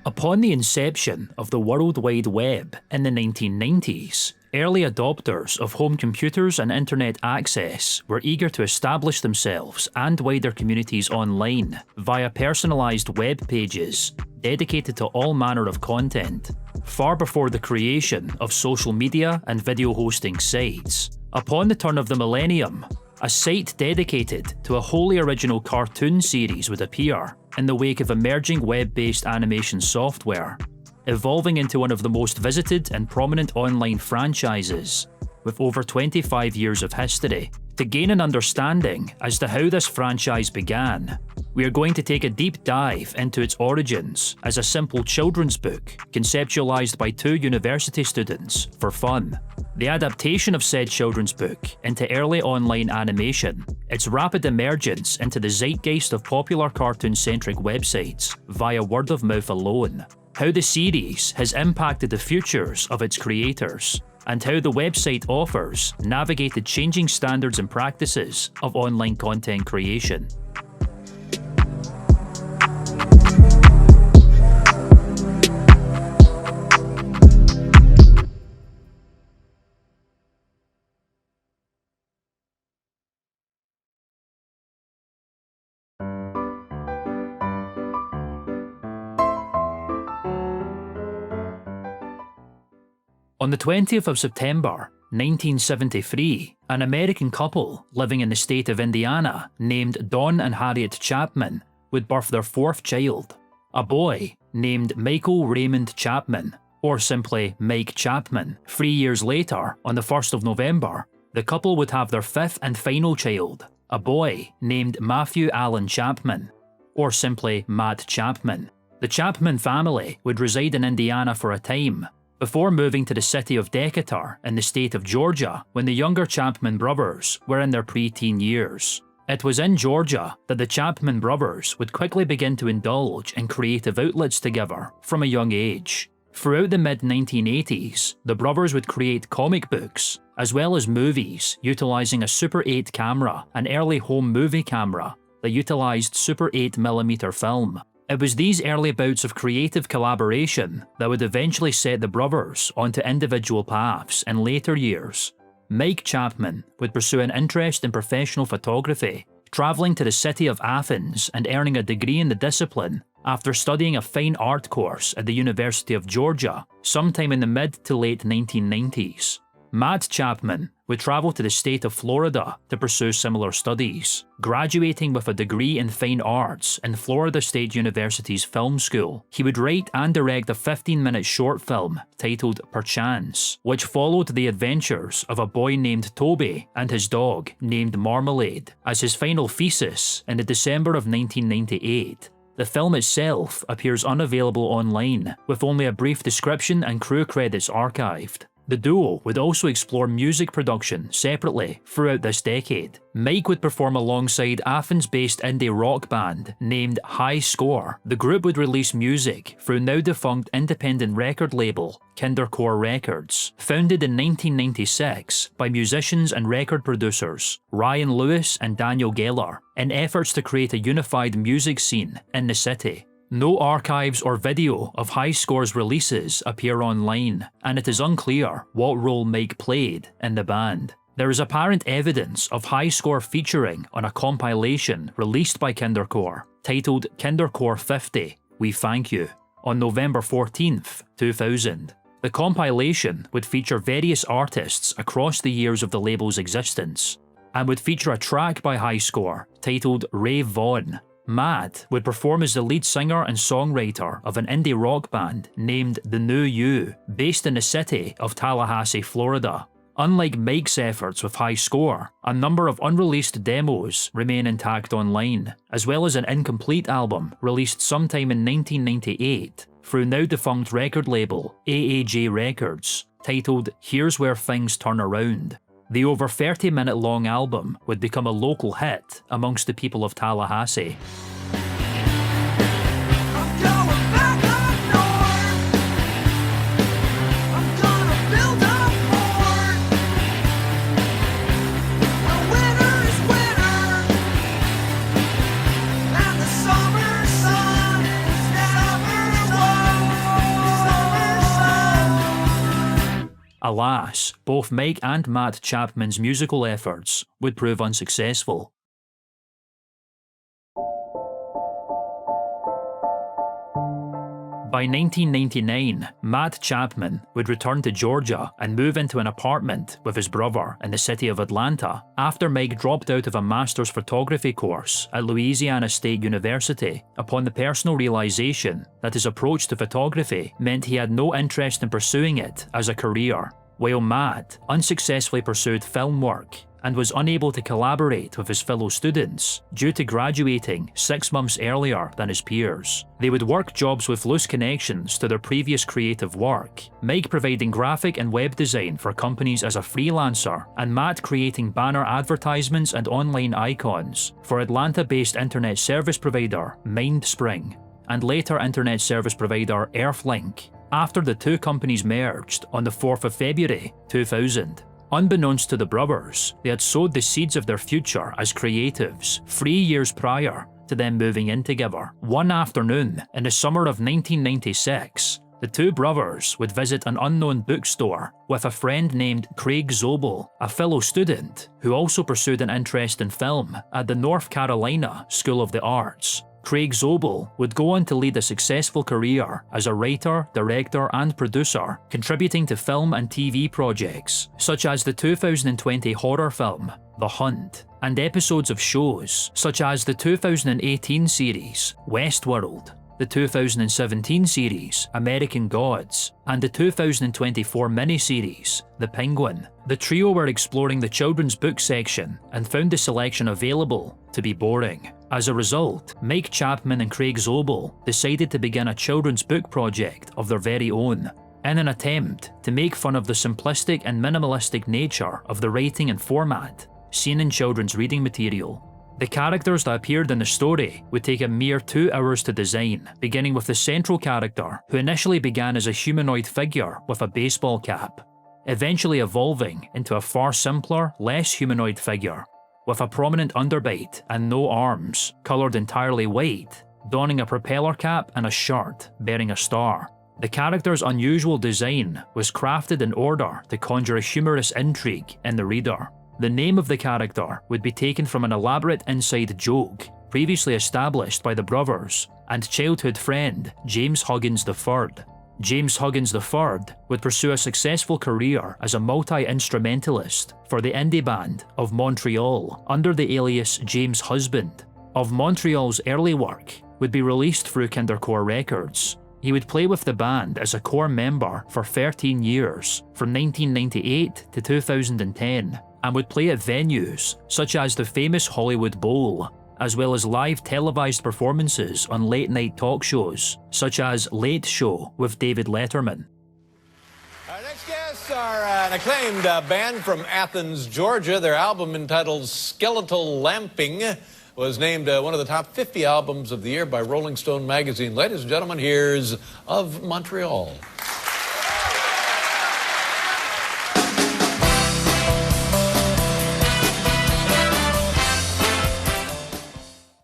Upon the inception of the World Wide Web in the 1990s, early adopters of home computers and internet access were eager to establish themselves and wider communities online via personalised web pages dedicated to all manner of content, far before the creation of social media and video hosting sites. Upon the turn of the millennium, a site dedicated to a wholly original cartoon series would appear in the wake of emerging web-based animation software, evolving into one of the most visited and prominent online franchises, with over 25 years of history. To gain an understanding as to how this franchise began, we are going to take a deep dive into its origins as a simple children's book conceptualized by two university students for fun. The adaptation of said children's book into early online animation, its rapid emergence into the zeitgeist of popular cartoon-centric websites via word of mouth alone, how the series has impacted the futures of its creators, and how the website authors navigated changing standards and practices of online content creation. On the 20th of September, 1973, an American couple living in the state of Indiana named Don and Harriet Chapman would birth their fourth child, a boy named Michael Raymond Chapman, or simply Mike Chapman. 3 years later, on the 1st of November, the couple would have their fifth and final child, a boy named Matthew Allen Chapman, or simply Matt Chapman. The Chapman family would reside in Indiana for a time, before moving to the city of Decatur in the state of Georgia when the younger Chapman brothers were in their pre-teen years. It was in Georgia that the Chapman brothers would quickly begin to indulge in creative outlets together from a young age. Throughout the mid-1980s, the brothers would create comic books, as well as movies utilising a Super 8 camera, an early home movie camera that utilised Super 8mm film. It was these early bouts of creative collaboration that would eventually set the brothers onto individual paths in later years. Mike Chapman would pursue an interest in professional photography, travelling to the city of Athens and earning a degree in the discipline after studying a fine art course at the University of Georgia sometime in the mid to late 1990s. Matt Chapman would travel to the state of Florida to pursue similar studies, graduating with a degree in fine arts in Florida State University's film school. He would write and direct a 15-minute short film titled Perchance, which followed the adventures of a boy named Toby and his dog named Marmalade as his final thesis in the December of 1998. The film itself appears unavailable online, with only a brief description and crew credits archived. The duo would also explore music production separately throughout this decade. Mike would perform alongside Athens-based indie rock band named High Score. The group would release music through now-defunct independent record label Kindercore Records, founded in 1996 by musicians and record producers Ryan Lewis and Daniel Geller, in efforts to create a unified music scene in the city. No archives or video of High Score's releases appear online, and it is unclear what role Mike played in the band. There is apparent evidence of High Score featuring on a compilation released by Kindercore, titled Kindercore 50, We Thank You, on November 14th, 2000. The compilation would feature various artists across the years of the label's existence, and would feature a track by High Score titled Ray Vaughn. Matt would perform as the lead singer and songwriter of an indie rock band named The New You, based in the city of Tallahassee, Florida. Unlike Mike's efforts with High Score, a number of unreleased demos remain intact online, as well as an incomplete album released sometime in 1998 through now-defunct record label AAJ Records, titled Here's Where Things Turn Around. The over 30-minute long album would become a local hit amongst the people of Tallahassee. Summer sun is never warm. Alas, both Mike and Matt Chapman's musical efforts would prove unsuccessful. By 1999, Matt Chapman would return to Georgia and move into an apartment with his brother in the city of Atlanta after Mike dropped out of a master's photography course at Louisiana State University upon the personal realization that his approach to photography meant he had no interest in pursuing it as a career, while Matt unsuccessfully pursued film work and was unable to collaborate with his fellow students due to graduating 6 months earlier than his peers. They would work jobs with loose connections to their previous creative work, Mike providing graphic and web design for companies as a freelancer, and Matt creating banner advertisements and online icons for Atlanta-based internet service provider MindSpring, and later internet service provider Earthlink, after the two companies merged on the 4th of February 2000. Unbeknownst to the brothers, they had sowed the seeds of their future as creatives 3 years prior to them moving in together. One afternoon in the summer of 1996, the two brothers would visit an unknown bookstore with a friend named Craig Zobel, a fellow student who also pursued an interest in film at the North Carolina School of the Arts. Craig Zobel would go on to lead a successful career as a writer, director, and producer, contributing to film and TV projects such as the 2020 horror film The Hunt, and episodes of shows such as the 2018 series Westworld, the 2017 series American Gods, and the 2024 miniseries The Penguin. The trio were exploring the children's book section and found the selection available to be boring. As a result, Mike Chapman and Craig Zobel decided to begin a children's book project of their very own, in an attempt to make fun of the simplistic and minimalistic nature of the writing and format seen in children's reading material. The characters that appeared in the story would take a mere 2 hours to design, beginning with the central character, who initially began as a humanoid figure with a baseball cap, eventually evolving into a far simpler, less humanoid figure, with a prominent underbite and no arms, coloured entirely white, donning a propeller cap and a shirt bearing a star. The character's unusual design was crafted in order to conjure a humorous intrigue in the reader. The name of the character would be taken from an elaborate inside joke previously established by the brothers and childhood friend James Huggins III. James Huggins III would pursue a successful career as a multi-instrumentalist for the indie band of Montreal under the alias James Husband. Of Montreal's early work would be released through Kindercore Records. He would play with the band as a core member for 13 years, from 1998 to 2010, and would play at venues such as the famous Hollywood Bowl, as well as live televised performances on late-night talk shows such as Late Show with David Letterman. Our next guests are an acclaimed band from Athens, Georgia. Their album entitled Skeletal Lamping was named one of the top 50 albums of the year by Rolling Stone magazine. Ladies and gentlemen, here's Of Montreal.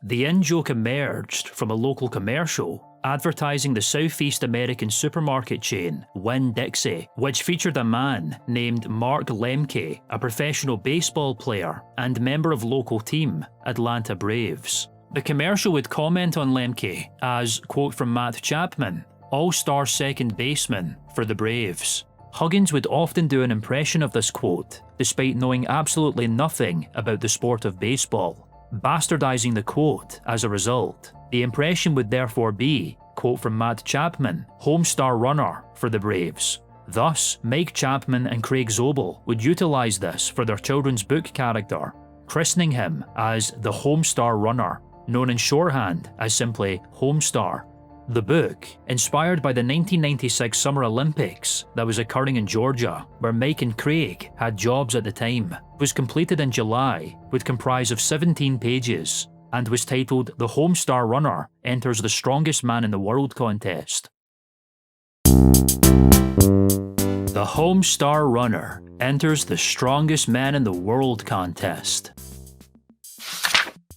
The in-joke emerged from a local commercial advertising the Southeast American supermarket chain Winn-Dixie, which featured a man named Mark Lemke, a professional baseball player and member of local team Atlanta Braves. The commercial would comment on Lemke as, quote from Matt Chapman, all-star second baseman for the Braves. Huggins would often do an impression of this quote, despite knowing absolutely nothing about the sport of baseball, bastardizing the quote as a result. The impression would therefore be, quote from Matt Chapman, Homestar runner for the Braves. Thus, Mike Chapman and Craig Zobel would utilize this for their children's book character, christening him as the Homestar runner, known in shorthand as simply Homestar. The book, inspired by the 1996 Summer Olympics that was occurring in Georgia, where Mike and Craig had jobs at the time, was completed in July, would comprise of 17 pages, and was titled The Homestar Runner Enters the Strongest Man in the World contest. The Homestar Runner enters the Strongest Man in the World contest.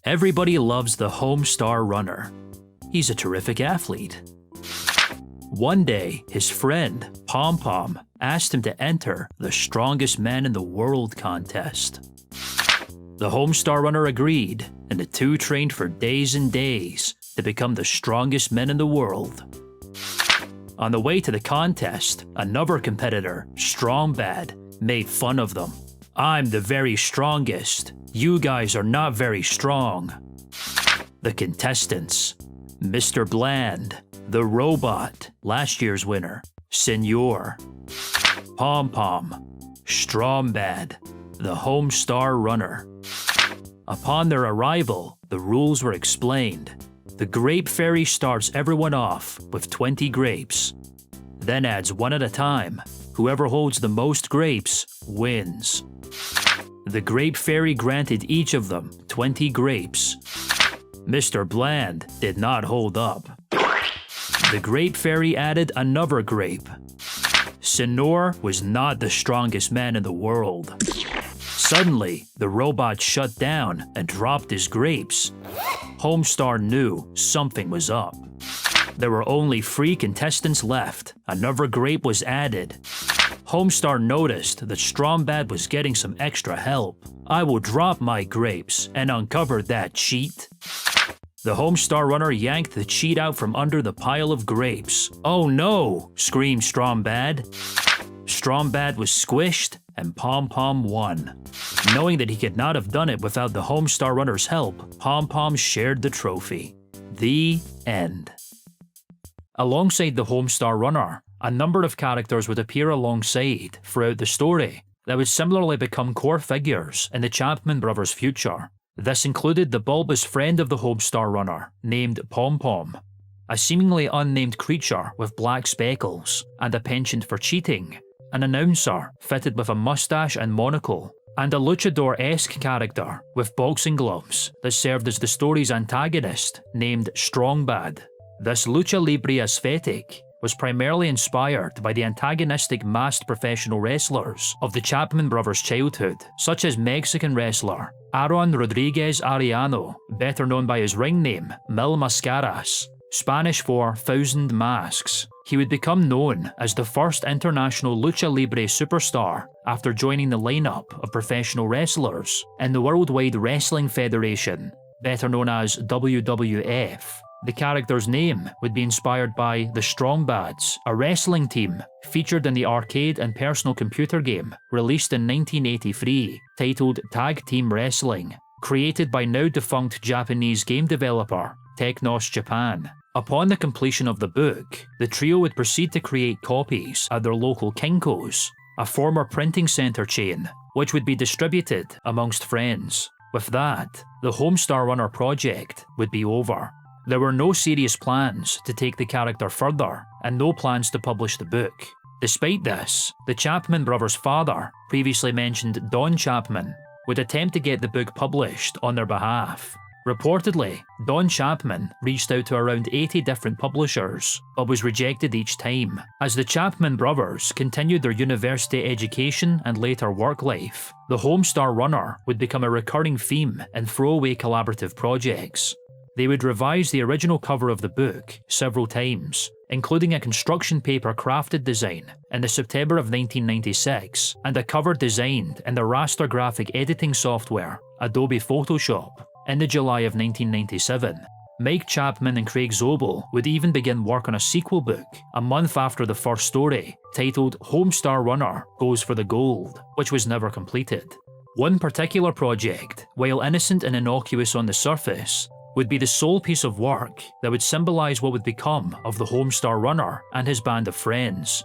Everybody loves the Homestar Runner. He's a terrific athlete. One day, his friend, Pom Pom, asked him to enter the Strongest Man in the World contest. The Homestar runner agreed, and the two trained for days and days to become the strongest men in the world. On the way to the contest, another competitor, Strongbad, made fun of them. "I'm the very strongest. You guys are not very strong." The contestants: Mr. Bland, the robot, last year's winner, Senor, Pom Pom, Strongbad, the Homestar runner. Upon their arrival, the rules were explained. The Grape Fairy starts everyone off with 20 grapes, then adds one at a time. Whoever holds the most grapes wins. The Grape Fairy granted each of them 20 grapes. Mr. Bland did not hold up. The Grape Fairy added another grape. Senor was not the strongest man in the world. Suddenly, the robot shut down and dropped his grapes. Homestar knew something was up. There were only 3 contestants left. Another grape was added. Homestar noticed that Strongbad was getting some extra help. "I will drop my grapes and uncover that cheat." The Homestar runner yanked the cheat out from under the pile of grapes. "Oh no!" screamed Strongbad. Strongbad was squished and Pom Pom won. Knowing that he could not have done it without the Homestar runner's help, Pom Pom shared the trophy. The end. Alongside the Homestar runner, a number of characters would appear alongside throughout the story that would similarly become core figures in the Chapman brothers' future. This included the bulbous friend of the Homestar runner, named Pom Pom, a seemingly unnamed creature with black speckles and a penchant for cheating, an announcer fitted with a mustache and monocle, and a luchador-esque character with boxing gloves that served as the story's antagonist, named Strongbad. This lucha libre aesthetic was primarily inspired by the antagonistic masked professional wrestlers of the Chapman brothers' childhood, such as Mexican wrestler Aaron Rodriguez Arellano, better known by his ring name Mil Mascaras, Spanish for Thousand Masks. He would become known as the first international lucha libre superstar after joining the lineup of professional wrestlers in the Worldwide Wrestling Federation, better known as WWF. The character's name would be inspired by the Strongbads, a wrestling team featured in the arcade and personal computer game released in 1983 titled Tag Team Wrestling, created by now defunct Japanese game developer Technos Japan. Upon the completion of the book, the trio would proceed to create copies at their local Kinko's, a former printing center chain, which would be distributed amongst friends. With that, the Homestar Runner project would be over. There were no serious plans to take the character further, and no plans to publish the book. Despite this, the Chapman brothers' father, previously mentioned Don Chapman, would attempt to get the book published on their behalf. Reportedly, Don Chapman reached out to around 80 different publishers, but was rejected each time. As the Chapman brothers continued their university education and later work life, the Homestar Runner would become a recurring theme in throwaway collaborative projects. They would revise the original cover of the book several times, including a construction paper crafted design in the September of 1996 and a cover designed in the raster graphic editing software Adobe Photoshop in the July of 1997. Mike Chapman and Craig Zobel would even begin work on a sequel book a month after the first story, titled Homestar Runner Goes for the Gold, which was never completed. One particular project, while innocent and innocuous on the surface, would be the sole piece of work that would symbolise what would become of the Homestar Runner and his band of friends.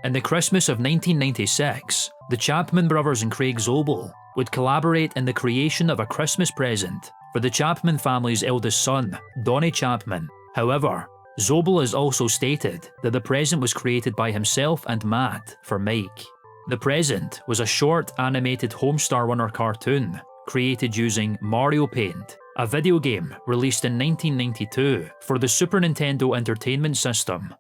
In the Christmas of 1996, the Chapman brothers and Craig Zobel would collaborate in the creation of a Christmas present for the Chapman family's eldest son, Donnie Chapman. However, Zobel has also stated that the present was created by himself and Matt for Mike. The present was a short animated Homestar Runner cartoon created using Mario Paint, a video game released in 1992 for the Super Nintendo Entertainment System.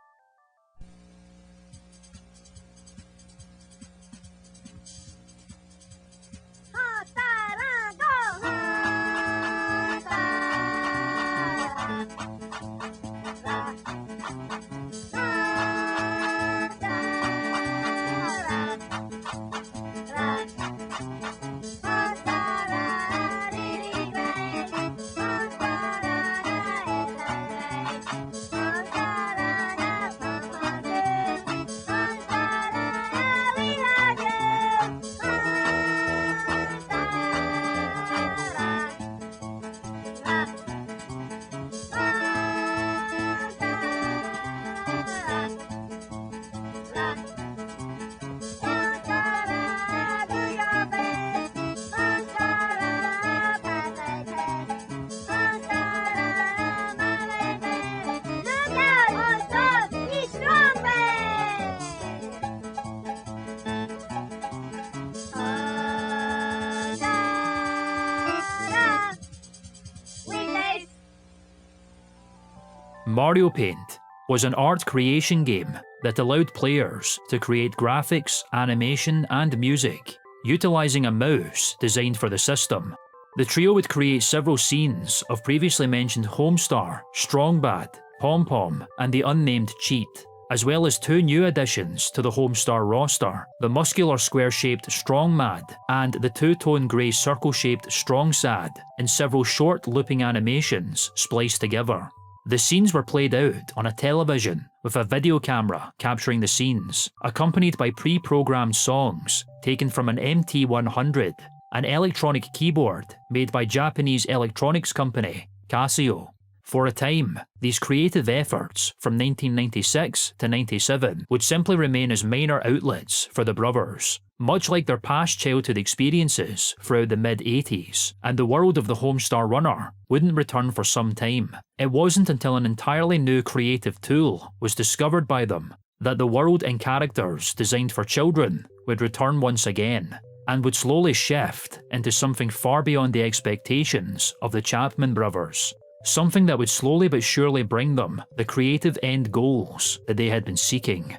Mario Paint was an art creation game that allowed players to create graphics, animation, and music, utilizing a mouse designed for the system. The trio would create several scenes of previously mentioned Homestar, Strong Bad, Pom Pom, and the unnamed Cheat, as well as two new additions to the Homestar roster, the muscular square-shaped Strong Mad and the two-tone grey circle-shaped Strong Sad, in several short looping animations spliced together. The scenes were played out on a television with a video camera capturing the scenes, accompanied by pre-programmed songs taken from an MT100, an electronic keyboard made by Japanese electronics company Casio. For a time, these creative efforts from 1996 to 97 would simply remain as minor outlets for the brothers, much like their past childhood experiences throughout the mid-80s, and the world of the Homestar Runner wouldn't return for some time. It wasn't until an entirely new creative tool was discovered by them that the world and characters designed for children would return once again, and would slowly shift into something far beyond the expectations of the Chapman brothers. Something that would slowly but surely bring them the creative end goals that they had been seeking.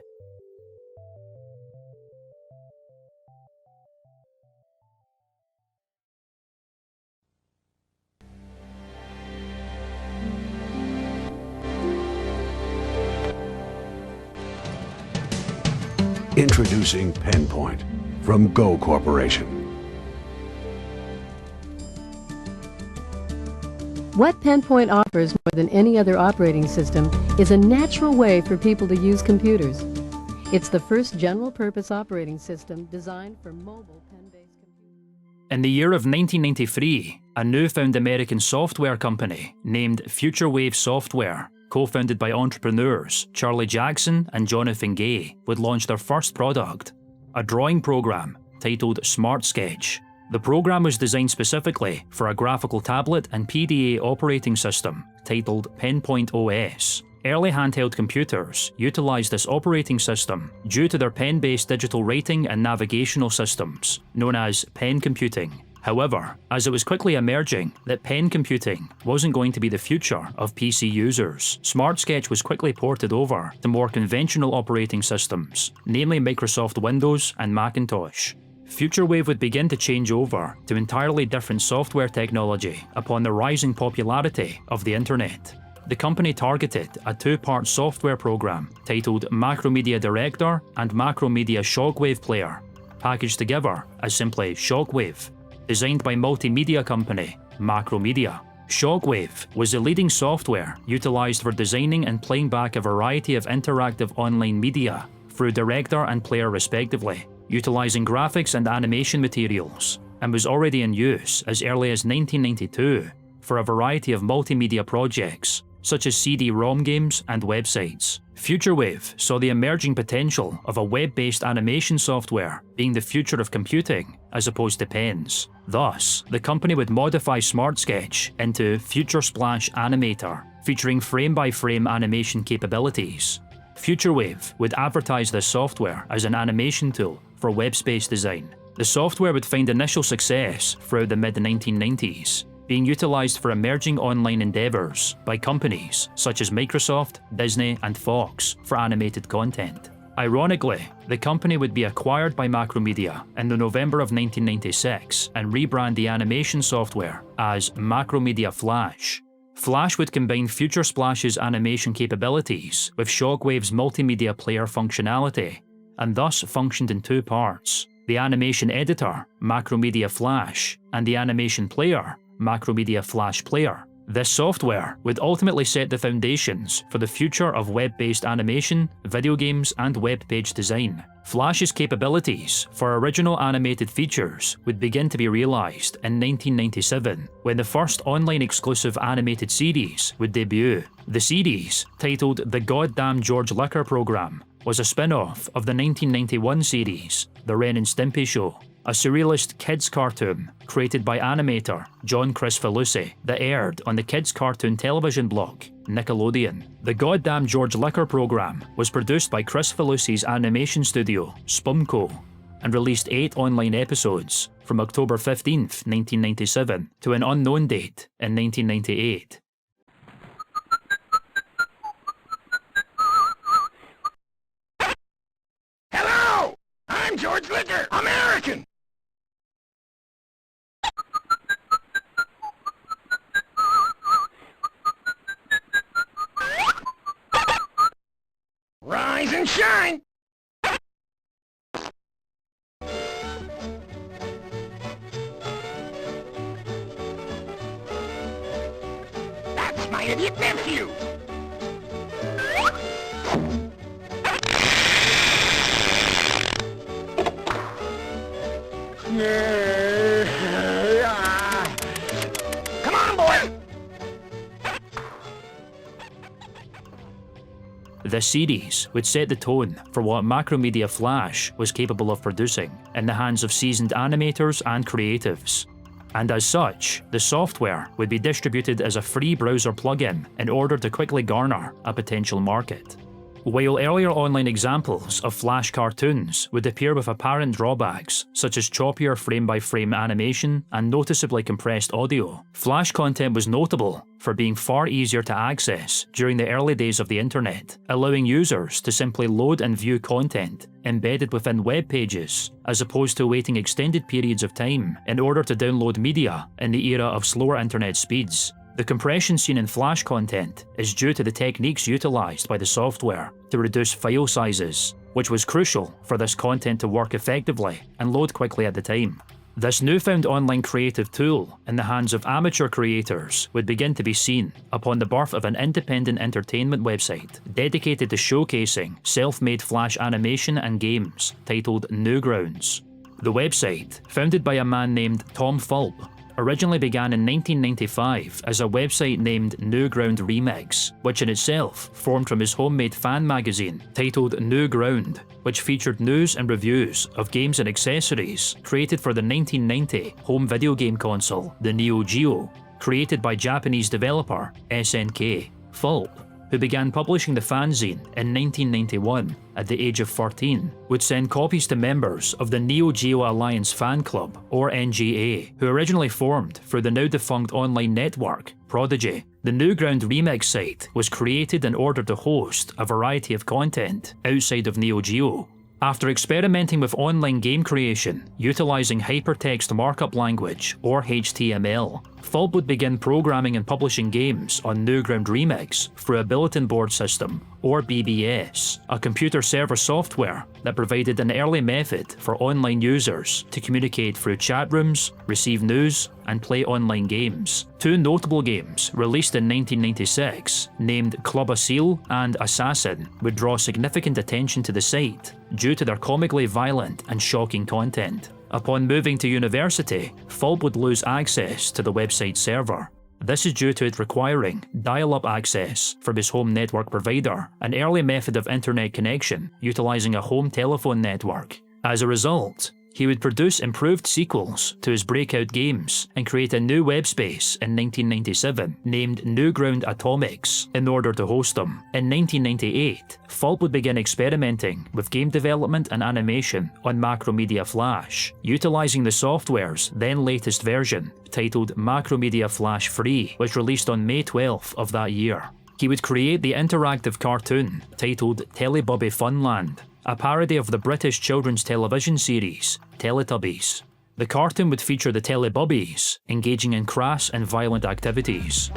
Introducing PenPoint from Go Corporation. What PenPoint offers more than any other operating system is a natural way for people to use computers. It's the first general-purpose operating system designed for mobile pen-based computers. In the year of 1993, a newfound American software company named Future Wave Software, co-founded by entrepreneurs Charlie Jackson and Jonathan Gay, would launch their first product, a drawing program titled Smart Sketch. The program was designed specifically for a graphical tablet and PDA operating system titled PenPoint OS. Early handheld computers utilized this operating system due to their pen-based digital writing and navigational systems, known as pen computing. However, as it was quickly emerging that pen computing wasn't going to be the future of PC users, Smart Sketch was quickly ported over to more conventional operating systems, namely Microsoft Windows and Macintosh. FutureWave would begin to change over to entirely different software technology upon the rising popularity of the internet. The company targeted a two-part software program titled Macromedia Director and Macromedia Shockwave Player, packaged together as simply Shockwave, designed by multimedia company Macromedia. Shockwave was the leading software utilized for designing and playing back a variety of interactive online media through director and player respectively, utilizing graphics and animation materials, and was already in use as early as 1992 for a variety of multimedia projects, such as CD-ROM games and websites. FutureWave saw the emerging potential of a web-based animation software being the future of computing as opposed to pens. Thus, the company would modify Smart Sketch into Future Splash Animator, featuring frame-by-frame animation capabilities. FutureWave would advertise this software as an animation tool for web space design. The software would find initial success throughout the mid-1990s, being utilized for emerging online endeavors by companies such as Microsoft, Disney, and Fox for animated content. Ironically, the company would be acquired by Macromedia in the November of 1996 and rebrand the animation software as Macromedia Flash. Flash would combine Future Splash's animation capabilities with Shockwave's multimedia player functionality, and thus functioned in two parts: the animation editor, Macromedia Flash, and the animation player, Macromedia Flash Player. This software would ultimately set the foundations for the future of web-based animation, video games, and web page design. Flash's capabilities for original animated features would begin to be realized in 1997, when the first online exclusive animated series would debut. The series, titled The Goddamn George Liquor Program, was a spin-off of the 1991 series, The Ren and Stimpy Show, a surrealist kids cartoon created by animator John Kricfalusi that aired on the kids cartoon television block Nickelodeon. The Goddamn George Liquor Program was produced by Kricfalusi's animation studio Spumco and released 8 online episodes from October 15th, 1997 to an unknown date in 1998. and shine! That's my idiot nephew! Come on, boy! This series would set the tone for what Macromedia Flash was capable of producing in the hands of seasoned animators and creatives. And as such, the software would be distributed as a free browser plugin in order to quickly garner a potential market. While earlier online examples of Flash cartoons would appear with apparent drawbacks, such as choppier frame-by-frame animation and noticeably compressed audio, Flash content was notable for being far easier to access during the early days of the internet, allowing users to simply load and view content embedded within web pages, as opposed to waiting extended periods of time in order to download media in the era of slower internet speeds. The compression seen in Flash content is due to the techniques utilised by the software to reduce file sizes, which was crucial for this content to work effectively and load quickly at the time. This newfound online creative tool in the hands of amateur creators would begin to be seen upon the birth of an independent entertainment website dedicated to showcasing self-made Flash animation and games titled Newgrounds. The website, founded by a man named Tom Fulp, originally began in 1995 as a website named Newground Remix, which in itself formed from his homemade fan magazine titled Newground, which featured news and reviews of games and accessories created for the 1990 home video game console, the Neo Geo, created by Japanese developer SNK. Fulp, who began publishing the fanzine in 1991 at the age of 14, would send copies to members of the Neo Geo Alliance Fan Club, or NGA, who originally formed through the now-defunct online network, Prodigy. The Newground Remix site was created in order to host a variety of content outside of Neo Geo. After experimenting with online game creation, utilising hypertext markup language, or HTML, Fulp would begin programming and publishing games on Newground Remix through a bulletin board system, or BBS, a computer server software that provided an early method for online users to communicate through chat rooms, receive news, and play online games. Two notable games released in 1996, named Club Asil and Assassin, would draw significant attention to the site due to their comically violent and shocking content. Upon moving to university, Fulp would lose access to the website server. This is due to it requiring dial-up access from his home network provider, an early method of internet connection utilising a home telephone network. As a result, he would produce improved sequels to his breakout games and create a new web space in 1997 named Newground Atomics in order to host them. In 1998, Fulp would begin experimenting with game development and animation on Macromedia Flash, utilising the software's then latest version, titled Macromedia Flash Free, which released on May 12th of that year. He would create the interactive cartoon titled Teletubby Funland, a parody of the British children's television series, Teletubbies. The cartoon would feature the Teletubbies engaging in crass and violent activities.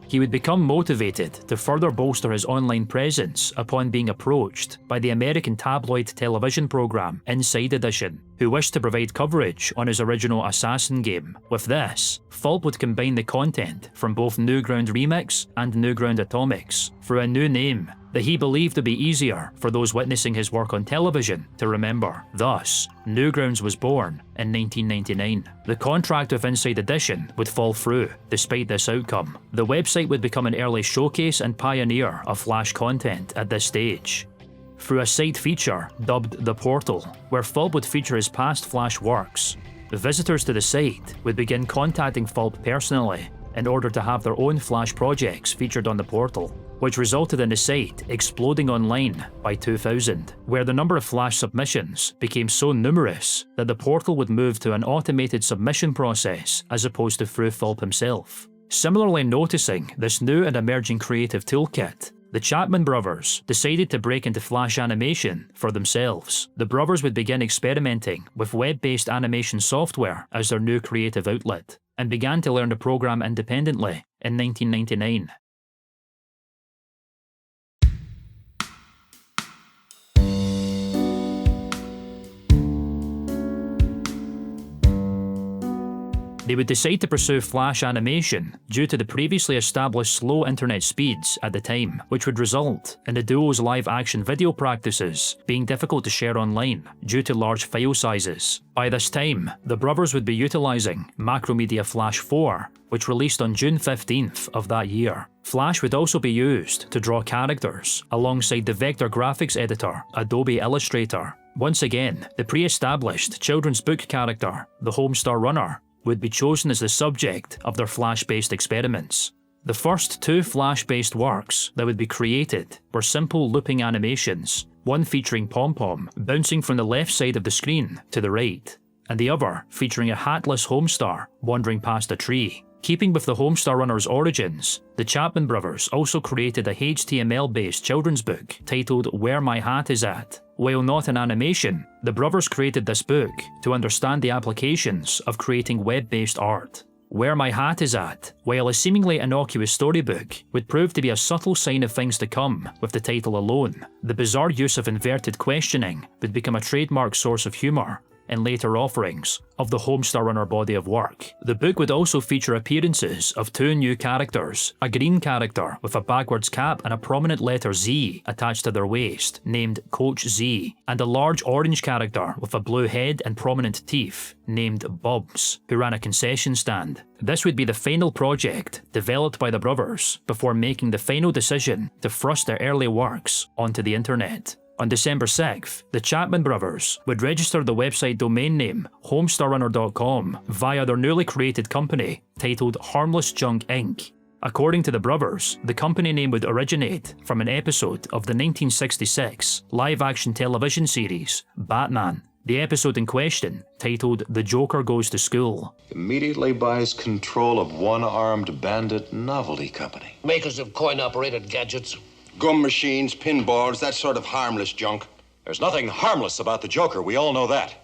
He would become motivated to further bolster his online presence upon being approached by the American tabloid television program Inside Edition, who wished to provide coverage on his original Assassin game. With this, Fulp would combine the content from both Newground Remix and Newground Atomics through a new name that he believed to be easier for those witnessing his work on television to remember. Thus, Newgrounds was born in 1999. The contract with Inside Edition would fall through despite this outcome. The website would become an early showcase and pioneer of Flash content at this stage, through a site feature dubbed The Portal, where Fulp would feature his past Flash works. Visitors to the site would begin contacting Fulp personally in order to have their own Flash projects featured on the portal. which resulted in the site exploding online by 2000, where the number of Flash submissions became so numerous that the portal would move to an automated submission process as opposed to Fru Fulp himself. Similarly noticing this new and emerging creative toolkit, the Chapman brothers decided to break into Flash animation for themselves. The brothers would begin experimenting with web-based animation software as their new creative outlet, and began to learn the program independently in 1999. They would decide to pursue Flash animation due to the previously established slow internet speeds at the time, which would result in the duo's live-action video practices being difficult to share online due to large file sizes. By this time, the brothers would be utilising Macromedia Flash 4, which released on June 15th of that year. Flash would also be used to draw characters alongside the vector graphics editor Adobe Illustrator. Once again, the pre-established children's book character, the Homestar Runner, would be chosen as the subject of their Flash-based experiments. The first two Flash-based works that would be created were simple looping animations, one featuring Pom-Pom bouncing from the left side of the screen to the right, and the other featuring a hatless Homestar wandering past a tree. Keeping with the Homestar Runner's origins, the Chapman brothers also created a HTML-based children's book titled Where My Hat Is At. While not an animation, the brothers created this book to understand the applications of creating web-based art. Where My Hat Is At, while a seemingly innocuous storybook, would prove to be a subtle sign of things to come with the title alone. The bizarre use of inverted questioning would become a trademark source of humour in later offerings of the Homestar Runner body of work. The book would also feature appearances of two new characters, a green character with a backwards cap and a prominent letter Z attached to their waist, named Coach Z, and a large orange character with a blue head and prominent teeth, named Bubs, who ran a concession stand. This would be the final project developed by the brothers before making the final decision to thrust their early works onto the internet. On December 6th, the Chapman brothers would register the website domain name homestarrunner.com via their newly created company titled Harmless Junk Inc. According to the brothers, the company name would originate from an episode of the 1966 live-action television series Batman. The episode in question, titled The Joker Goes to School, immediately buys control of one-armed bandit novelty company. Makers of coin-operated gadgets. Gum machines, pinballs, that sort of harmless junk. There's nothing harmless about the Joker, we all know that.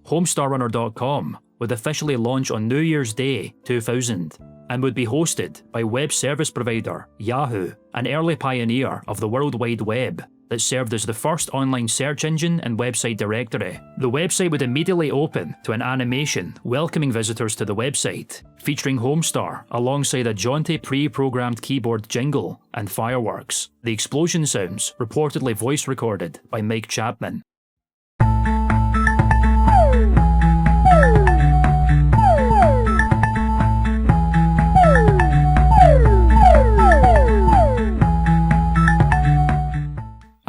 Homestarrunner.com would officially launch on New Year's Day 2000 and would be hosted by web service provider Yahoo, an early pioneer of the World Wide Web that served as the first online search engine and website directory. The website would immediately open to an animation welcoming visitors to the website, featuring Homestar alongside a jaunty pre-programmed keyboard jingle and fireworks. The explosion sounds reportedly voice recorded by Mike Chapman.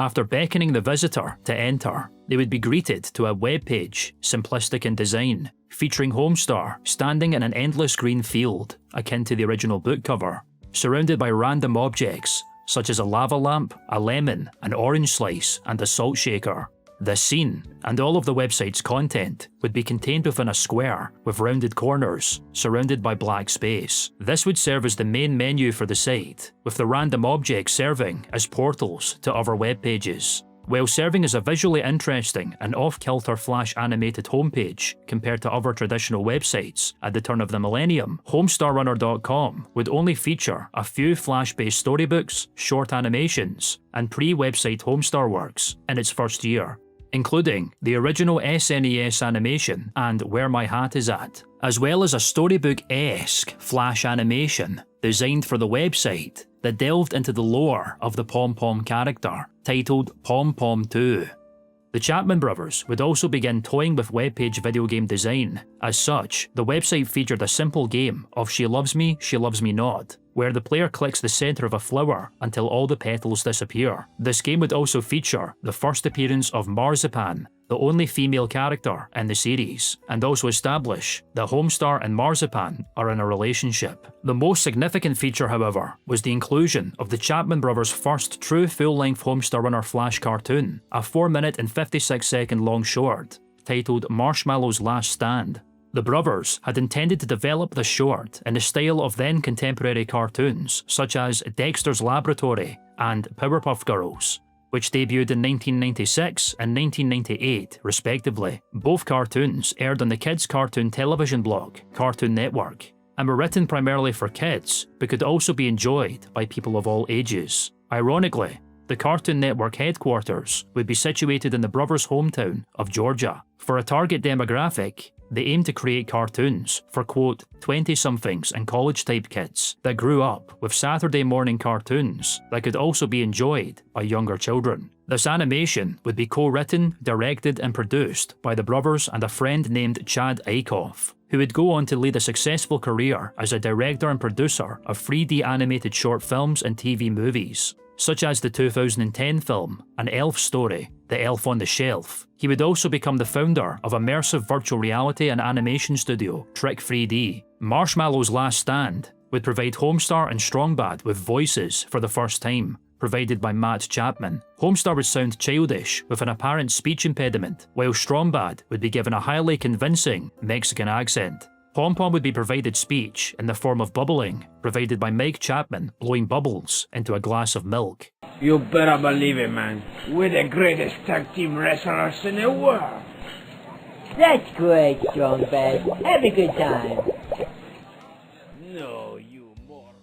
After beckoning the visitor to enter, they would be greeted to a web page, simplistic in design, featuring Homestar standing in an endless green field, akin to the original book cover, surrounded by random objects such as a lava lamp, a lemon, an orange slice, and a salt shaker. This scene, and all of the website's content, would be contained within a square with rounded corners, surrounded by black space. This would serve as the main menu for the site, with the random objects serving as portals to other web pages. While serving as a visually interesting and off-kilter Flash animated homepage compared to other traditional websites at the turn of the millennium, HomestarRunner.com would only feature a few Flash-based storybooks, short animations, and pre-website Homestar works in its first year, including the original SNES animation and Where My Hat Is At, as well as a storybook-esque Flash animation designed for the website that delved into the lore of the Pom-Pom character, titled Pom-Pom 2. The Chapman brothers would also begin toying with webpage video game design. As such, the website featured a simple game of She Loves Me Not, where the player clicks the centre of a flower until all the petals disappear. This game would also feature the first appearance of Marzipan, the only female character in the series, and also establish that Homestar and Marzipan are in a relationship. The most significant feature, however, was the inclusion of the Chapman brothers' first true full-length Homestar Runner Flash cartoon, a 4-minute and 56-second long short, titled Marshmallow's Last Stand. The brothers had intended to develop the short in the style of then contemporary cartoons such as Dexter's Laboratory and Powerpuff Girls, which debuted in 1996 and 1998 respectively. Both cartoons aired on the kids' cartoon television blog Cartoon Network and were written primarily for kids but could also be enjoyed by people of all ages. Ironically, the Cartoon Network headquarters would be situated in the brothers' hometown of Georgia. For a target demographic, they aimed to create cartoons for quote 20-somethings and college-type kids that grew up with Saturday morning cartoons that could also be enjoyed by younger children. This animation would be co-written, directed and produced by the brothers and a friend named Chad Eickhoff, who would go on to lead a successful career as a director and producer of 3D animated short films and TV movies, such as the 2010 film An Elf Story, The Elf on the Shelf. He would also become the founder of immersive virtual reality and animation studio Trick 3D. Marshmallow's Last Stand would provide Homestar and Strongbad with voices for the first time, provided by Matt Chapman. Homestar would sound childish with an apparent speech impediment, while Strongbad would be given a highly convincing Mexican accent. Pom Pom would be provided speech in the form of bubbling, provided by Mike Chapman blowing bubbles into a glass of milk. You better believe it, man. We're the greatest tag team wrestlers in the world. That's great, Strongbad. Have a good time. No, you moron.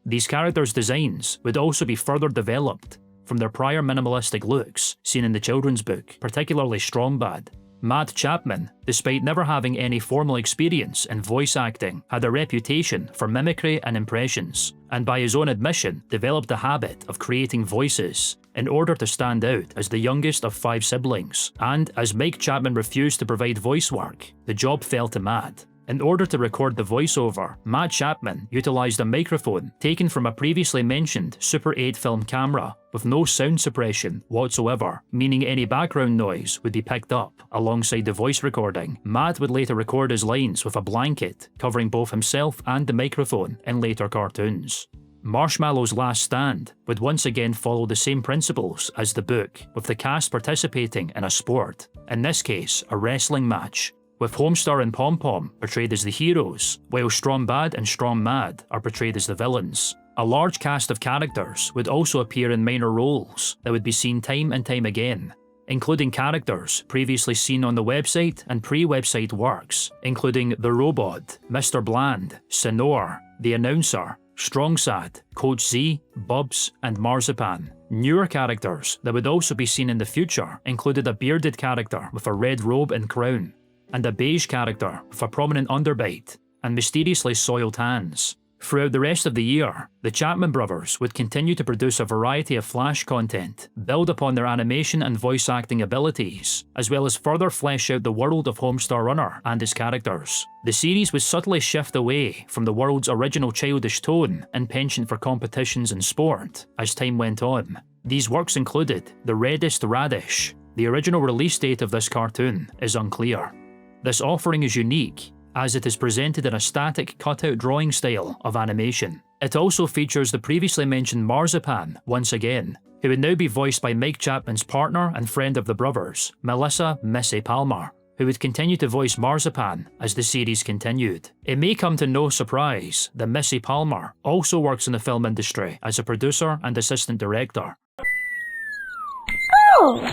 These characters' designs would also be further developed from their prior minimalistic looks seen in the children's book, particularly Strongbad. Matt Chapman, despite never having any formal experience in voice acting, had a reputation for mimicry and impressions, and by his own admission developed a habit of creating voices in order to stand out as the youngest of 5 siblings, and as Mike Chapman refused to provide voice work, the job fell to Matt. In order to record the voiceover, Matt Chapman utilised a microphone taken from a previously mentioned Super 8 film camera with no sound suppression whatsoever, meaning any background noise would be picked up alongside the voice recording. Matt would later record his lines with a blanket covering both himself and the microphone in later cartoons. Marshmallow's Last Stand would once again follow the same principles as the book, with the cast participating in a sport, in this case a wrestling match, with Homestar and Pom Pom portrayed as the heroes, while Strongbad and Strongbad are portrayed as the villains. A large cast of characters would also appear in minor roles that would be seen time and time again, including characters previously seen on the website and pre-website works, including The Robot, Mr. Bland, Sinor, The Announcer, Strongsad, Coach Z, Bubs, and Marzipan. Newer characters that would also be seen in the future included a bearded character with a red robe and crown, and a beige character with a prominent underbite and mysteriously soiled hands. Throughout the rest of the year, the Chapman brothers would continue to produce a variety of Flash content, build upon their animation and voice acting abilities, as well as further flesh out the world of Homestar Runner and its characters. The series would subtly shift away from the world's original childish tone and penchant for competitions and sport as time went on. These works included The Reddest Radish. The original release date of this cartoon is unclear. This offering is unique, as it is presented in a static cutout drawing style of animation. It also features the previously mentioned Marzipan once again, who would now be voiced by Mike Chapman's partner and friend of the brothers, Melissa Missy Palmer, who would continue to voice Marzipan as the series continued. It may come to no surprise that Missy Palmer also works in the film industry as a producer and assistant director. Oh!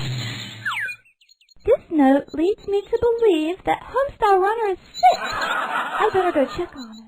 This note leads me to believe that Homestar Runner is sick. I better go check on him.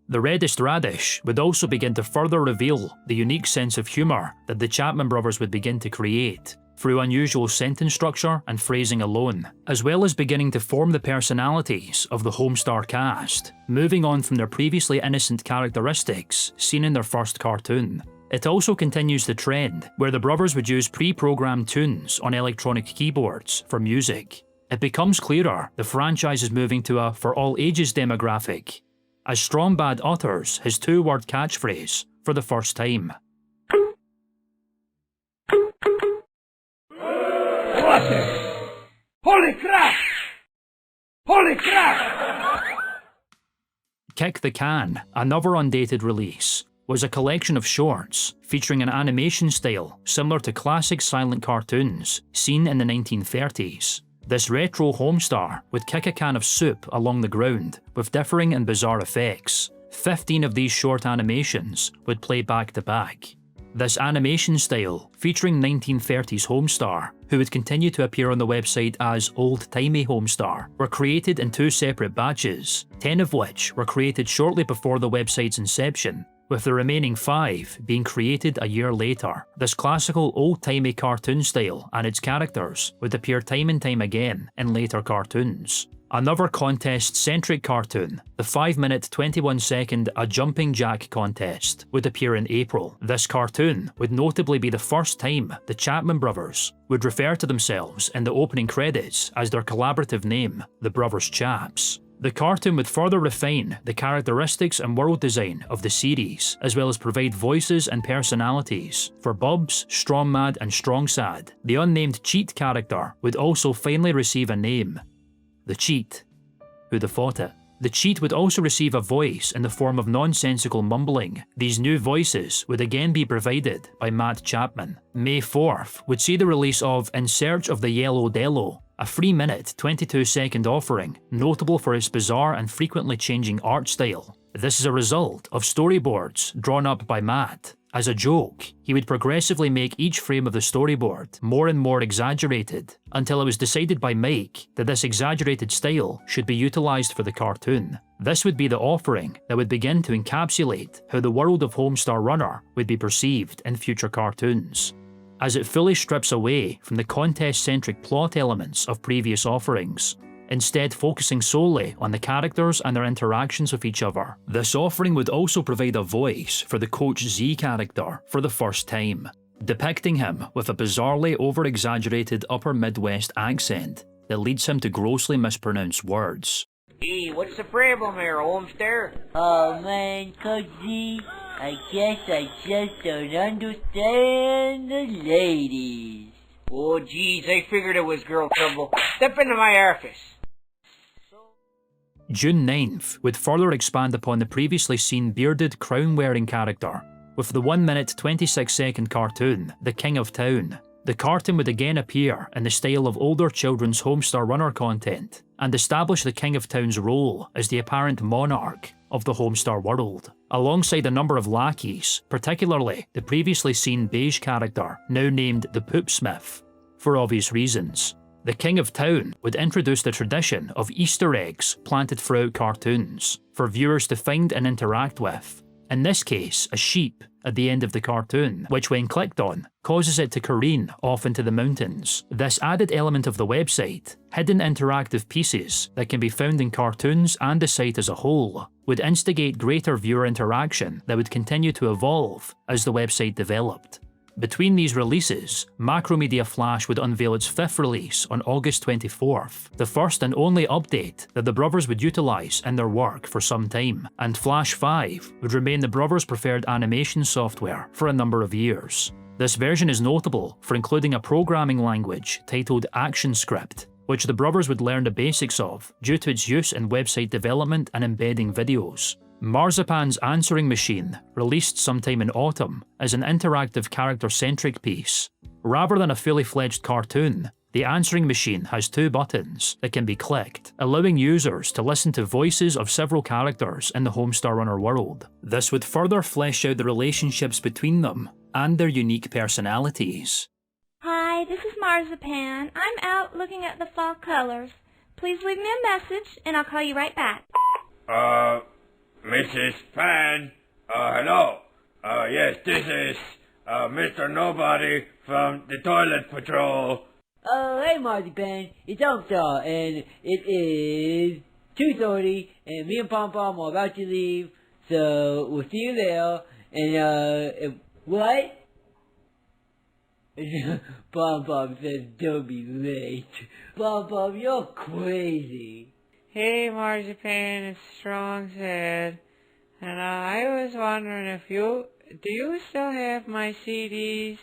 The Reddest Radish would also begin to further reveal the unique sense of humour that the Chapman brothers would begin to create through unusual sentence structure and phrasing alone, as well as beginning to form the personalities of the Homestar cast, moving on from their previously innocent characteristics seen in their first cartoon. It also continues the trend where the brothers would use pre-programmed tunes on electronic keyboards for music. It becomes clearer the franchise is moving to a for all ages demographic, as Stromberg utters his two-word catchphrase for the first time. What the? Holy crap! Holy crap! Kick the Can, another undated release, was a collection of shorts featuring an animation style similar to classic silent cartoons seen in the 1930s. This retro Homestar would kick a can of soup along the ground with differing and bizarre effects. 15 of these short animations would play back to back. This animation style, featuring 1930s Homestar, who would continue to appear on the website as Old Timey Homestar, were created in 2 separate batches, 10 of which were created shortly before the website's inception, with the remaining 5 being created a year later. This classical old-timey cartoon style and its characters would appear time and time again in later cartoons. Another contest-centric cartoon, the 5-minute 21-second A Jumping Jack contest, would appear in April. This cartoon would notably be the first time the Chapman brothers would refer to themselves in the opening credits as their collaborative name, the Brothers Chaps. The cartoon would further refine the characteristics and world design of the series, as well as provide voices and personalities for Bubs, Strommad and Strongsad. The unnamed Cheat character would also finally receive a name. The Cheat. Who'd have thought it? The Cheat would also receive a voice in the form of nonsensical mumbling. These new voices would again be provided by Matt Chapman. May 4th would see the release of In Search of the Yellow Dello, a 3-minute, 22-second offering, notable for its bizarre and frequently changing art style. This is a result of storyboards drawn up by Matt. As a joke, he would progressively make each frame of the storyboard more and more exaggerated, until it was decided by Mike that this exaggerated style should be utilised for the cartoon. This would be the offering that would begin to encapsulate how the world of Homestar Runner would be perceived in future cartoons, as it fully strips away from the contest-centric plot elements of previous offerings, instead focusing solely on the characters and their interactions with each other. This offering would also provide a voice for the Coach Z character for the first time, depicting him with a bizarrely over-exaggerated upper Midwest accent that leads him to grossly mispronounce words. Hey, what's the problem here, Homestar? Oh man, Coach Z, I guess I just don't understand the ladies. Oh geez, I figured it was girl trouble. Step into my office. June 9th would further expand upon the previously seen bearded crown-wearing character, with the 1-minute 26-second cartoon, The King of Town. The cartoon would again appear in the style of older children's Homestar Runner content, and establish the King of Town's role as the apparent monarch of the Homestar world, alongside a number of lackeys, particularly the previously seen beige character, now named the Poopsmith, for obvious reasons. The King of Town would introduce the tradition of Easter eggs planted throughout cartoons, for viewers to find and interact with. In this case, a sheep at the end of the cartoon, which when clicked on, causes it to careen off into the mountains. This added element of the website, hidden interactive pieces that can be found in cartoons and the site as a whole, would instigate greater viewer interaction that would continue to evolve as the website developed. Between these releases, Macromedia Flash would unveil its 5th release on August 24th, the first and only update that the brothers would utilise in their work for some time, and Flash 5 would remain the brothers' preferred animation software for a number of years. This version is notable for including a programming language titled ActionScript, which the brothers would learn the basics of due to its use in website development and embedding videos. Marzipan's Answering Machine, released sometime in autumn, is an interactive character-centric piece. Rather than a fully fledged cartoon, the answering machine has 2 buttons that can be clicked, allowing users to listen to voices of several characters in the Homestar Runner world. This would further flesh out the relationships between them and their unique personalities. Hi, this is Marzipan. I'm out looking at the fall colors. Please leave me a message and I'll call you right back. Mrs. Pan, hello. Yes, this is, Mr. Nobody from the Toilet Patrol. Oh, hey Marzipan, it's Homestar, and it is 2:30, and me and Pom Pom are about to leave, so we'll see you there, and, what? Pom Pom says don't be late. Pom Pom, you're crazy. Hey Marzipan, it's Strong Said, and I was wondering if do you still have my CDs?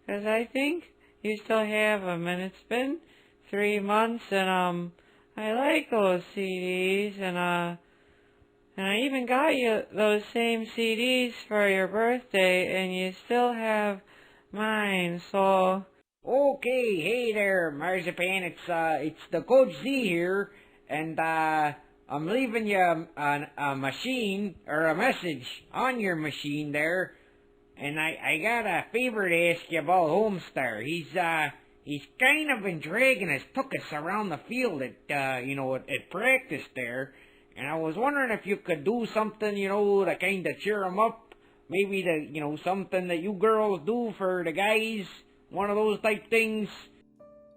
'Cause I think you still have them, and it's been 3 months, and I like those CDs, and I even got you those same CDs for your birthday, and you still have mine, so... Okay, hey there, Marzipan, it's the Coach Z here, and I'm leaving you a machine, or a message on your machine there, and I got a favor to ask you about Homestar. He's kind of been dragging his tuchus around the field at practice there, and I was wondering if you could do something, to kind of cheer him up, maybe something that you girls do for the guys, one of those type things.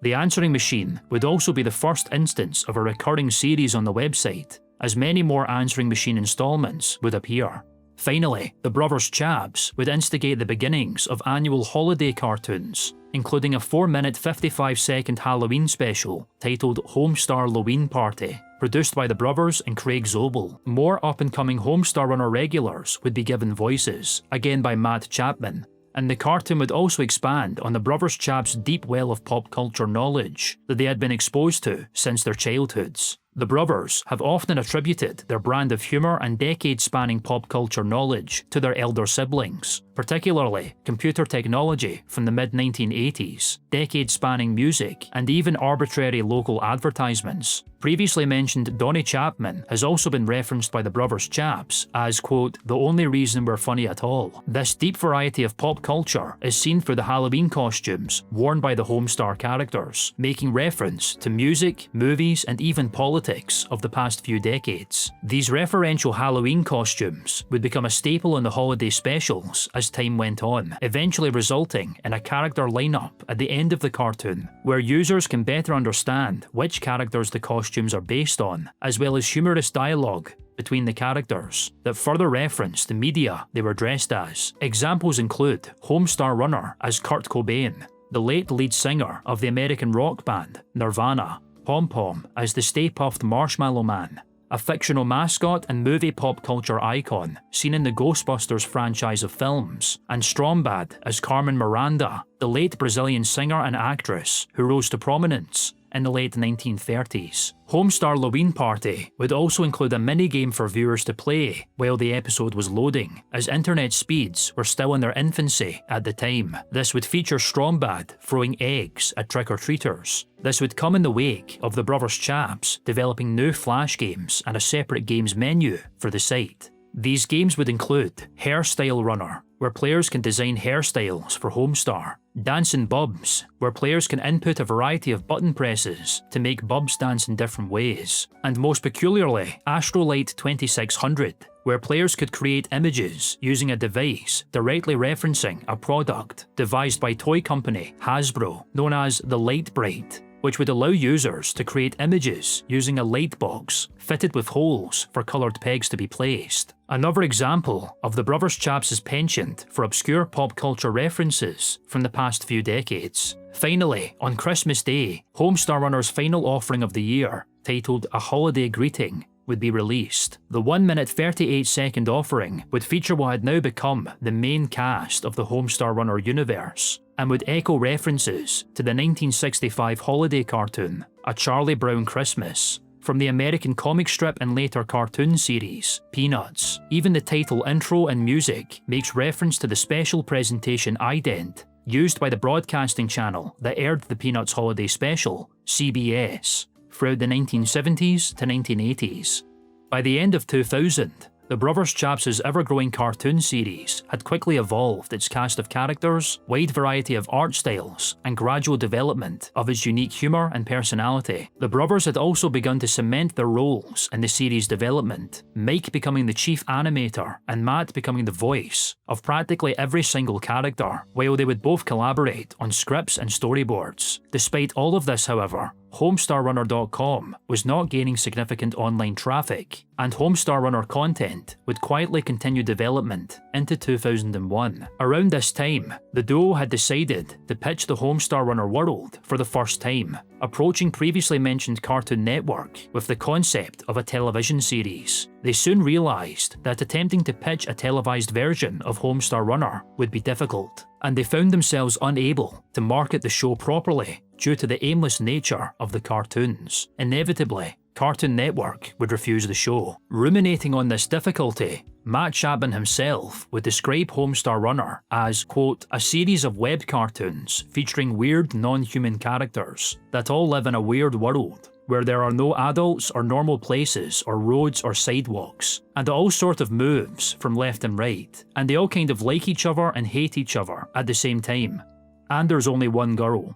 The answering machine would also be the first instance of a recurring series on the website, as many more answering machine installments would appear. Finally, the Brothers Chaps would instigate the beginnings of annual holiday cartoons, including a 4-minute 55-second Halloween special titled Homestar Halloween Party, produced by the brothers and Craig Zobel. More up-and-coming Homestar Runner regulars would be given voices, again by Matt Chapman, and the cartoon would also expand on the Brothers Chaps' deep well of pop culture knowledge that they had been exposed to since their childhoods. The brothers have often attributed their brand of humour and decade-spanning pop culture knowledge to their elder siblings, particularly computer technology from the mid-1980s, decade-spanning music, and even arbitrary local advertisements. Previously mentioned Donnie Chapman has also been referenced by the Brothers Chaps as, quote, the only reason we're funny at all. This deep variety of pop culture is seen through the Halloween costumes worn by the Homestar characters, making reference to music, movies, and even politics of the past few decades. These referential Halloween costumes would become a staple in the holiday specials as time went on, eventually resulting in a character lineup at the end of the cartoon, where users can better understand which characters the costumes are based on, as well as humorous dialogue between the characters that further reference the media they were dressed as. Examples include Homestar Runner as Kurt Cobain, the late lead singer of the American rock band Nirvana, Pom Pom as the Stay Puft Marshmallow Man, a fictional mascot and movie pop culture icon seen in the Ghostbusters franchise of films, and Strombad as Carmen Miranda, the late Brazilian singer and actress who rose to prominence in the late 1930s. Homestar Halloween Party would also include a mini-game for viewers to play while the episode was loading, as internet speeds were still in their infancy at the time. This would feature Strombad throwing eggs at trick-or-treaters. This would come in the wake of the Brothers Chaps developing new flash games and a separate games menu for the site. These games would include Hairstyle Runner, where players can design hairstyles for Homestar, Dancin' Bubs, where players can input a variety of button presses to make bubs dance in different ways, and most peculiarly, Astrolight 2600, where players could create images using a device directly referencing a product devised by toy company Hasbro known as the Lightbright, which would allow users to create images using a light box fitted with holes for coloured pegs to be placed. Another example of the Brothers Chaps' penchant for obscure pop culture references from the past few decades. Finally, on Christmas Day, Homestar Runner's final offering of the year, titled A Holiday Greeting, would be released. The 1-minute 38-second offering would feature what had now become the main cast of the Homestar Runner universe, and would echo references to the 1965 holiday cartoon, A Charlie Brown Christmas, from the American comic strip and later cartoon series, Peanuts. Even the title intro and music makes reference to the special presentation ident used by the broadcasting channel that aired the Peanuts holiday special, CBS, throughout the 1970s to 1980s. By the end of 2000, the Brothers Chaps' ever-growing cartoon series had quickly evolved its cast of characters, wide variety of art styles, and gradual development of its unique humour and personality. The brothers had also begun to cement their roles in the series' development, Mike becoming the chief animator and Matt becoming the voice of practically every single character, while they would both collaborate on scripts and storyboards. Despite all of this, however, HomestarRunner.com was not gaining significant online traffic, and Homestar Runner content would quietly continue development into 2001. Around this time, the duo had decided to pitch the Homestar Runner world for the first time, approaching previously mentioned Cartoon Network with the concept of a television series. They soon realised that attempting to pitch a televised version of Homestar Runner would be difficult, and they found themselves unable to market the show properly due to the aimless nature of the cartoons. Inevitably, Cartoon Network would refuse the show. Ruminating on this difficulty, Matt Chapman himself would describe Homestar Runner as, quote, a series of web cartoons featuring weird non-human characters that all live in a weird world where there are no adults or normal places or roads or sidewalks, and all sort of moves from left and right, and they all kind of like each other and hate each other at the same time. And there's only one girl.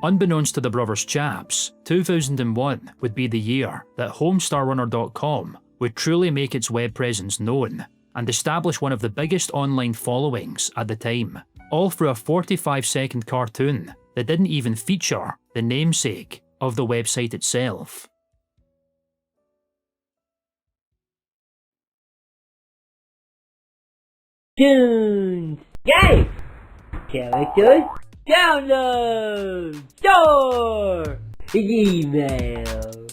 Unbeknownst to the brothers Chaps, 2001 would be the year that HomestarRunner.com would truly make its web presence known and establish one of the biggest online followings at the time, all through a 45-second cartoon that didn't even feature the namesake of the website itself. Tunes, game, characters, download, store, email.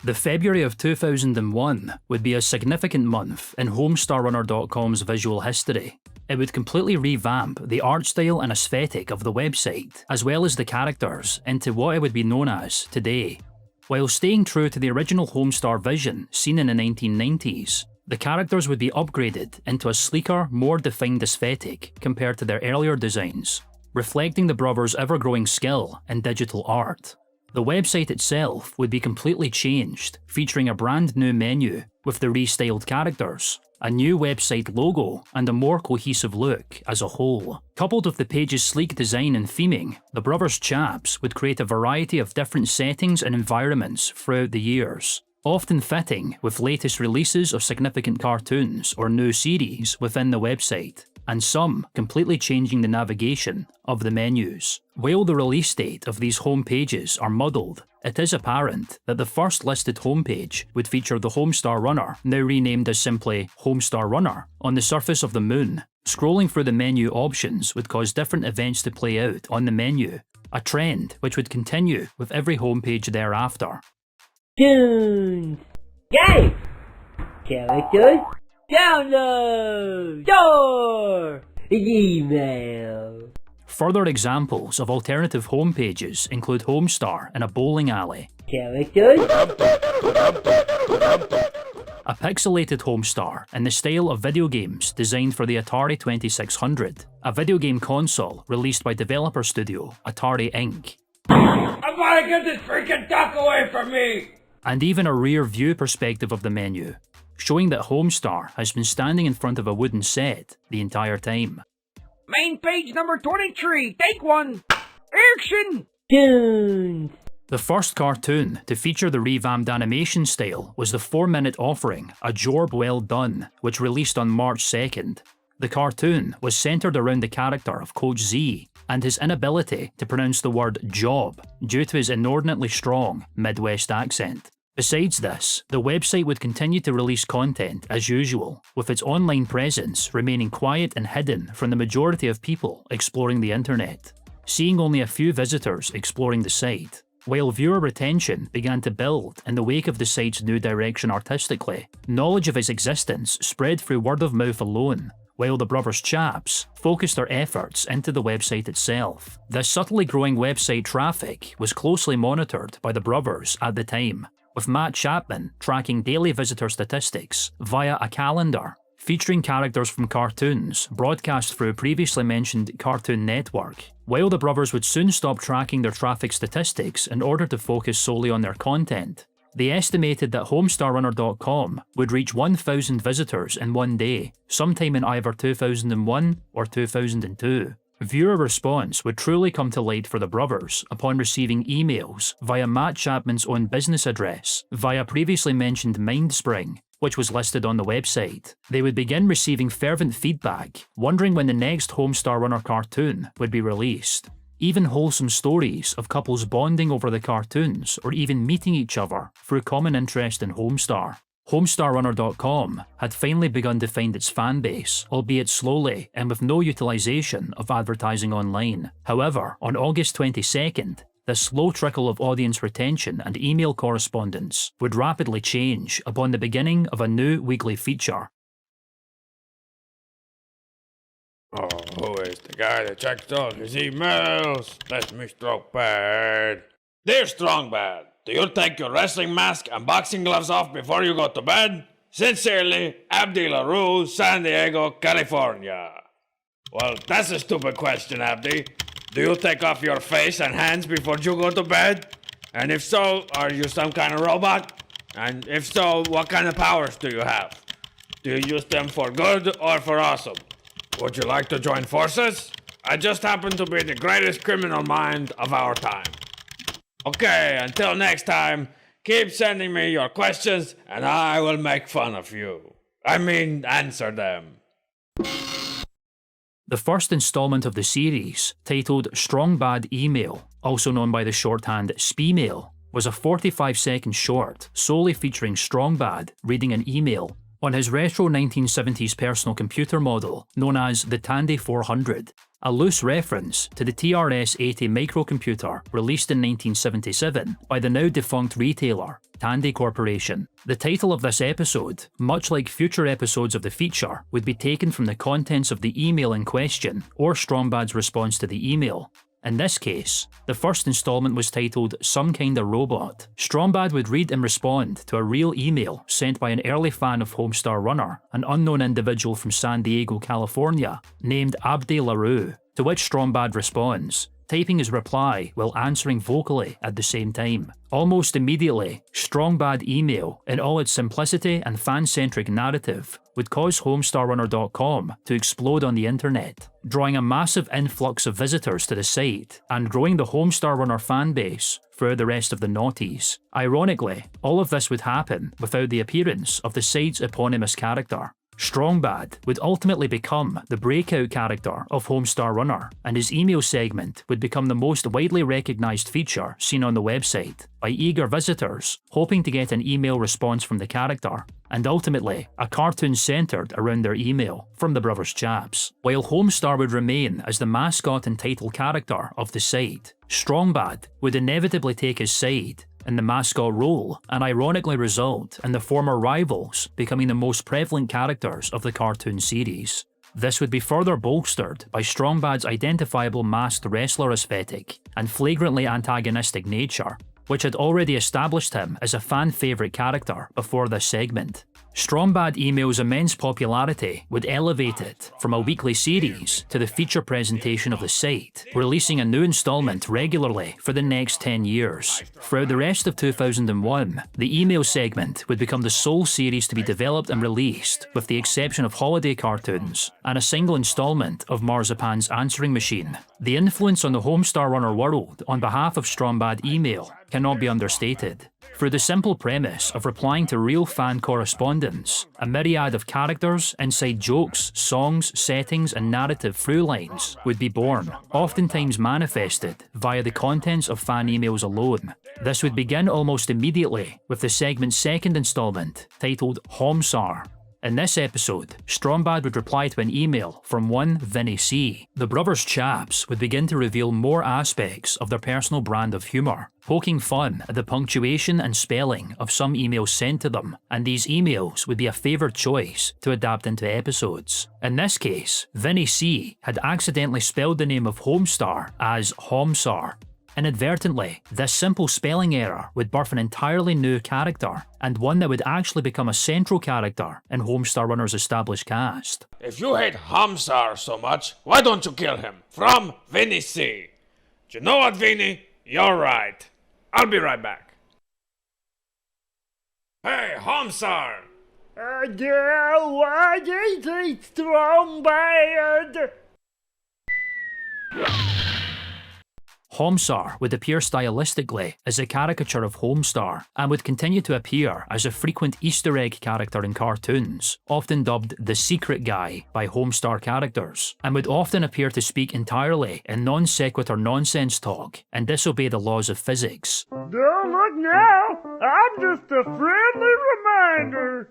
The February of 2001 would be a significant month in HomestarRunner.com's visual history. It would completely revamp the art style and aesthetic of the website, as well as the characters, into what it would be known as today. While staying true to the original Homestar vision seen in the 1990s, the characters would be upgraded into a sleeker, more defined aesthetic compared to their earlier designs, reflecting the brothers' ever-growing skill in digital art. The website itself would be completely changed, featuring a brand new menu with the restyled characters, a new website logo, and a more cohesive look as a whole. Coupled with the page's sleek design and theming, the brothers Chaps would create a variety of different settings and environments throughout the years, often fitting with latest releases of significant cartoons or new series within the website, and some completely changing the navigation of the menus. While the release date of these home pages are muddled, it is apparent that the first listed homepage would feature the Homestar Runner, now renamed as simply Homestar Runner, on the surface of the moon. Scrolling through the menu options would cause different events to play out on the menu, a trend which would continue with every homepage thereafter. Tunes, game, characters, download, store, email. Further examples of alternative homepages include Homestar in a bowling alley, characters, a pixelated Homestar in the style of video games designed for the Atari 2600, a video game console released by developer studio Atari Inc., I gotta get this freaking duck away from me! And even a rear view perspective of the menu, showing that Homestar has been standing in front of a wooden set the entire time. Main page number 23, take one, action! Tunes. The first cartoon to feature the revamped animation style was the 4-minute offering, A Job Well Done, which released on March 2nd. The cartoon was centred around the character of Coach Z and his inability to pronounce the word job due to his inordinately strong Midwest accent. Besides this, the website would continue to release content as usual, with its online presence remaining quiet and hidden from the majority of people exploring the internet, seeing only a few visitors exploring the site. While viewer retention began to build in the wake of the site's new direction artistically, knowledge of its existence spread through word of mouth alone, while the brothers Chaps focused their efforts into the website itself. This subtly growing website traffic was closely monitored by the brothers at the time, with Matt Chapman tracking daily visitor statistics via a calendar featuring characters from cartoons broadcast through previously mentioned Cartoon Network. While the brothers would soon stop tracking their traffic statistics in order to focus solely on their content, they estimated that HomestarRunner.com would reach 1,000 visitors in one day, sometime in either 2001 or 2002. Viewer response would truly come to light for the brothers upon receiving emails via Matt Chapman's own business address, via previously mentioned MindSpring, which was listed on the website. They would begin receiving fervent feedback, wondering when the next Homestar Runner cartoon would be released. even wholesome stories of couples bonding over the cartoons or even meeting each other through common interest in Homestar. HomestarRunner.com had finally begun to find its fan base, albeit slowly and with no utilisation of advertising online. However, on August 22nd, the slow trickle of audience retention and email correspondence would rapidly change upon the beginning of a new weekly feature. Oh, who is the guy that checks all his emails? Let me stroke bad. Dear Strong Bad, do you take your wrestling mask and boxing gloves off before you go to bed? Sincerely, Abdi LaRue, San Diego, California. Well, that's a stupid question, Abdi. Do you take off your face and hands before you go to bed? And if so, are you some kind of robot? And if so, what kind of powers do you have? Do you use them for good or for awesome? Would you like to join forces? I just happen to be the greatest criminal mind of our time. Okay, until next time, keep sending me your questions and I will make fun of you. I mean, answer them. The first installment of the series, titled Strong Bad Email, also known by the shorthand SPEmail, was a 45-second short solely featuring Strong Bad reading an email on his retro 1970s personal computer model known as the Tandy 400, a loose reference to the TRS-80 microcomputer released in 1977 by the now defunct retailer Tandy Corporation. The title of this episode, much like future episodes of the feature, would be taken from the contents of the email in question or Strongbad's response to the email. In this case, the first installment was titled Some Kinda Robot. Strongbad would read and respond to a real email sent by an early fan of Homestar Runner, an unknown individual from San Diego, California, named Abdi LaRue, to which Strongbad responds, typing his reply while answering vocally at the same time. Almost immediately, Strongbad email, in all its simplicity and fan-centric narrative, would cause HomestarRunner.com to explode on the internet, drawing a massive influx of visitors to the site and growing the Homestar Runner fanbase throughout the rest of the noughties. Ironically, all of this would happen without the appearance of the site's eponymous character. Strongbad would ultimately become the breakout character of Homestar Runner, and his email segment would become the most widely recognised feature seen on the website by eager visitors hoping to get an email response from the character, and ultimately a cartoon centred around their email from the Brothers Chaps. While Homestar would remain as the mascot and title character of the site, Strongbad would inevitably take his side in the mascot role and ironically result in the former rivals becoming the most prevalent characters of the cartoon series. This would be further bolstered by Strongbad's identifiable masked wrestler aesthetic and flagrantly antagonistic nature, which had already established him as a fan favourite character before this segment. Strongbad Email's immense popularity would elevate it from a weekly series to the feature presentation of the site, releasing a new installment regularly for the next 10 years. Throughout the rest of 2001, the email segment would become the sole series to be developed and released, with the exception of holiday cartoons and a single installment of Marzipan's Answering Machine. The influence on the Homestar Runner world on behalf of Strongbad Email cannot be understated. Through the simple premise of replying to real fan correspondence, a myriad of characters, inside jokes, songs, settings and narrative through lines would be born, oftentimes manifested via the contents of fan emails alone. This would begin almost immediately with the segment's second installment, titled Homestar. In this episode, Strongbad would reply to an email from one Vinny C. The Brothers Chaps would begin to reveal more aspects of their personal brand of humour, poking fun at the punctuation and spelling of some emails sent to them, and these emails would be a favoured choice to adapt into episodes. In this case, Vinny C. had accidentally spelled the name of Homestar as Homestar. Inadvertently, this simple spelling error would birth an entirely new character, and one that would actually become a central character in Homestar Runner's established cast. If you hate Homestar so much, why don't you kill him? From Vinny C. Do you know what, Vinny? You're right. I'll be right back. Hey, Homestar! Yeah, what is it, Strongbad? Homestar would appear stylistically as a caricature of Homestar and would continue to appear as a frequent Easter egg character in cartoons, often dubbed the Secret Guy by Homestar characters, and would often appear to speak entirely in non sequitur nonsense talk and disobey the laws of physics. Don't look now! I'm just a friendly reminder!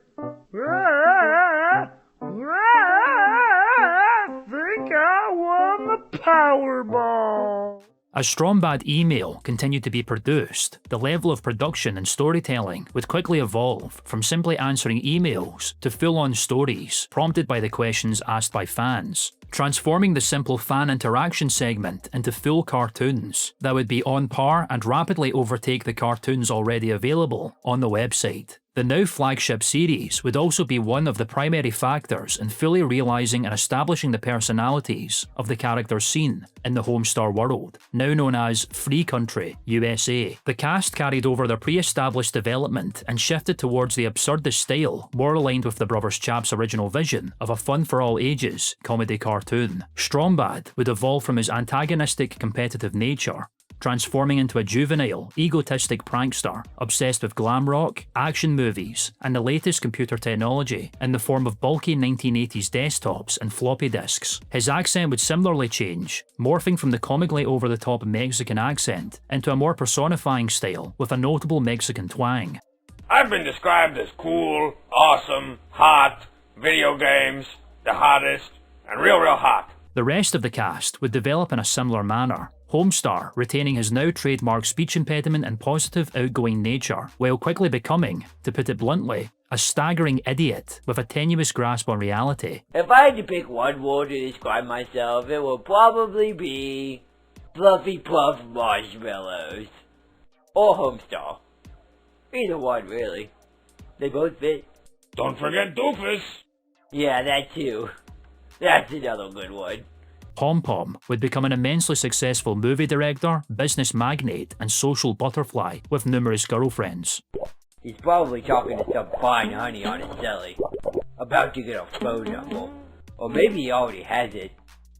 I think I won the Powerball! As Strong Bad email continued to be produced, the level of production and storytelling would quickly evolve from simply answering emails to full-on stories prompted by the questions asked by fans, transforming the simple fan interaction segment into full cartoons that would be on par and rapidly overtake the cartoons already available on the website. The now flagship series would also be one of the primary factors in fully realising and establishing the personalities of the characters seen in the Homestar world, now known as Free Country, USA. The cast carried over their pre-established development and shifted towards the absurdist style more aligned with the Brothers Chap's original vision of a fun-for-all-ages comedy cartoon. Strong Bad would evolve from his antagonistic competitive nature, transforming into a juvenile, egotistic prankster obsessed with glam rock, action movies, and the latest computer technology in the form of bulky 1980s desktops and floppy disks. His accent would similarly change, morphing from the comically over-the-top Mexican accent into a more personifying style with a notable Mexican twang. I've been described as cool, awesome, hot, video games, the hottest, and real hot. The rest of the cast would develop in a similar manner, Homestar retaining his now trademark speech impediment and positive outgoing nature, while quickly becoming, to put it bluntly, a staggering idiot with a tenuous grasp on reality. If I had to pick one word to describe myself, it would probably be Fluffy Puff Marshmallows. Or Homestar. Either one, really. They both fit. Don't forget Doofus! Yeah, that too. That's another good one. Pom Pom would become an immensely successful movie director, business magnate, and social butterfly with numerous girlfriends. He's probably talking to some fine honey on his celly, about to get a phone number. Or maybe he already has it.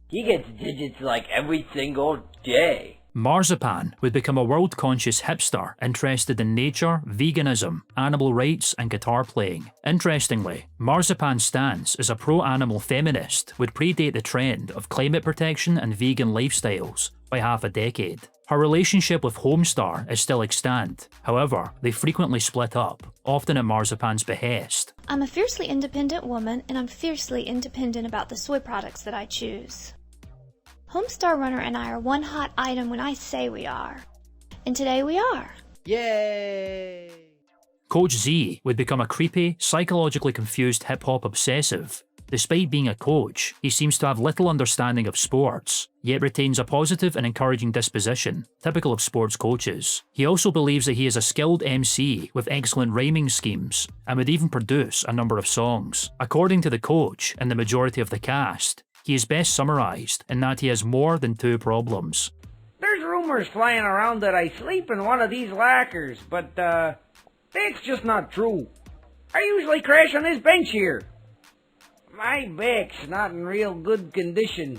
He gets digits like every single day. Marzipan would become a world-conscious hipster interested in nature, veganism, animal rights, and guitar playing. Interestingly, Marzipan's stance as a pro-animal feminist would predate the trend of climate protection and vegan lifestyles by half a decade. Her relationship with Homestar is still extant, however, they frequently split up, often at Marzipan's behest. I'm a fiercely independent woman, and I'm fiercely independent about the soy products that I choose. Homestar Runner and I are one hot item when I say we are. And today we are. Yay! Coach Z would become a creepy, psychologically confused hip-hop obsessive. Despite being a coach, he seems to have little understanding of sports, yet retains a positive and encouraging disposition, typical of sports coaches. He also believes that he is a skilled MC with excellent rhyming schemes, and would even produce a number of songs. According to the coach and the majority of the cast, he is best summarised in that he has more than two problems. There's rumors flying around that I sleep in one of these lockers, but that's just not true. I usually crash on this bench here. My back's not in real good condition.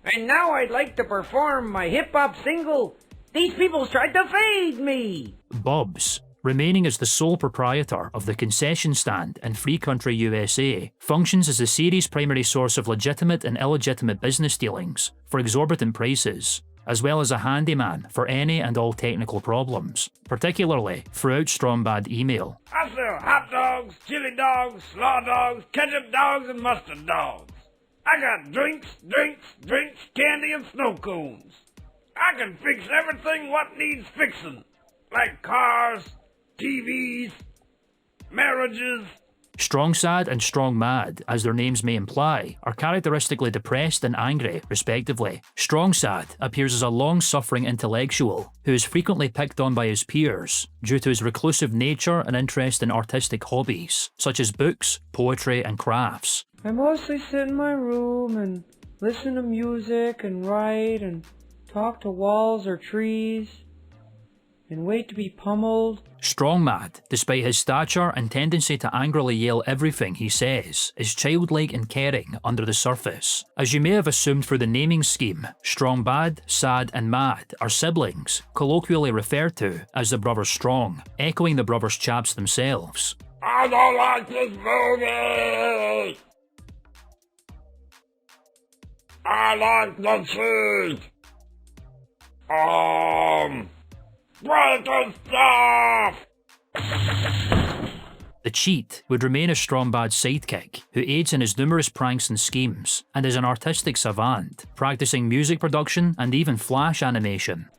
And now I'd like to perform my hip-hop single, These People's Tried to Fade Me! Bubs, remaining as the sole proprietor of the concession stand in Free Country, USA, functions as the series' primary source of legitimate and illegitimate business dealings for exorbitant prices, as well as a handyman for any and all technical problems, particularly throughout Strong Bad email. I sell hot dogs, chili dogs, slaw dogs, ketchup dogs, and mustard dogs. I got drinks, candy, and snow cones. I can fix everything what needs fixing, like cars, TVs, marriages. Strong Sad and Strong Mad, as their names may imply, are characteristically depressed and angry, respectively. Strong Sad appears as a long-suffering intellectual who is frequently picked on by his peers due to his reclusive nature and interest in artistic hobbies, such as books, poetry, and crafts. I mostly sit in my room and listen to music and write and talk to walls or trees. and wait to be pummeled? Strong-Mad, despite his stature and tendency to angrily yell everything he says, is childlike and caring under the surface. As you may have assumed through the naming scheme, Strong-Bad, Sad and Mad are siblings, colloquially referred to as the Brothers Strong, echoing the Brothers Chaps themselves. I don't like this movie! I like the cheese! Breaking stuff! The Cheat would remain a Strong-Bad's sidekick, who aids in his numerous pranks and schemes, and is an artistic savant, practicing music production and even flash animation.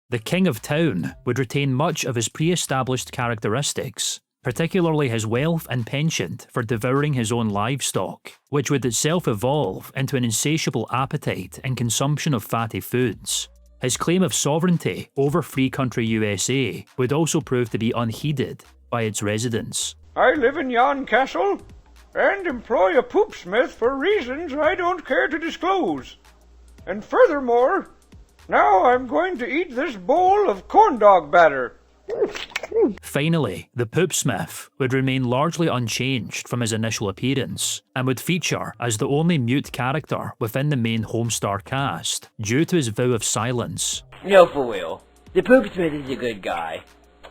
The King of Town would retain much of his pre-established characteristics, particularly his wealth and penchant for devouring his own livestock, which would itself evolve into an insatiable appetite and consumption of fatty foods. His claim of sovereignty over free country USA would also prove to be unheeded by its residents. I live in yon castle, and employ a poopsmith for reasons I don't care to disclose. And furthermore, now I'm going to eat this bowl of corn dog batter. Finally, the Poopsmith would remain largely unchanged from his initial appearance, and would feature as the only mute character within the main Homestar cast, due to his vow of silence. No, for real. The Poopsmith is a good guy.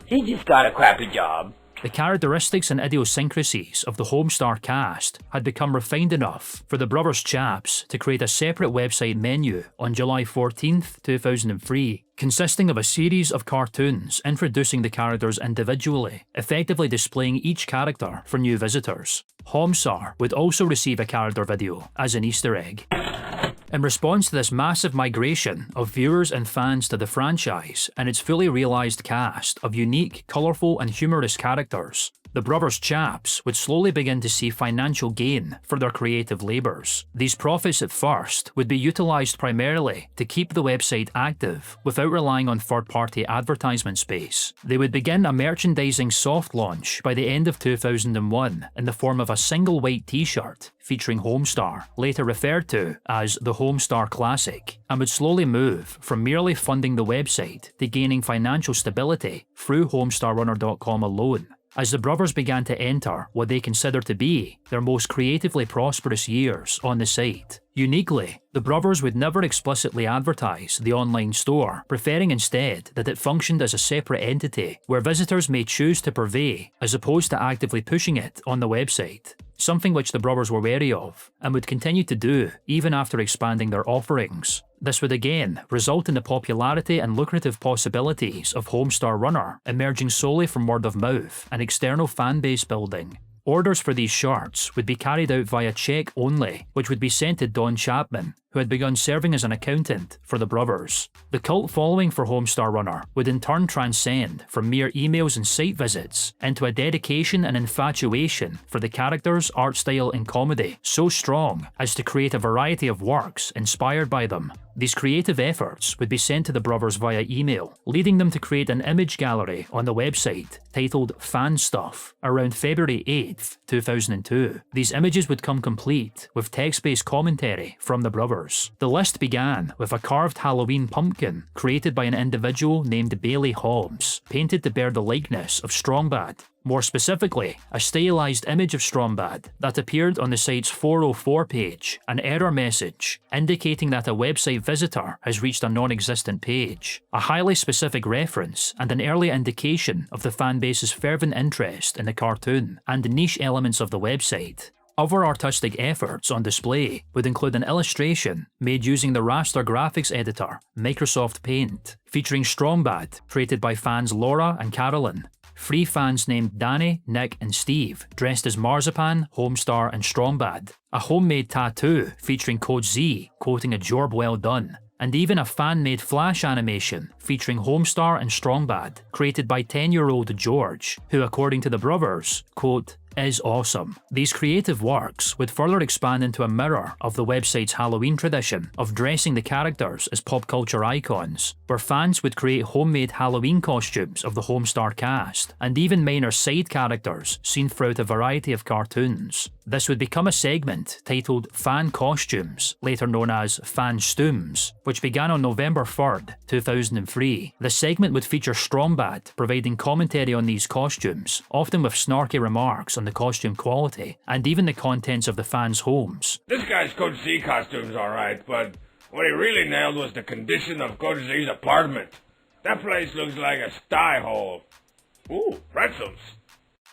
He just got a crappy job. The characteristics and idiosyncrasies of the Homestar cast had become refined enough for the Brothers Chaps to create a separate website menu on July 14th, 2003, consisting of a series of cartoons introducing the characters individually, effectively displaying each character for new visitors. Homestar would also receive a character video as an Easter egg. In response to this massive migration of viewers and fans to the franchise and its fully realised cast of unique, colourful and humorous characters, the Brothers Chaps would slowly begin to see financial gain for their creative labours. These profits at first would be utilised primarily to keep the website active without relying on third-party advertisement space. They would begin a merchandising soft launch by the end of 2001 in the form of a single white t-shirt featuring Homestar, later referred to as the Homestar Classic, and would slowly move from merely funding the website to gaining financial stability through HomestarRunner.com alone, as the brothers began to enter what they considered to be their most creatively prosperous years on the site. Uniquely, the brothers would never explicitly advertise the online store, preferring instead that it functioned as a separate entity where visitors may choose to purvey as opposed to actively pushing it on the website, something which the brothers were wary of and would continue to do even after expanding their offerings. This would again result in the popularity and lucrative possibilities of Homestar Runner emerging solely from word of mouth and external fanbase building. Orders for these shirts would be carried out via check only, which would be sent to Don Chapman, who had begun serving as an accountant for the brothers. The cult following for Homestar Runner would in turn transcend from mere emails and site visits into a dedication and infatuation for the characters, art style and comedy so strong as to create a variety of works inspired by them. These creative efforts would be sent to the brothers via email, leading them to create an image gallery on the website titled Fan Stuff around February 8th, 2002. These images would come complete with text-based commentary from the brothers. The list began with a carved Halloween pumpkin created by an individual named Bailey Hobbs, painted to bear the likeness of Strong-Bad. More specifically, a stylized image of Strong-Bad that appeared on the site's 404 page, an error message indicating that a website visitor has reached a non-existent page, a highly specific reference and an early indication of the fanbase's fervent interest in the cartoon and the niche elements of the website. Other artistic efforts on display would include an illustration made using the raster graphics editor, Microsoft Paint, featuring Strong-Bad, created by fans Laura and Carolyn. 3 fans named Danny, Nick and Steve dressed as Marzipan, Homestar and Strong-Bad. A homemade tattoo featuring Code Z quoting a job well done. And even a fan-made flash animation featuring Homestar and Strong-Bad created by 10-year-old George, who according to the brothers, quote, is awesome. These creative works would further expand into a mirror of the website's Halloween tradition of dressing the characters as pop culture icons, where fans would create homemade Halloween costumes of the Homestar cast, and even minor side characters seen throughout a variety of cartoons. This would become a segment titled Fan Costumes, later known as Fan Stooms, which began on November 3rd, 2003. The segment would feature Strombad providing commentary on these costumes, often with snarky remarks on the costume quality, and even the contents of the fans' homes. This guy's Coach Z costume's alright, but what he really nailed was the condition of Coach Z's apartment. That place looks like a sty hole. Ooh, pretzels.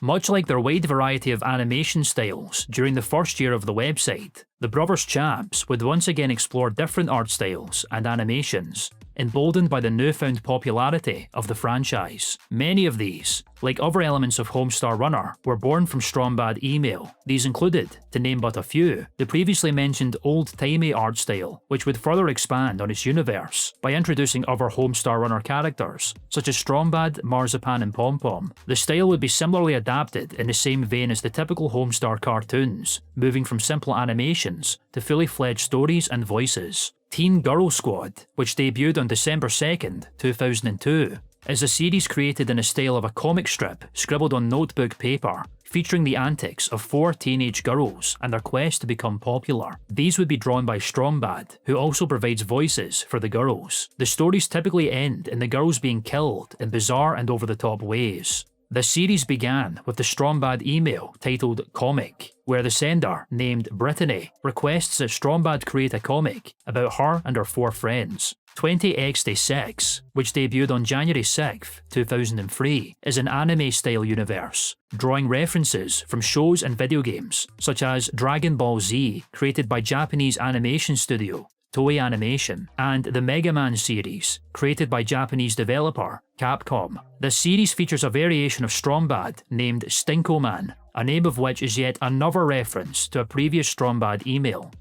Much like their wide variety of animation styles during the first year of the website, the Brothers Chaps would once again explore different art styles and animations, emboldened by the newfound popularity of the franchise. Many of these, like other elements of Homestar Runner, were born from Strombad email. These included, to name but a few, the previously mentioned old-timey art style, which would further expand on its universe by introducing other Homestar Runner characters, such as Strombad, Marzipan and Pom Pom. The style would be similarly adapted in the same vein as the typical Homestar cartoons, moving from simple animations to fully fledged stories and voices. Teen Girl Squad, which debuted on December 2nd, 2002, is a series created in the style of a comic strip scribbled on notebook paper, featuring the antics of 4 teenage girls and their quest to become popular. These would be drawn by Strombad, who also provides voices for the girls. The stories typically end in the girls being killed in bizarre and over-the-top ways. The series began with the Strombad email titled Comic, where the sender, named Brittany, requests that Strombad create a comic about her and her 4 friends. 20x6, which debuted on January 6, 2003, is an anime-style universe, drawing references from shows and video games, such as Dragon Ball Z, created by Japanese animation studio Toei Animation, and the Mega Man series, created by Japanese developer Capcom. This series features a variation of Strombad named Stinko Man, a name of which is yet another reference to a previous Strombad email.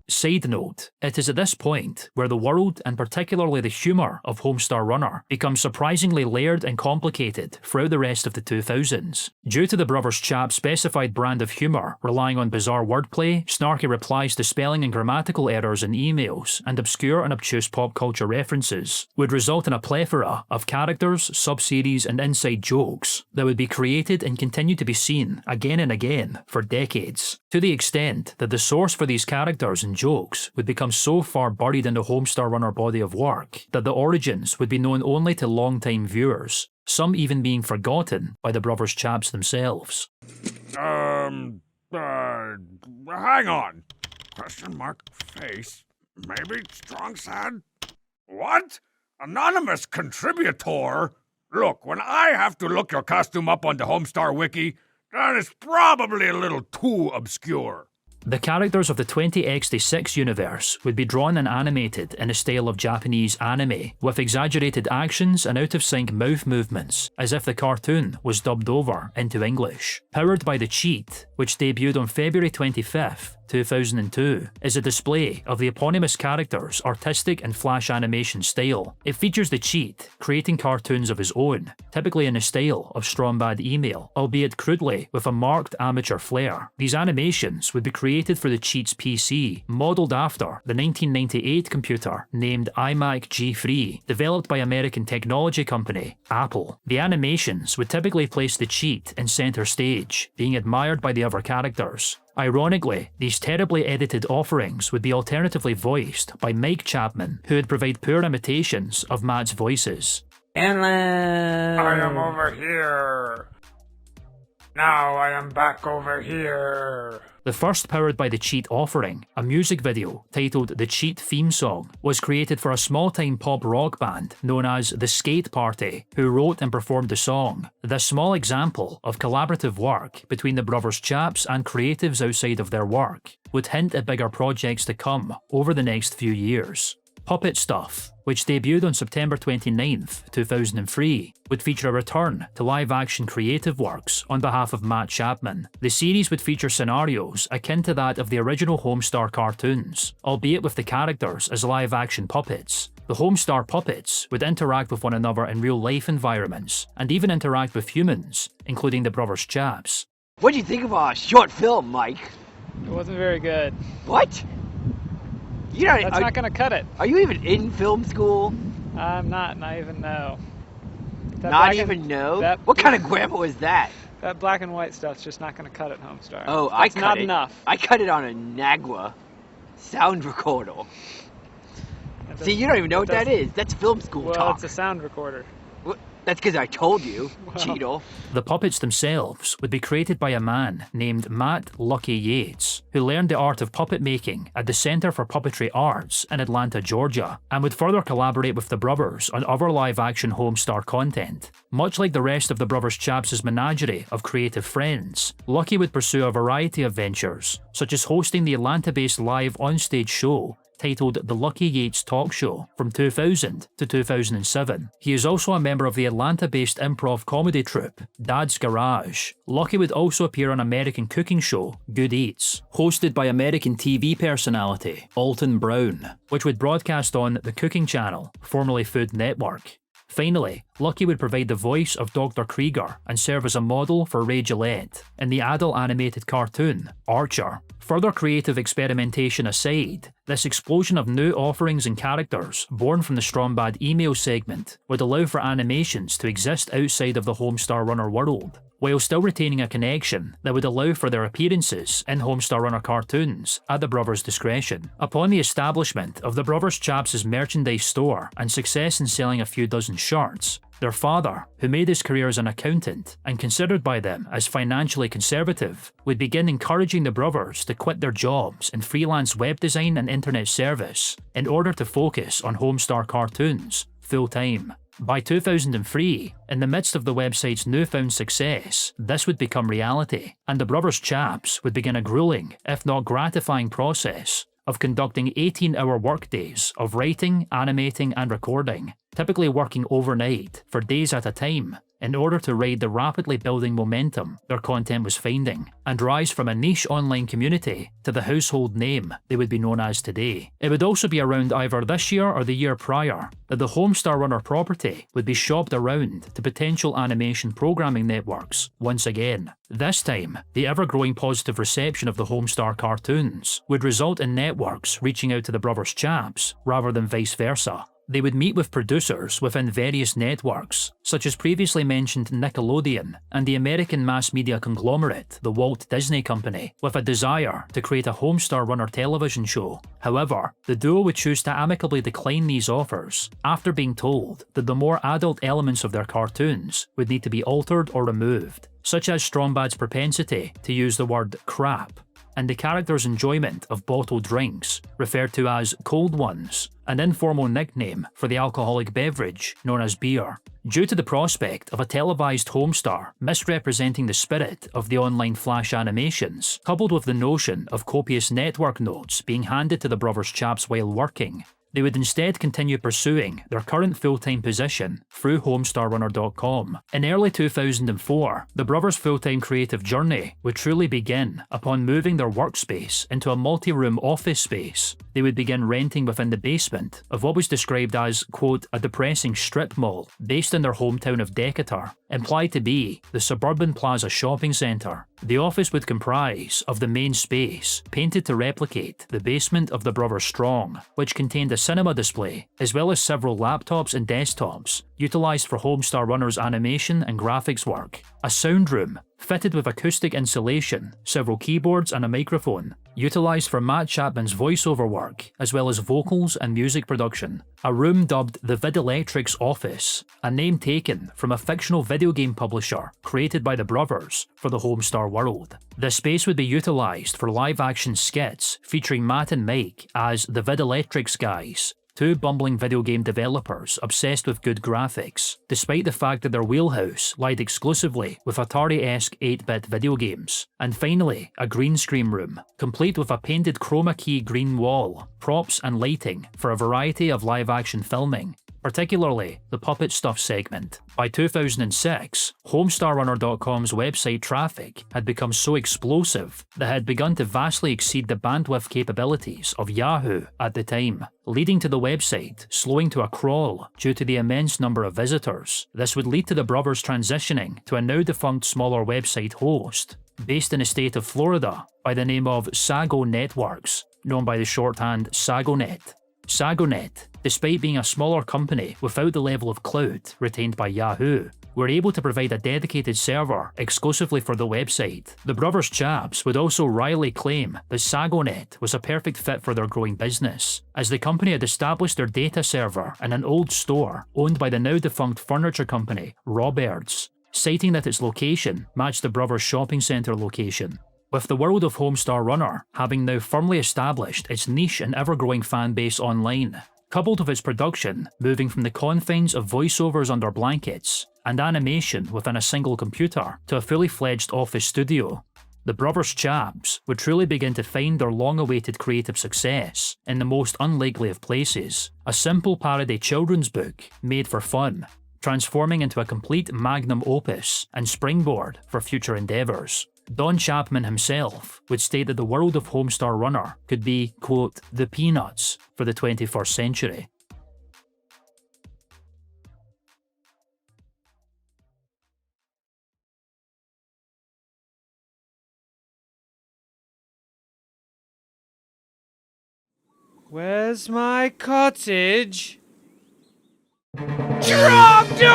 Side note, it is at this point where the world, and particularly the humour of Homestar Runner, becomes surprisingly layered and complicated throughout the rest of the 2000s. Due to the Brothers Chap's specified brand of humour relying on bizarre wordplay, snarky replies to spelling and grammatical errors in emails, and obscure and obtuse pop culture references, would result in a plethora of characters, sub-series and inside jokes that would be created and continue to be seen again and again for decades, to the extent that the source for these characters and jokes would become so far buried in the Homestar Runner body of work that the origins would be known only to long-time viewers, some even being forgotten by the Brothers Chaps themselves. Hang on. Question mark face. Maybe strong sad? What? Anonymous contributor? Look, when I have to look your costume up on the Homestar wiki, that is probably a little too obscure. The characters of the 20x6 universe would be drawn and animated in the style of Japanese anime, with exaggerated actions and out-of-sync mouth movements, as if the cartoon was dubbed over into English. Powered by the Cheat, which debuted on February 25th, 2002, is a display of the eponymous character's artistic and flash animation style. It features the Cheat creating cartoons of his own, typically in the style of Strombad email, albeit crudely with a marked amateur flair. These animations would be created for the Cheat's PC, modelled after the 1998 computer named iMac G3, developed by American technology company Apple. The animations would typically place the Cheat in centre stage, being admired by the other characters. Ironically, these terribly edited offerings would be alternatively voiced by Mike Chapman, who would provide poor imitations of Matt's voices. Hello. I am over here. Now I am back over here. The first powered by the Cheat offering, a music video titled The Cheat Theme Song, was created for a small-time pop rock band known as The Skate Party, who wrote and performed the song. This small example of collaborative work between the Brothers Chaps and creatives outside of their work would hint at bigger projects to come over the next few years. Puppet Stuff, which debuted on September 29th, 2003, would feature a return to live-action creative works on behalf of Matt Chapman. The series would feature scenarios akin to that of the original Homestar cartoons, albeit with the characters as live-action puppets. The Homestar puppets would interact with one another in real-life environments, and even interact with humans, including the Brothers Chaps. What do you think of our short film, Mike? It wasn't very good. What? That's not gonna cut it. Are you even in film school? I'm not, and I even know. Not even know? What kind of grandpa was that? That black and white stuff's just not going to cut it, Homestar. Oh, That's not enough. I cut it on a Nagua sound recorder. See, you don't even know what that is. That's film school well, talk. Well, it's a sound recorder. Well, that's because I told you, Cheeto. The puppets themselves would be created by a man named Matt Lucky Yates, who learned the art of puppet making at the Center for Puppetry Arts in Atlanta, Georgia, and would further collaborate with the brothers on other live-action Homestar content. Much like the rest of the brothers Chaps' menagerie of creative friends, Lucky would pursue a variety of ventures, such as hosting the Atlanta-based live onstage show titled The Lucky Yates Talk Show from 2000 to 2007. He is also a member of the Atlanta-based improv comedy troupe Dad's Garage. Lucky would also appear on American cooking show Good Eats, hosted by American TV personality Alton Brown, which would broadcast on the Cooking Channel, formerly Food Network. Finally, Lucky would provide the voice of Dr. Krieger and serve as a model for Ray Gillette in the adult animated cartoon Archer. Further creative experimentation aside, this explosion of new offerings and characters born from the Strongbad email segment would allow for animations to exist outside of the Homestar Runner world, while still retaining a connection that would allow for their appearances in Homestar Runner cartoons at the brothers' discretion. Upon the establishment of the brothers Chaps' merchandise store and success in selling a few dozen shirts, their father, who made his career as an accountant and considered by them as financially conservative, would begin encouraging the brothers to quit their jobs in freelance web design and internet service in order to focus on Homestar cartoons full-time. By 2003, in the midst of the website's newfound success, this would become reality, and the brothers Chaps would begin a grueling, if not gratifying process of conducting 18-hour workdays of writing, animating and recording, typically working overnight for days at a time in order to ride the rapidly building momentum their content was finding, and rise from a niche online community to the household name they would be known as today. It would also be around either this year or the year prior that the Homestar Runner property would be shopped around to potential animation programming networks once again. This time, the ever-growing positive reception of the Homestar cartoons would result in networks reaching out to the brothers Chaps rather than vice versa. They would meet with producers within various networks, such as previously mentioned Nickelodeon and the American mass media conglomerate, the Walt Disney Company, with a desire to create a Homestar Runner television show. However, the duo would choose to amicably decline these offers after being told that the more adult elements of their cartoons would need to be altered or removed, such as Strongbad's propensity to use the word crap, and the character's enjoyment of bottled drinks, referred to as cold ones, an informal nickname for the alcoholic beverage known as beer. Due to the prospect of a televised Homestar misrepresenting the spirit of the online flash animations, coupled with the notion of copious network notes being handed to the brothers Chaps while working, they would instead continue pursuing their current full-time position through HomestarRunner.com. In early 2004, the brothers' full-time creative journey would truly begin upon moving their workspace into a multi-room office space. They would begin renting within the basement of what was described as, quote, a depressing strip mall based in their hometown of Decatur, implied to be the Suburban Plaza shopping centre. The office would comprise of the main space, painted to replicate the basement of the Brothers Strong, which contained a cinema display, as well as several laptops and desktops, utilised for Homestar Runner's animation and graphics work. A sound room, fitted with acoustic insulation, several keyboards and a microphone, utilised for Matt Chapman's voiceover work, as well as vocals and music production. A room dubbed the Videlectric's Office, a name taken from a fictional video game publisher created by the brothers for the Homestar world. The space would be utilised for live-action skits featuring Matt and Mike as the Videlectrics guys, two bumbling video game developers obsessed with good graphics, despite the fact that their wheelhouse lied exclusively with Atari-esque 8-bit video games. And finally, a green screen room, complete with a painted chroma key green wall, props and lighting for a variety of live-action filming, particularly the Puppet Stuff segment. By 2006, HomestarRunner.com's website traffic had become so explosive that it had begun to vastly exceed the bandwidth capabilities of Yahoo at the time, leading to the website slowing to a crawl due to the immense number of visitors. This would lead to the brothers transitioning to a now defunct smaller website host, based in the state of Florida by the name of Sago Networks, known by the shorthand SagoNet. Sagonet, despite being a smaller company without the level of clout retained by Yahoo, were able to provide a dedicated server exclusively for the website. The brothers Chaps would also wryly claim that Sagonet was a perfect fit for their growing business, as the company had established their data server in an old store owned by the now defunct furniture company Roberts, citing that its location matched the brothers' shopping centre location. With the world of Homestar Runner having now firmly established its niche and ever-growing fan base online, coupled with its production moving from the confines of voiceovers under blankets and animation within a single computer to a fully fledged office studio, the brothers Chaps would truly begin to find their long-awaited creative success in the most unlikely of places, a simple parody children's book made for fun, transforming into a complete magnum opus and springboard for future endeavours. Don Chapman himself would state that the world of Homestar Runner could be, quote, the peanuts for the 21st century. Where's my cottage? Trapdoor!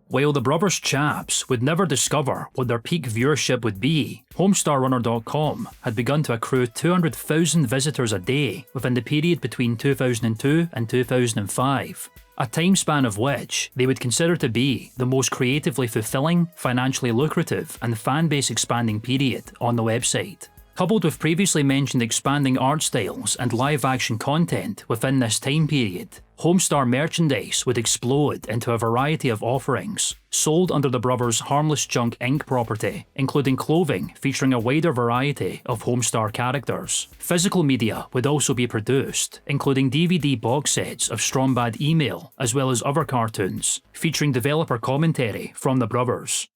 While the brothers Chaps would never discover what their peak viewership would be, HomestarRunner.com had begun to accrue 200,000 visitors a day within the period between 2002 and 2005, a time span of which they would consider to be the most creatively fulfilling, financially lucrative, and fan-base expanding period on the website. Coupled with previously mentioned expanding art styles and live-action content within this time period, Homestar merchandise would explode into a variety of offerings, sold under the brothers' Harmless Junk Inc. property, including clothing featuring a wider variety of Homestar characters. Physical media would also be produced, including DVD box sets of Strombad Email, as well as other cartoons, featuring developer commentary from the brothers.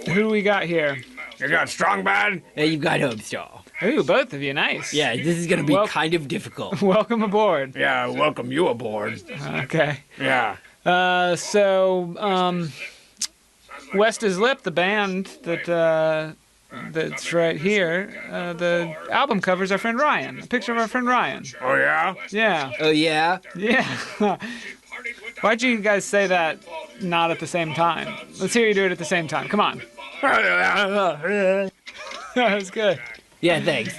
Who do we got here? You got Strongbad? You've got Homestar. Ooh, both of you, nice. Yeah, this is gonna be kind of difficult. Welcome aboard. Yeah, welcome you aboard. Okay. Yeah. West is Lip, the band that's right here, the album covers our friend Ryan. A picture of our friend Ryan. Oh, yeah? Yeah. Oh, yeah? Yeah. Why'd you guys say that not at the same time? Let's hear you do it at the same time. Come on. That was good. Yeah, thanks.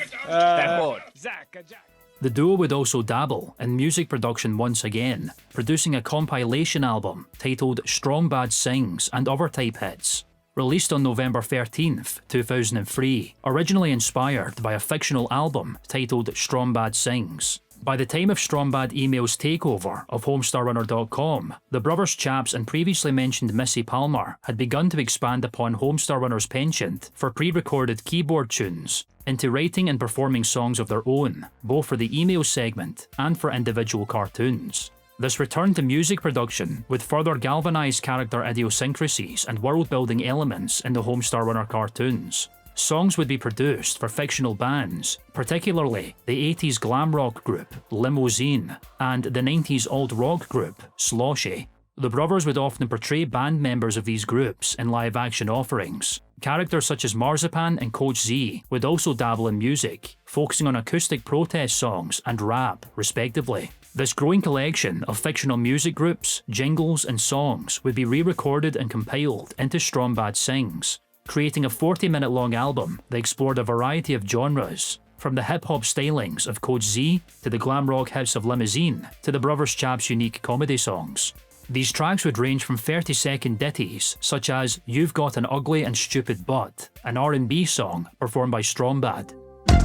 The duo would also dabble in music production once again, producing a compilation album titled Strongbad Sings and Other Type Hits, released on November 13th, 2003, originally inspired by a fictional album titled Strongbad Sings. By the time of Strombad Email's takeover of HomestarRunner.com, the brothers Chaps and previously mentioned Missy Palmer had begun to expand upon Homestar Runner's penchant for pre-recorded keyboard tunes into writing and performing songs of their own, both for the email segment and for individual cartoons. This return to music production would further galvanise character idiosyncrasies and world-building elements in the Homestar Runner cartoons. Songs would be produced for fictional bands, particularly the 80s glam rock group Limousine and the 90s alt-rock group Sloshy. The brothers would often portray band members of these groups in live-action offerings. Characters such as Marzipan and Coach Z would also dabble in music, focusing on acoustic protest songs and rap, respectively. This growing collection of fictional music groups, jingles and songs would be re-recorded and compiled into Strombad Sings, creating a 40-minute long album that explored a variety of genres, from the hip-hop stylings of Coach Z to the glam rock hits of Limousine to the brothers Chaps' unique comedy songs. These tracks would range from 30-second ditties such as You've Got an Ugly and Stupid Butt, an R&B song performed by Strombad.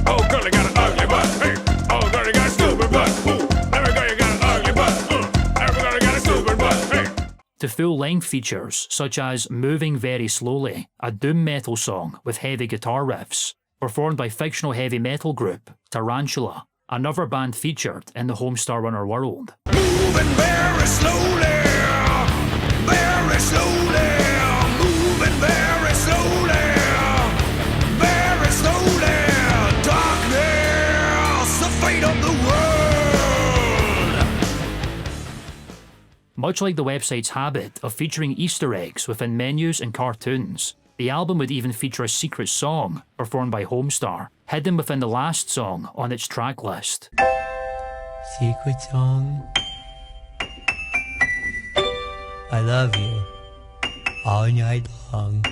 Oh, girl, you got an ugly butt. Hey. Oh, girl, you got a stupid butt. Ooh. Every girl, you got an ugly butt. Every girl, you got a stupid butt. Hey. To full-length features such as Moving Very Slowly, a doom metal song with heavy guitar riffs, performed by fictional heavy metal group Tarantula, another band featured in the Homestar Runner world. Moving very slowly, moving very slowly, darkness, the fate of the world. Much like the website's habit of featuring Easter eggs within menus and cartoons, the album would even feature a secret song performed by Homestar, hidden within the last song on its track list. Secret song. I love you all night long.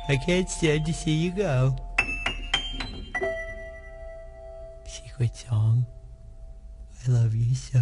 I can't stand to see you go. Secret song. I love you so.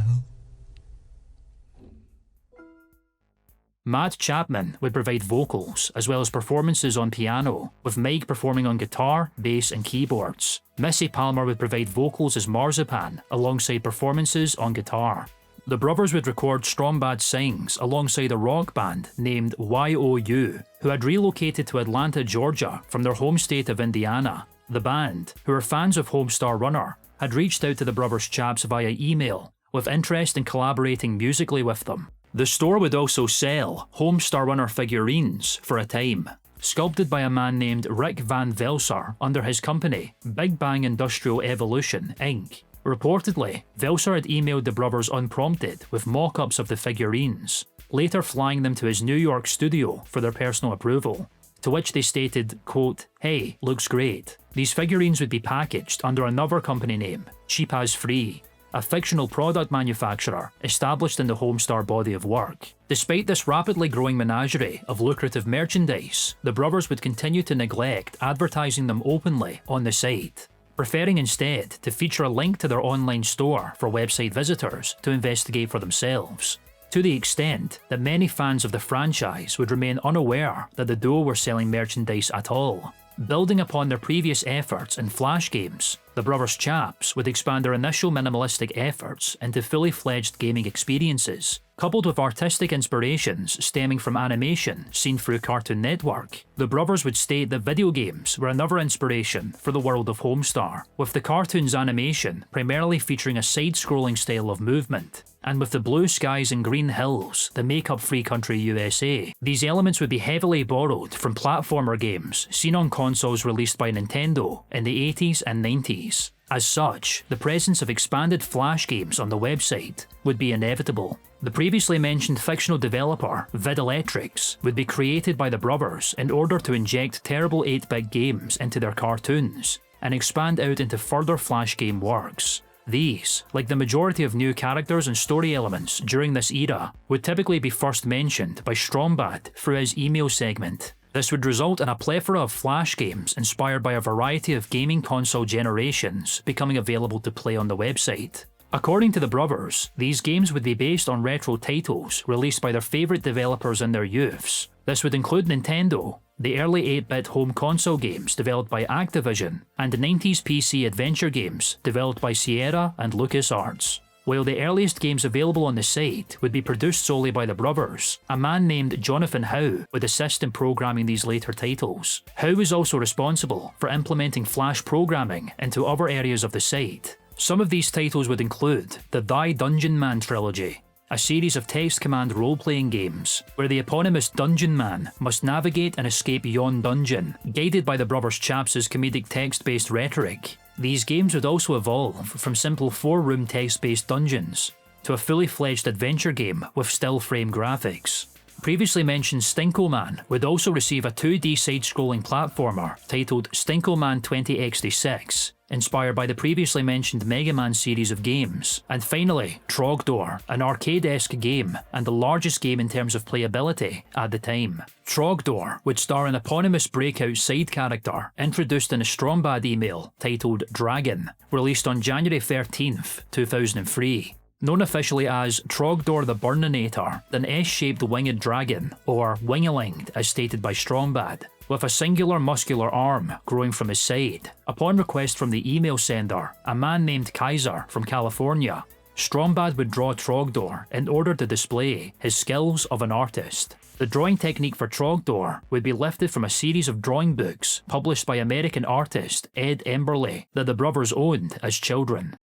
Matt Chapman would provide vocals as well as performances on piano, with Mike performing on guitar, bass and keyboards. Missy Palmer would provide vocals as Marzipan alongside performances on guitar. The brothers would record Strong Bad Sings alongside a rock band named YOU, who had relocated to Atlanta, Georgia from their home state of Indiana. The band, who were fans of Homestar Runner, had reached out to the brothers Chaps via email, with interest in collaborating musically with them. The store would also sell Homestar Runner figurines for a time, sculpted by a man named Rick Van Velser under his company, Big Bang Industrial Evolution, Inc. Reportedly, Velser had emailed the brothers unprompted with mock-ups of the figurines, later flying them to his New York studio for their personal approval, to which they stated, quote, "Hey, looks great." These figurines would be packaged under another company name, Cheap As Free, a fictional product manufacturer established in the Homestar body of work. Despite this rapidly growing menagerie of lucrative merchandise, the brothers would continue to neglect advertising them openly on the site, preferring instead to feature a link to their online store for website visitors to investigate for themselves, to the extent that many fans of the franchise would remain unaware that the duo were selling merchandise at all. Building upon their previous efforts in Flash games, the brothers Chaps would expand their initial minimalistic efforts into fully fledged gaming experiences, coupled with artistic inspirations stemming from animation seen through Cartoon Network. The brothers would state that video games were another inspiration for the world of Homestar, with the cartoon's animation primarily featuring a side-scrolling style of movement, and with the blue skies and green hills that make up Free Country USA. These elements would be heavily borrowed from platformer games seen on consoles released by Nintendo in the 80s and 90s. As such, the presence of expanded Flash games on the website would be inevitable. The previously mentioned fictional developer, Vidalectrix, would be created by the brothers in order to inject terrible 8-bit games into their cartoons, and expand out into further Flash game works. These, like the majority of new characters and story elements during this era, would typically be first mentioned by Strongbad through his email segment. This would result in a plethora of Flash games inspired by a variety of gaming console generations becoming available to play on the website. According to the brothers, these games would be based on retro titles released by their favourite developers in their youths. This would include Nintendo, the early 8-bit home console games developed by Activision, and 90s PC adventure games developed by Sierra and LucasArts. While the earliest games available on the site would be produced solely by the brothers, a man named Jonathan Howe would assist in programming these later titles. Howe was also responsible for implementing Flash programming into other areas of the site. Some of these titles would include the Thy Dungeon Man trilogy, a series of text command role-playing games, where the eponymous Dungeon Man must navigate and escape yon dungeon, guided by the brothers Chaps' comedic text-based rhetoric. These games would also evolve from simple 4-room text-based dungeons to a fully fledged adventure game with still-frame graphics. Previously mentioned Stinkoman would also receive a 2D side-scrolling platformer titled Stinkoman 20XD6, inspired by the previously mentioned Mega Man series of games. And finally, Trogdor, an arcade-esque game and the largest game in terms of playability at the time. Trogdor would star an eponymous breakout side character introduced in a Strongbad email titled Dragon, released on January 13th, 2003. Known officially as Trogdor the Burninator, an S-shaped winged dragon, or Wingelinged as stated by Strongbad, with a singular muscular arm growing from his side. Upon request from the email sender, a man named Kaiser from California, Strongbad would draw Trogdor in order to display his skills of an artist. The drawing technique for Trogdor would be lifted from a series of drawing books published by American artist Ed Emberley that the brothers owned as children.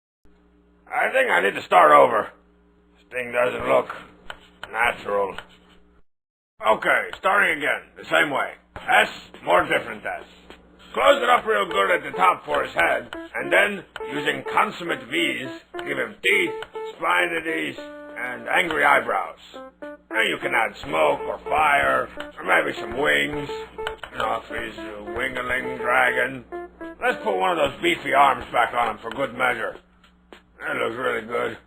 I think I need to start over. This thing doesn't look natural. Okay, starting again, the same way. S, more different S. Close it up real good at the top for his head, and then, using consummate V's, give him teeth, spine to these, and angry eyebrows. Now you can add smoke or fire, or maybe some wings. You know, if he's a wingaling dragon. Let's put one of those beefy arms back on him for good measure. That looks really good.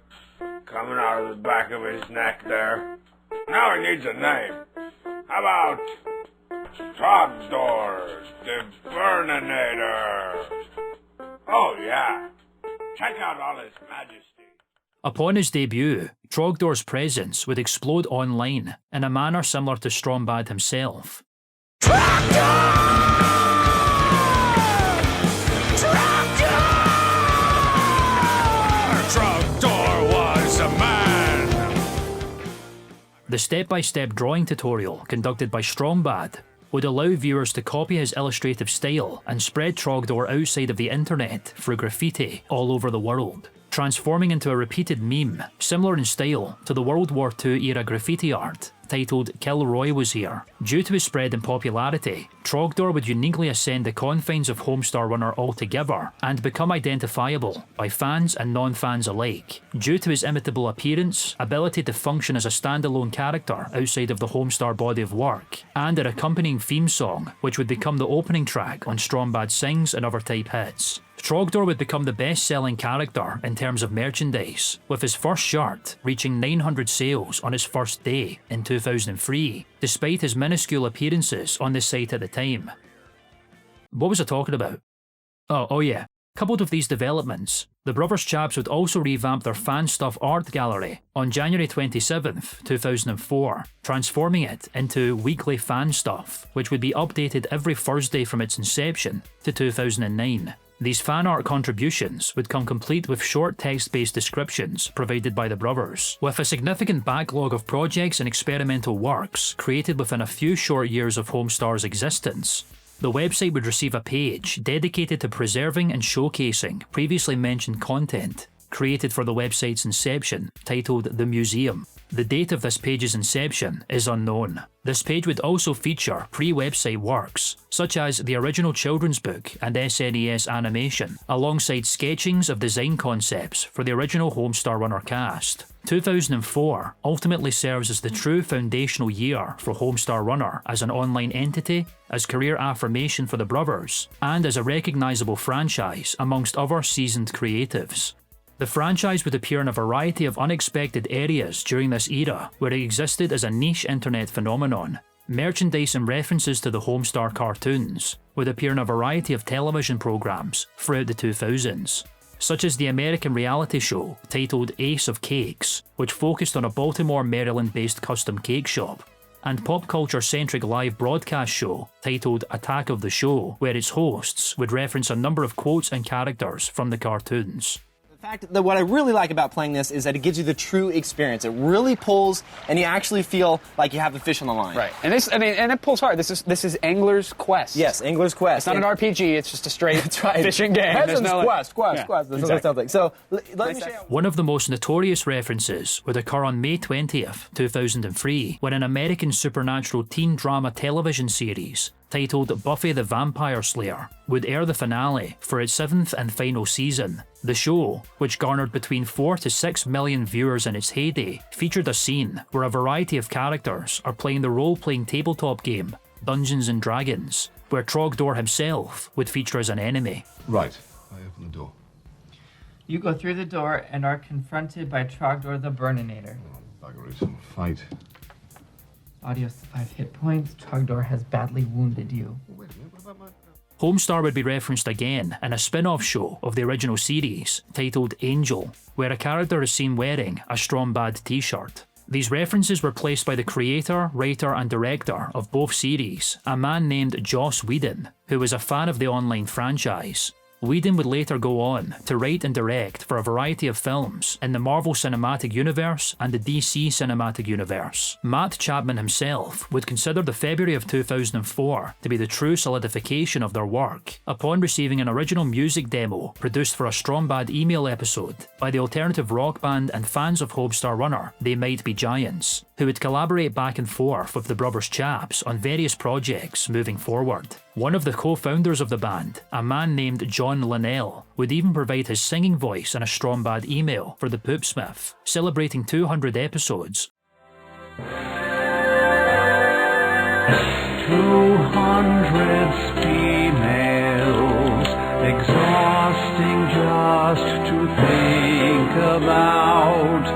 Coming out of the back of his neck there. Now he needs a name. How about Trogdor the Burninator? Oh yeah. Check out all his majesty. Upon his debut, Trogdor's presence would explode online in a manner similar to Strombad himself. Trogdor was a man! The step-by-step drawing tutorial conducted by Strombad would allow viewers to copy his illustrative style and spread Trogdor outside of the internet through graffiti all over the world, transforming into a repeated meme similar in style to the World War II era graffiti art titled "Kilroy Was Here." Due to his spread in popularity, Trogdor would uniquely ascend the confines of Homestar Runner altogether and become identifiable by fans and non-fans alike, due to his imitable appearance, ability to function as a standalone character outside of the Homestar body of work, and an accompanying theme song which would become the opening track on Strombad Sings and other type hits. Trogdor would become the best-selling character in terms of merchandise, with his first shirt reaching 900 sales on its first day in 2003, despite his minuscule appearances on this site at the time. What was I talking about? Oh yeah. Coupled with these developments, the Brothers Chaps would also revamp their fan stuff art gallery on January 27th, 2004, transforming it into weekly fan stuff, which would be updated every Thursday from its inception to 2009. These fan art contributions would come complete with short text-based descriptions provided by the brothers, with a significant backlog of projects and experimental works created within a few short years of Homestar's existence. The website would receive a page dedicated to preserving and showcasing previously mentioned content created for the website's inception, titled The Museum. The date of this page's inception is unknown. This page would also feature pre-website works, such as the original children's book and SNES animation, alongside sketchings of design concepts for the original Homestar Runner cast. 2004 ultimately serves as the true foundational year for Homestar Runner as an online entity, as career affirmation for the brothers, and as a recognisable franchise amongst other seasoned creatives. The franchise would appear in a variety of unexpected areas during this era, where it existed as a niche internet phenomenon. Merchandise and references to the Homestar cartoons would appear in a variety of television programs throughout the 2000s, such as the American reality show titled Ace of Cakes, which focused on a Baltimore, Maryland-based custom cake shop, and pop culture-centric live broadcast show titled Attack of the Show, where its hosts would reference a number of quotes and characters from the cartoons. The fact that what I really like about playing this is that it gives you the true experience. It really pulls, and you actually feel like you have the fish on the line. Right, and this, and it pulls hard. This is Angler's Quest. Yes, Angler's Quest. It's not an RPG. It's just a straight fishing game. Quest. That's what it sounds like. So let me show you. One of the most notorious references would occur on May 20th, 2003, when an American supernatural teen drama television series titled Buffy the Vampire Slayer would air the finale for its 7th and final season. The show, which garnered between 4 to 6 million viewers in its heyday, featured a scene where a variety of characters are playing the role-playing tabletop game Dungeons & Dragons, where Trogdor himself would feature as an enemy. Right. I open the door. You go through the door and are confronted by Trogdor the Burninator. Oh, bugger it. Fight. Audio 5 hit points. Trogdor has badly wounded you. Homestar would be referenced again in a spin-off show of the original series titled Angel, where a character is seen wearing a Strombad t-shirt. These references were placed by the creator, writer and director of both series, a man named Joss Whedon, who was a fan of the online franchise. Whedon would later go on to write and direct for a variety of films in the Marvel Cinematic Universe and the DC Cinematic Universe. Matt Chapman himself would consider the February of 2004 to be the true solidification of their work, upon receiving an original music demo produced for a Strombad email episode by the alternative rock band and fans of Homestar Runner They Might Be Giants, who who would collaborate back and forth with the brothers Chaps on various projects moving forward. One of the co-founders of the band, a man named John Linnell, would even provide his singing voice in a Strombad email for the Poopsmith, celebrating 200 episodes. 200 females, exhausting just to think about.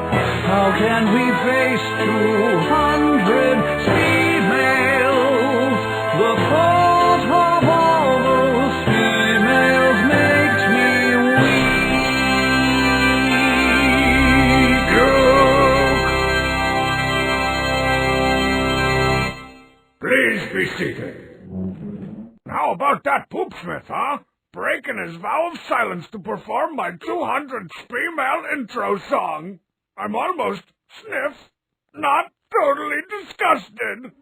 How can we face 200 females? The thought of all those females makes me weak. Please be seated. How about that Poopsmith, huh? Breaking his vow of silence to perform my 200th female intro song. I'm almost not totally disgusted.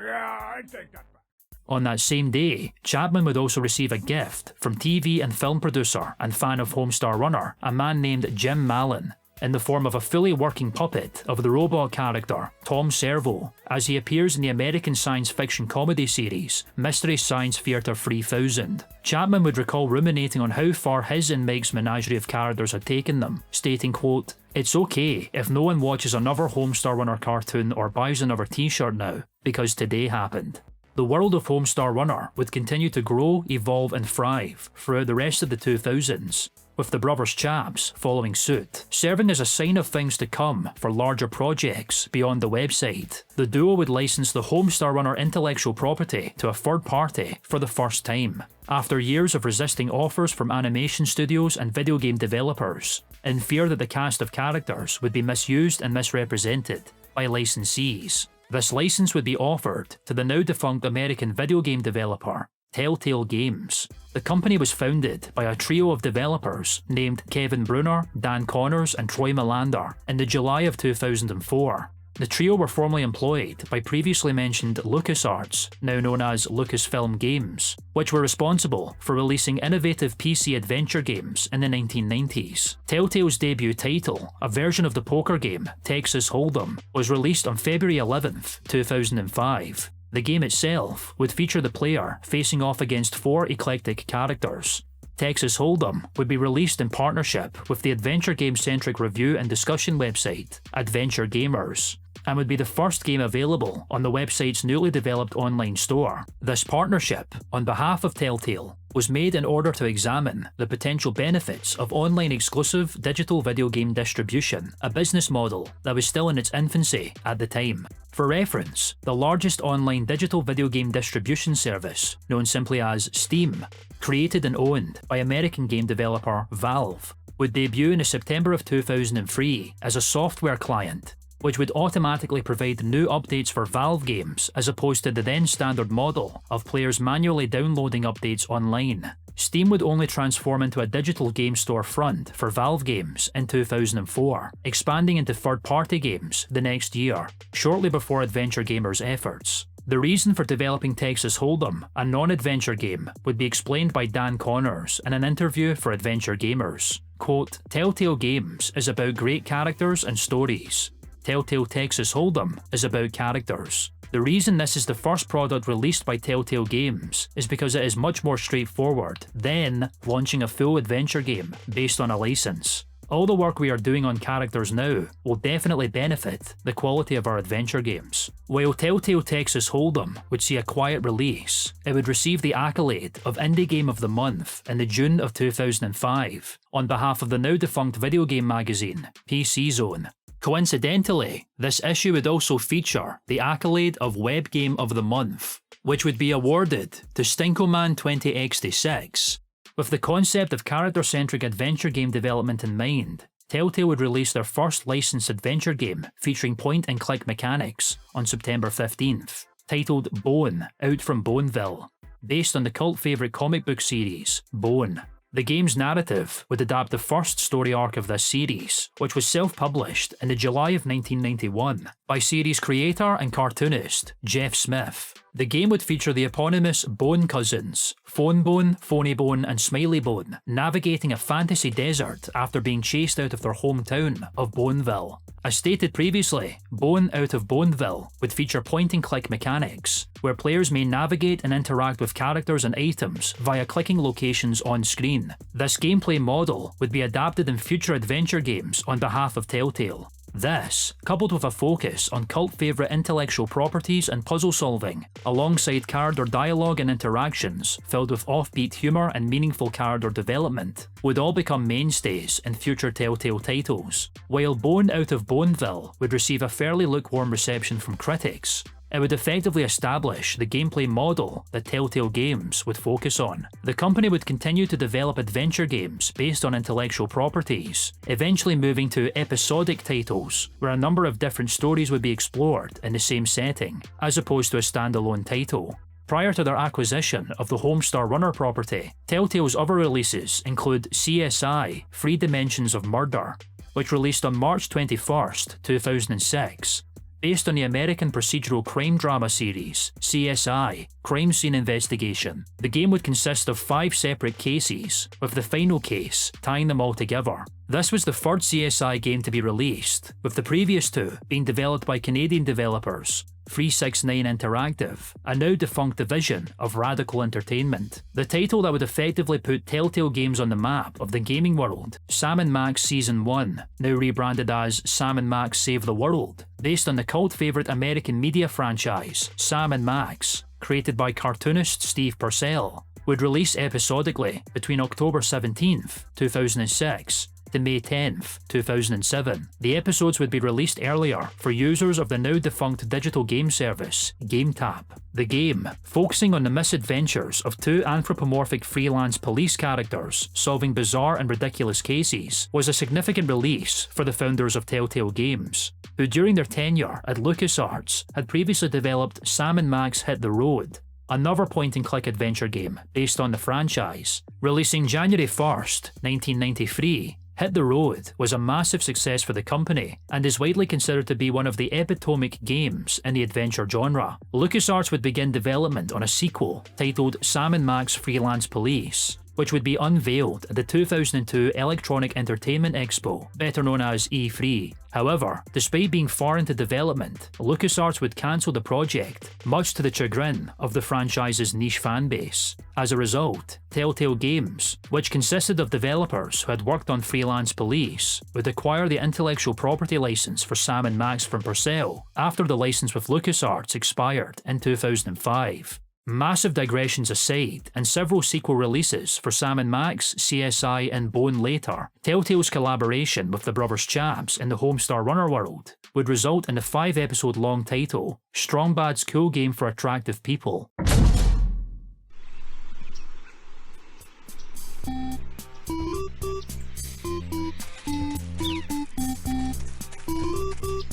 Yeah, I take that back. On that same day, Chapman would also receive a gift from TV and film producer and fan of Homestar Runner, a man named Jim Mallon, in the form of a fully working puppet of the robot character Tom Servo, as he appears in the American science fiction comedy series Mystery Science Theater 3000. Chapman would recall ruminating on how far his and Mike's menagerie of characters had taken them, stating, quote, "It's okay if no one watches another Homestar Runner cartoon or buys another t-shirt now, because today happened." The world of Homestar Runner would continue to grow, evolve and thrive throughout the rest of the 2000s, with the brothers Chaps following suit, serving as a sign of things to come for larger projects beyond the website. The duo would license the Homestar Runner intellectual property to a third party for the first time, after years of resisting offers from animation studios and video game developers, in fear that the cast of characters would be misused and misrepresented by licensees. This license would be offered to the now defunct American video game developer Telltale Games. The company was founded by a trio of developers named Kevin Bruner, Dan Connors and Troy Melander in the July of 2004. The trio were formerly employed by previously mentioned LucasArts, now known as Lucasfilm Games, which were responsible for releasing innovative PC adventure games in the 1990s. Telltale's debut title, a version of the poker game Texas Hold'em, was released on February 11th, 2005. The game itself would feature the player facing off against 4 eclectic characters. Texas Hold'em would be released in partnership with the adventure game-centric review and discussion website Adventure Gamers, and would be the first game available on the website's newly developed online store. This partnership, on behalf of Telltale, was made in order to examine the potential benefits of online exclusive digital video game distribution, a business model that was still in its infancy at the time. For reference, the largest online digital video game distribution service, known simply as Steam, created and owned by American game developer Valve, would debut in September of 2003 as a software client, which would automatically provide new updates for Valve games as opposed to the then standard model of players manually downloading updates online. Steam would only transform into a digital game storefront for Valve games in 2004, expanding into third-party games the next year, shortly before Adventure Gamers' efforts. The reason for developing Texas Hold'em, a non-adventure game, would be explained by Dan Connors in an interview for Adventure Gamers. Quote, "Telltale Games is about great characters and stories. Telltale Texas Hold'em is about characters. The reason this is the first product released by Telltale Games is because it is much more straightforward than launching a full adventure game based on a license. All the work we are doing on characters now will definitely benefit the quality of our adventure games." While Telltale Texas Hold'em would see a quiet release, it would receive the accolade of Indie Game of the Month in the June of 2005 on behalf of the now defunct video game magazine PC Zone. Coincidentally, this issue would also feature the accolade of Web Game of the Month, which would be awarded to Stinkoman 2066. With the concept of character-centric adventure game development in mind, Telltale would release their first licensed adventure game featuring point-and-click mechanics on September 15th, titled Bone Out from Boneville, based on the cult favourite comic book series, Bone. The game's narrative would adapt the first story arc of this series, which was self-published in the July of 1991 by series creator and cartoonist Jeff Smith. The game would feature the eponymous Bone cousins, Phone Bone, Phony Bone, and Smiley Bone, navigating a fantasy desert after being chased out of their hometown of Boneville. As stated previously, Bone Out of Boneville would feature point-and-click mechanics, where players may navigate and interact with characters and items via clicking locations on screen. This gameplay model would be adapted in future adventure games on behalf of Telltale. This, coupled with a focus on cult favourite intellectual properties and puzzle solving, alongside character dialogue and interactions filled with offbeat humour and meaningful character development, would all become mainstays in future Telltale titles. While Bone Out of Boneville would receive a fairly lukewarm reception from critics, it would effectively establish the gameplay model that Telltale Games would focus on. The company would continue to develop adventure games based on intellectual properties, eventually moving to episodic titles, where a number of different stories would be explored in the same setting, as opposed to a standalone title. Prior to their acquisition of the Homestar Runner property, Telltale's other releases include CSI: 3 Dimensions of Murder, which released on March 21st, 2006, based on the American procedural crime drama series CSI: Crime Scene Investigation. The game would consist of 5 separate cases, with the final case tying them all together. This was the third CSI game to be released, with the previous 2 being developed by Canadian developers 369 Interactive, a now defunct division of Radical Entertainment. The title that would effectively put Telltale Games on the map of the gaming world, Sam & Max Season 1, now rebranded as Sam & Max Save the World, based on the cult favourite American media franchise Sam & Max, created by cartoonist Steve Purcell, would release episodically between October 17th, 2006 to May 10th, 2007. The episodes would be released earlier for users of the now defunct digital game service GameTap. The game, focusing on the misadventures of 2 anthropomorphic freelance police characters solving bizarre and ridiculous cases, was a significant release for the founders of Telltale Games, who during their tenure at LucasArts had previously developed Sam & Max Hit the Road, another point-and-click adventure game based on the franchise. Releasing January 1st, 1993, Hit the Road was a massive success for the company and is widely considered to be one of the epitomic games in the adventure genre. LucasArts would begin development on a sequel titled Sam & Max Freelance Police, which would be unveiled at the 2002 Electronic Entertainment Expo, better known as E3. However, despite being far into development, LucasArts would cancel the project, much to the chagrin of the franchise's niche fanbase. As a result, Telltale Games, which consisted of developers who had worked on Freelance Police, would acquire the intellectual property license for Sam & Max from Purcell after the license with LucasArts expired in 2005. Massive digressions aside, and several sequel releases for Sam & Max, CSI, and Bone later, Telltale's collaboration with the brothers Chaps in the Homestar Runner world would result in the 5-episode-long title, Strong Bad's Cool Game for Attractive People.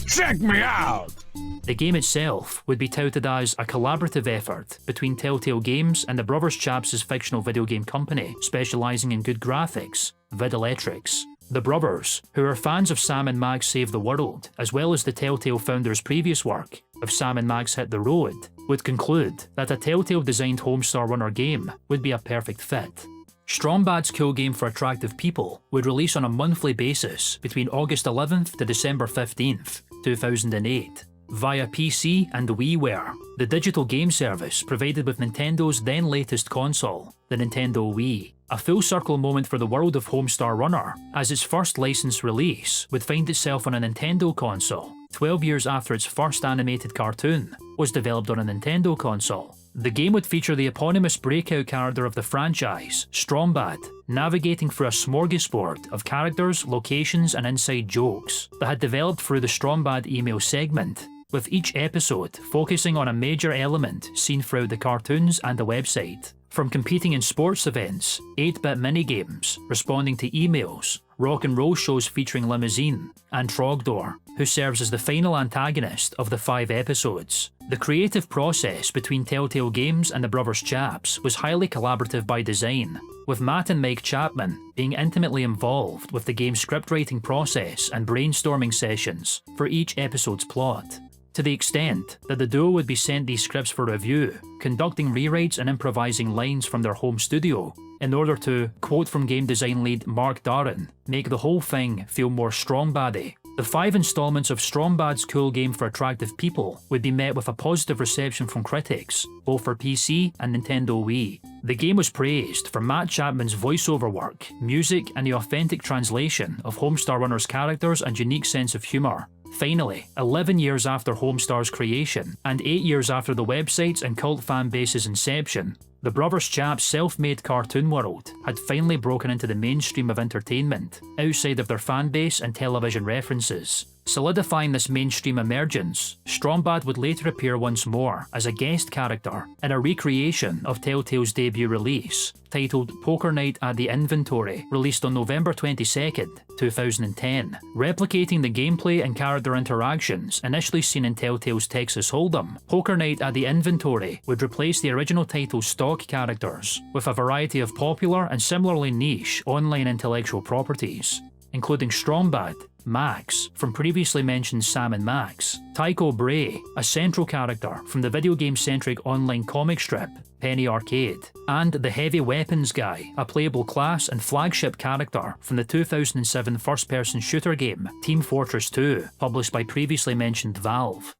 Check me out! The game itself would be touted as a collaborative effort between Telltale Games and the brothers Chaps' fictional video game company specialising in good graphics, Vidalectrix. The brothers, who are fans of Sam & Max Save the World, as well as the Telltale founders' previous work of Sam & Max Hit the Road, would conclude that a Telltale-designed Homestar Runner game would be a perfect fit. Strong Bad's Cool Game for Attractive People would release on a monthly basis between August 11th to December 15th, 2008, via PC and WiiWare, the digital game service provided with Nintendo's then latest console, the Nintendo Wii. A full-circle moment for the world of Homestar Runner, as its first licensed release would find itself on a Nintendo console, 12 years after its first animated cartoon was developed on a Nintendo console. The game would feature the eponymous breakout character of the franchise, Strong Bad, navigating through a smorgasbord of characters, locations, and inside jokes that had developed through the Strong Bad email segment, with each episode focusing on a major element seen throughout the cartoons and the website. From competing in sports events, 8-bit minigames, responding to emails, rock and roll shows featuring Limousine, and Trogdor, who serves as the final antagonist of the 5 episodes. The creative process between Telltale Games and the brothers Chaps was highly collaborative by design, with Matt and Mike Chapman being intimately involved with the game's scriptwriting process and brainstorming sessions for each episode's plot. to the extent that the duo would be sent these scripts for review, conducting rewrites and improvising lines from their home studio in order to, quote from game design lead Mark Darren, make the whole thing feel more Strongbad-y. The 5 installments of Strongbad's cool game for attractive people would be met with a positive reception from critics, both for PC and Nintendo Wii. The game was praised for Matt Chapman's voiceover work, music, and the authentic translation of Homestar Runner's characters and unique sense of humour. Finally, 11 years after Homestar's creation, and 8 years after the website's and cult fan base's inception, the Brothers Chap's self-made cartoon world had finally broken into the mainstream of entertainment, outside of their fanbase and television references. Solidifying this mainstream emergence, Strongbad would later appear once more as a guest character in a recreation of Telltale's debut release, titled Poker Night at the Inventory, released on November 22nd, 2010. Replicating the gameplay and character interactions initially seen in Telltale's Texas Hold'em, Poker Night at the Inventory would replace the original title's stock characters with a variety of popular and similarly niche online intellectual properties, including Strongbad, Max, from previously mentioned Sam and Max, Tycho Bray, a central character from the video game-centric online comic strip Penny Arcade, and the Heavy Weapons Guy, a playable class and flagship character from the 2007 first-person shooter game Team Fortress 2, published by previously mentioned Valve.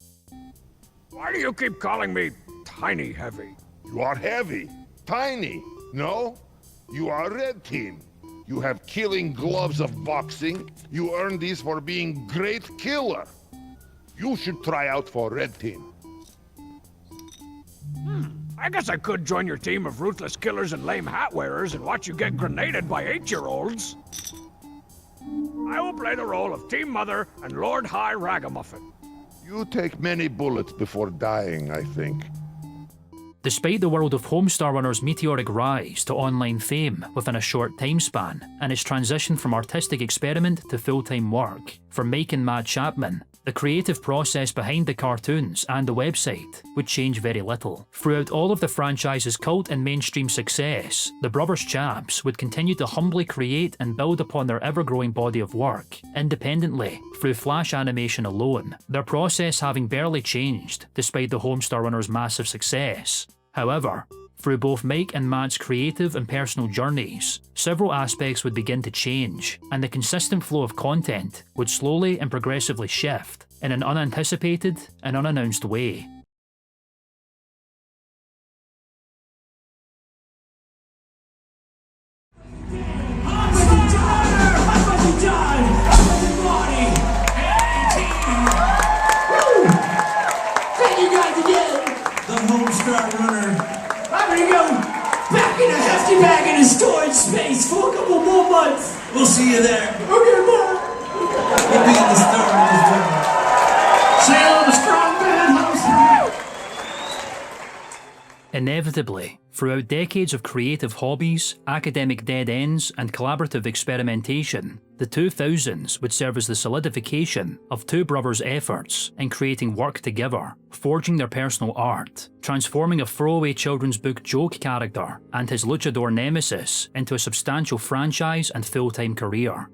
Why do you keep calling me Tiny Heavy? You are heavy. Tiny. No? You are Red Team. You have killing gloves of boxing. You earn these for being great killer. You should try out for Red Team. I guess I could join your team of ruthless killers and lame hat wearers and watch you get grenaded by 8-year-olds. I will play the role of Team Mother and Lord High Ragamuffin. You take many bullets before dying, I think. Despite the world of Homestar Runner's meteoric rise to online fame within a short time span, and its transition from artistic experiment to full-time work, for Mike and Matt Chapman, the creative process behind the cartoons and the website would change very little. Throughout all of the franchise's cult and mainstream success, the Brothers Chaps would continue to humbly create and build upon their ever-growing body of work, independently, through Flash animation alone, their process having barely changed despite the Homestar Runner's massive success. However, through both Mike and Matt's creative and personal journeys, several aspects would begin to change, and the consistent flow of content would slowly and progressively shift in an unanticipated and unannounced way. Thank you guys again! The Homestar Runner. I'm gonna go back in a hefty bag in a storage space for a couple more months. We'll see you there. Okay, bye. We'll be in the storage as well. Say hello to Strong Man Homestar. Inevitably, throughout decades of creative hobbies, academic dead ends, and collaborative experimentation, the 2000s would serve as the solidification of two brothers' efforts in creating work together, forging their personal art, transforming a throwaway children's book joke character and his luchador nemesis into a substantial franchise and full-time career.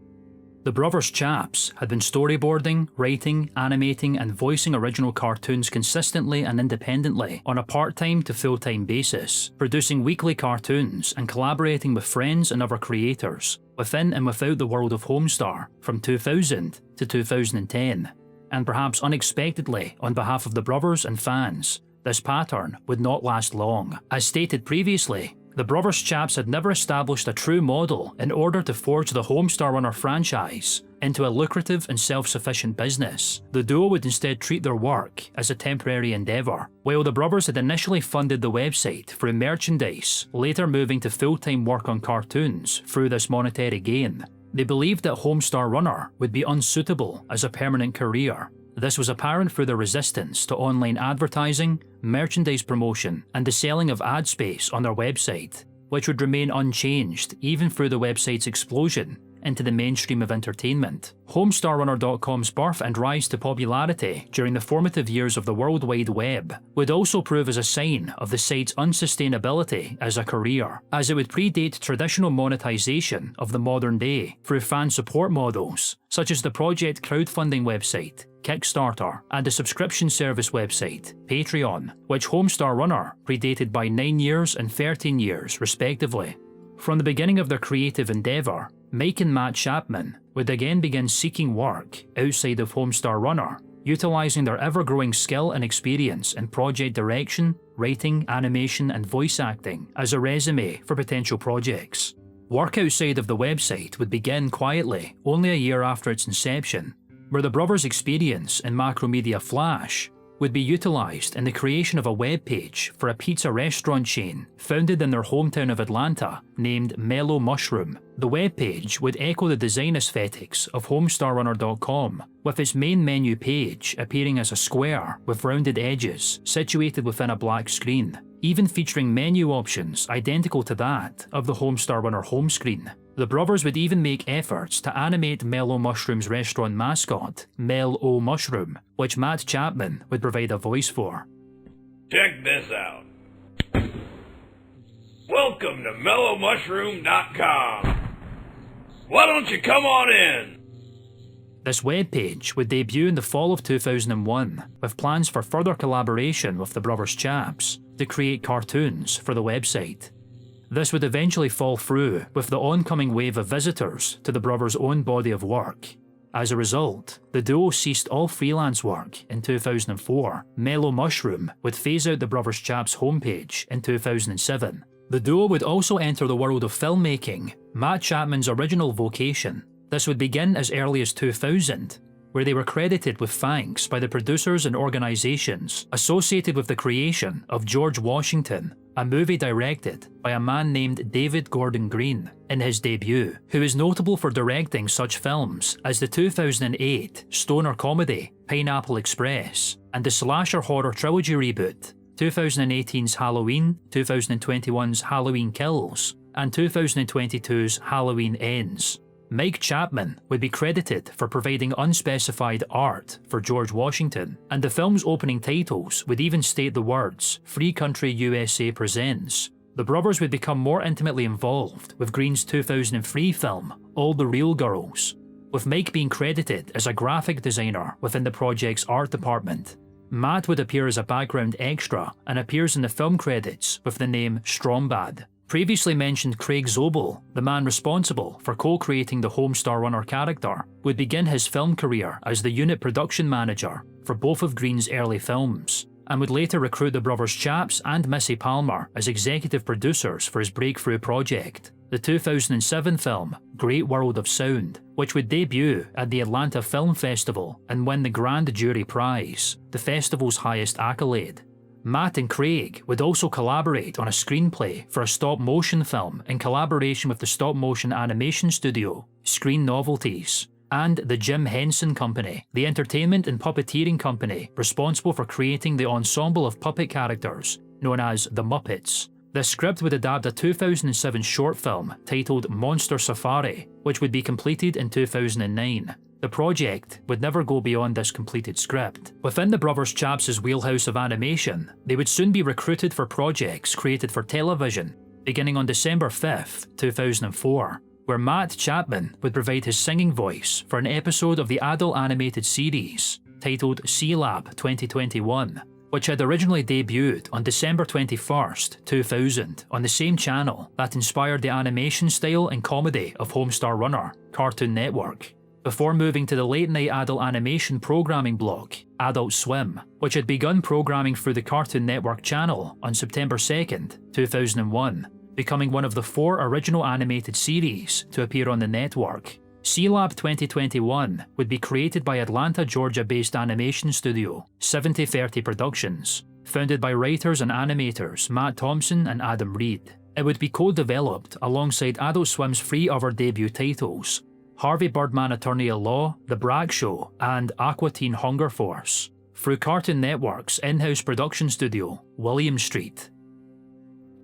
The Brothers Chaps had been storyboarding, writing, animating, and voicing original cartoons consistently and independently on a part-time to full-time basis, producing weekly cartoons and collaborating with friends and other creators within and without the world of Homestar from 2000 to 2010. And perhaps unexpectedly, on behalf of the brothers and fans, this pattern would not last long. As stated previously, the Brothers Chaps had never established a true model in order to forge the Homestar Runner franchise into a lucrative and self-sufficient business. The duo would instead treat their work as a temporary endeavour. While the brothers had initially funded the website through merchandise, later moving to full-time work on cartoons through this monetary gain, they believed that Homestar Runner would be unsuitable as a permanent career. This was apparent through the resistance to online advertising, merchandise promotion, and the selling of ad space on their website, which would remain unchanged even through the website's explosion into the mainstream of entertainment. HomestarRunner.com's birth and rise to popularity during the formative years of the World Wide Web would also prove as a sign of the site's unsustainability as a career, as it would predate traditional monetization of the modern day through fan support models, such as the project crowdfunding website, Kickstarter, and the subscription service website, Patreon, which Homestar Runner predated by 9 years and 13 years respectively. From the beginning of their creative endeavour, Mike and Matt Chapman would again begin seeking work outside of Homestar Runner, utilising their ever-growing skill and experience in project direction, writing, animation and voice acting as a resume for potential projects. Work outside of the website would begin quietly only a year after its inception, where the brothers' experience in Macromedia Flash would be utilised in the creation of a web page for a pizza restaurant chain founded in their hometown of Atlanta named Mellow Mushroom. The web page would echo the design aesthetics of HomestarRunner.com, with its main menu page appearing as a square with rounded edges situated within a black screen, even featuring menu options identical to that of the Homestar Runner home screen. The brothers would even make efforts to animate Mellow Mushroom's restaurant mascot, Mel-O Mushroom, which Matt Chapman would provide a voice for. Check this out. Welcome to mellowmushroom.com. Why don't you come on in? This webpage would debut in the fall of 2001, with plans for further collaboration with the brothers Chaps to create cartoons for the website. This would eventually fall through with the oncoming wave of visitors to the brothers' own body of work. As a result, the duo ceased all freelance work in 2004. Mellow Mushroom would phase out the brothers Chaps homepage in 2007. The duo would also enter the world of filmmaking, Matt Chapman's original vocation. This would begin as early as 2000, where they were credited with thanks by the producers and organisations associated with the creation of George Washington, a movie directed by a man named David Gordon Green in his debut, who is notable for directing such films as the 2008 stoner comedy Pineapple Express and the slasher horror trilogy reboot 2018's Halloween, 2021's Halloween Kills, and 2022's Halloween Ends. Mike Chapman would be credited for providing unspecified art for George Washington, and the film's opening titles would even state the words "Free Country USA Presents." The brothers would become more intimately involved with Green's 2003 film All the Real Girls, with Mike being credited as a graphic designer within the project's art department. Matt would appear as a background extra and appears in the film credits with the name Strongbad. Previously mentioned Craig Zobel, the man responsible for co-creating the Homestar Runner character, would begin his film career as the unit production manager for both of Green's early films, and would later recruit the brothers Chaps and Missy Palmer as executive producers for his breakthrough project, the 2007 film Great World of Sound, which would debut at the Atlanta Film Festival and win the Grand Jury Prize, the festival's highest accolade. Matt and Craig would also collaborate on a screenplay for a stop-motion film in collaboration with the stop-motion animation studio, Screen Novelties, and the Jim Henson Company, the entertainment and puppeteering company responsible for creating the ensemble of puppet characters known as the Muppets. The script would adapt a 2007 short film titled Monster Safari, which would be completed in 2009. The project would never go beyond this completed script. Within the brothers Chaps' wheelhouse of animation, they would soon be recruited for projects created for television, beginning on December 5th, 2004, where Matt Chapman would provide his singing voice for an episode of the adult animated series titled C-Lab 2021, which had originally debuted on December 21st, 2000 on the same channel that inspired the animation style and comedy of Homestar Runner, Cartoon Network, before moving to the late-night adult animation programming block, Adult Swim, which had begun programming through the Cartoon Network channel on September 2nd, 2001, becoming one of the 4 original animated series to appear on the network. C-Lab 2021 would be created by Atlanta, Georgia-based animation studio 7030 Productions, founded by writers and animators Matt Thompson and Adam Reed. It would be co-developed alongside Adult Swim's 3 other debut titles, Harvey Birdman Attorney at Law, The Bragg Show, and Aqua Teen Hunger Force, through Cartoon Network's in-house production studio, William Street.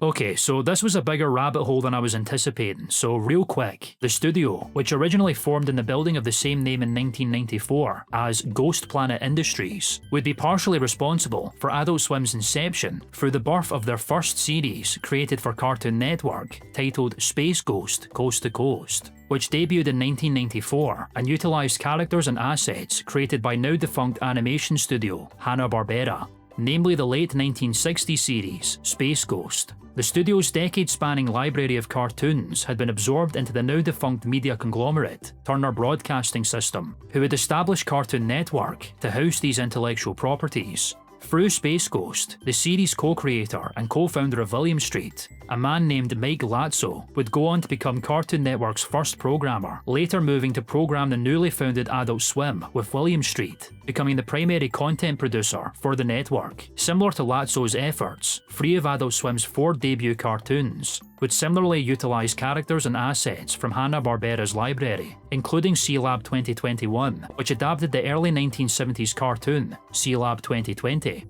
Okay, so this was a bigger rabbit hole than I was anticipating, so real quick, the studio, which originally formed in the building of the same name in 1994 as Ghost Planet Industries, would be partially responsible for Adult Swim's inception through the birth of their first series created for Cartoon Network, titled Space Ghost Coast to Coast, which debuted in 1994 and utilised characters and assets created by now defunct animation studio Hanna-Barbera, namely the late 1960s series Space Ghost. The studio's decade-spanning library of cartoons had been absorbed into the now defunct media conglomerate, Turner Broadcasting System, who had established Cartoon Network to house these intellectual properties. Through Space Ghost, the series co-creator and co-founder of William Street, a man named Mike Lazzo, would go on to become Cartoon Network's first programmer, later moving to program the newly founded Adult Swim with William Street, becoming the primary content producer for the network. Similar to Lazzo's efforts, 3 of Adult Swim's 4 debut cartoons would similarly utilise characters and assets from Hanna-Barbera's library, including C-Lab 2021, which adapted the early 1970s cartoon C-Lab 2020.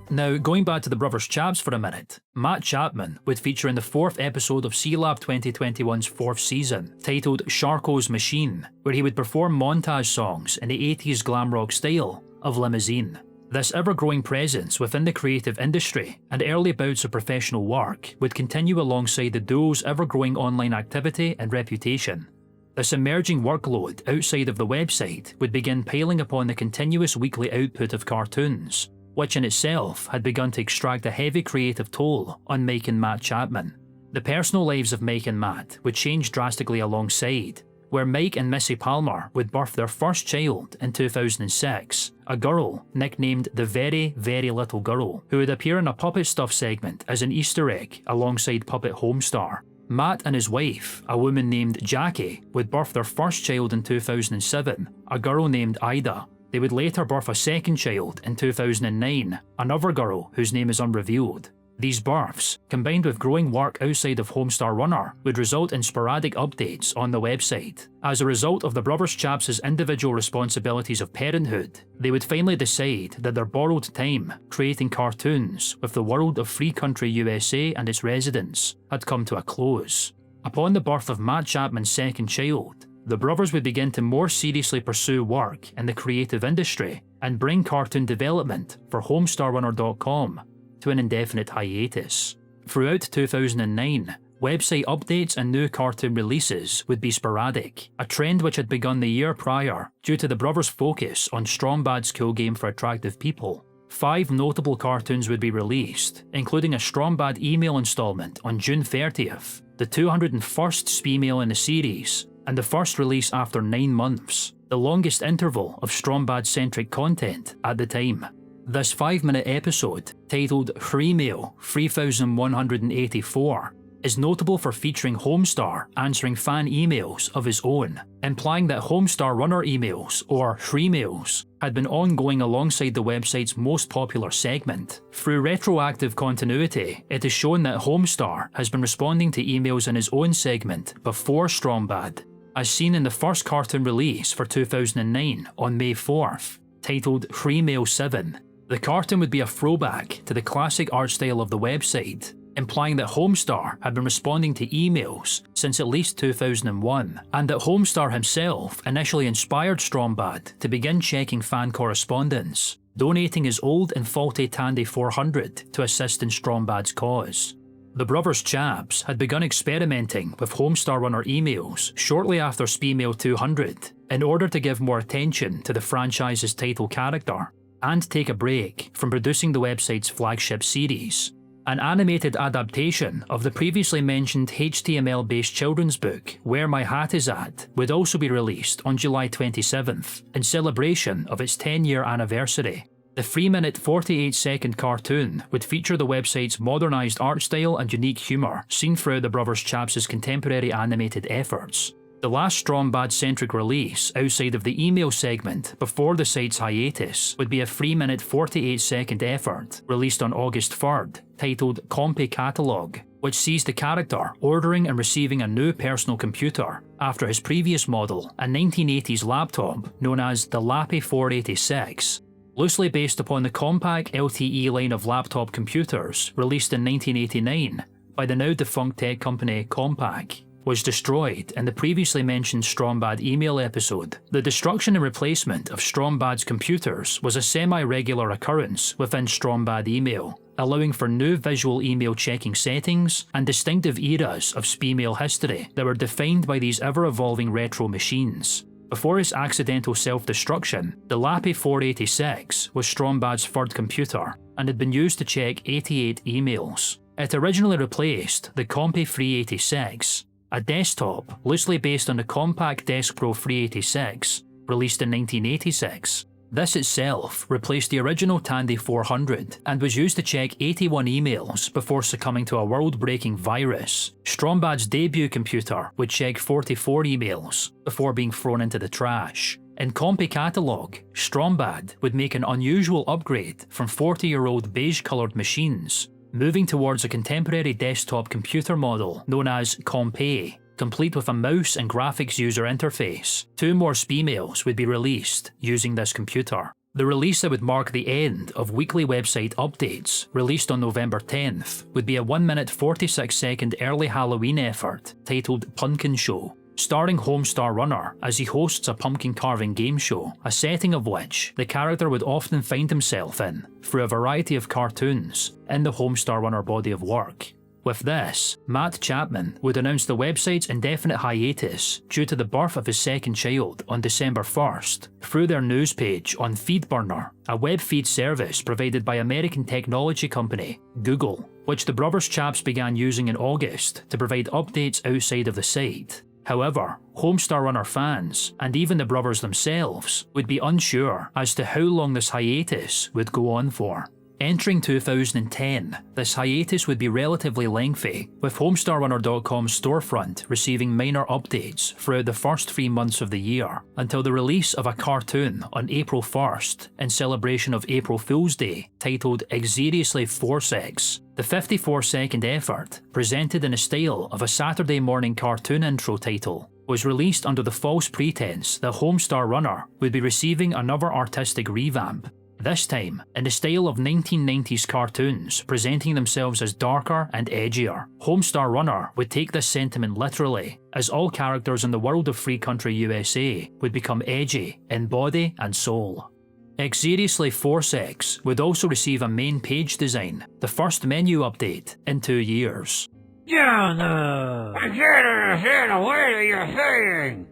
Now, going back to the Brothers Chaps for a minute, Matt Chapman would feature in the 4th episode of C-Lab 2021's 4th season, titled Sharko's Machine, where he would perform montage songs in the 80s glam rock style of Limousine. This ever-growing presence within the creative industry and early bouts of professional work would continue alongside the duo's ever-growing online activity and reputation. This emerging workload outside of the website would begin piling upon the continuous weekly output of cartoons, which in itself had begun to extract a heavy creative toll on Mike and Matt Chapman. The personal lives of Mike and Matt would change drastically alongside, where Mike and Missy Palmer would birth their first child in 2006, a girl nicknamed the Very, Very Little Girl, who would appear in a Puppet Stuff segment as an Easter egg alongside Puppet Homestar. Matt and his wife, a woman named Jackie, would birth their first child in 2007, a girl named Ida. They would later birth a second child in 2009, another girl whose name is unrevealed. These births, combined with growing work outside of Homestar Runner, would result in sporadic updates on the website. As a result of the Brothers Chaps' individual responsibilities of parenthood, they would finally decide that their borrowed time creating cartoons with the world of free country USA and its residents had come to a close. Upon the birth of Matt Chapman's second child, the brothers would begin to more seriously pursue work in the creative industry and bring cartoon development for HomestarRunner.com to an indefinite hiatus. Throughout 2009, website updates and new cartoon releases would be sporadic, a trend which had begun the year prior due to the brothers' focus on Strong Bad's cool game for attractive people. 5 notable cartoons would be released, including a Strong Bad email installment on June 30th, the 201st Speemail in the series, and the first release after 9 months, the longest interval of Strong Bad-centric content at the time. This 5-minute episode, titled Freemail 3184, is notable for featuring Homestar answering fan emails of his own, implying that Homestar Runner emails, or Freemails, had been ongoing alongside the website's most popular segment. Through retroactive continuity, it is shown that Homestar has been responding to emails in his own segment before Strong Bad, as seen in the first cartoon release for 2009 on May 4th, titled Freemail 7. The cartoon would be a throwback to the classic art style of the website, implying that Homestar had been responding to emails since at least 2001, and that Homestar himself initially inspired Strong Bad to begin checking fan correspondence, donating his old and faulty Tandy 400 to assist in Strong Bad's cause. The Brothers Chaps had begun experimenting with Homestar Runner emails shortly after Speemail 200 in order to give more attention to the franchise's title character and take a break from producing the website's flagship series. An animated adaptation of the previously mentioned HTML-based children's book Where My Hat Is At would also be released on July 27th in celebration of its 10-year anniversary. The 3-minute 48-second cartoon would feature the website's modernised art style and unique humour seen throughout the Brothers Chaps' contemporary animated efforts. The last Strong Bad-centric release outside of the email segment before the site's hiatus would be a 3-minute 48-second effort released on August 3rd, titled Compy Catalogue, which sees the character ordering and receiving a new personal computer after his previous model, a 1980s laptop known as the Lappy 486. Loosely based upon the Compaq LTE line of laptop computers released in 1989, by the now defunct tech company Compaq, was destroyed in the previously mentioned Strombad email episode. The destruction and replacement of Strombad's computers was a semi-regular occurrence within Strombad email, allowing for new visual email checking settings and distinctive eras of spemail history that were defined by these ever-evolving retro machines. Before its accidental self-destruction, the Lappy 486 was Strombad's third computer and had been used to check 88 emails. It originally replaced the Compy 386, a desktop loosely based on the Compaq Desk Pro 386, released in 1986. This itself replaced the original Tandy 400 and was used to check 81 emails before succumbing to a world-breaking virus. Strombad's debut computer would check 44 emails before being thrown into the trash. In Compy Catalog, Strombad would make an unusual upgrade from 40-year-old beige-coloured machines, moving towards a contemporary desktop computer model known as Compay, complete with a mouse and graphics user interface. 2 more spemails would be released using this computer. The release that would mark the end of weekly website updates, released on November 10th, would be a 1-minute 46-second early Halloween effort titled Pumpkin Show, starring Homestar Runner as he hosts a pumpkin carving game show, a setting of which the character would often find himself in through a variety of cartoons in the Homestar Runner body of work. With this, Matt Chapman would announce the website's indefinite hiatus due to the birth of his second child on December 1st through their news page on FeedBurner, a web feed service provided by American technology company Google, which the Brothers Chaps began using in August to provide updates outside of the site. However, Homestar Runner fans, and even the brothers themselves, would be unsure as to how long this hiatus would go on for. Entering 2010, this hiatus would be relatively lengthy, with HomestarRunner.com's storefront receiving minor updates throughout the first 3 months of the year, until the release of a cartoon on April 1st in celebration of April Fool's Day titled Exeriously Forsex. The 54-second effort, presented in the style of a Saturday morning cartoon intro title, was released under the false pretense that Homestar Runner would be receiving another artistic revamp, this time in the style of 1990s cartoons presenting themselves as darker and edgier. Homestar Runner would take this sentiment literally, as all characters in the world of Free Country USA would become edgy in body and soul. Exeriously Forsex would also receive a main page design, the first menu update in 2 years. Jonah! I can't understand a word that you're saying!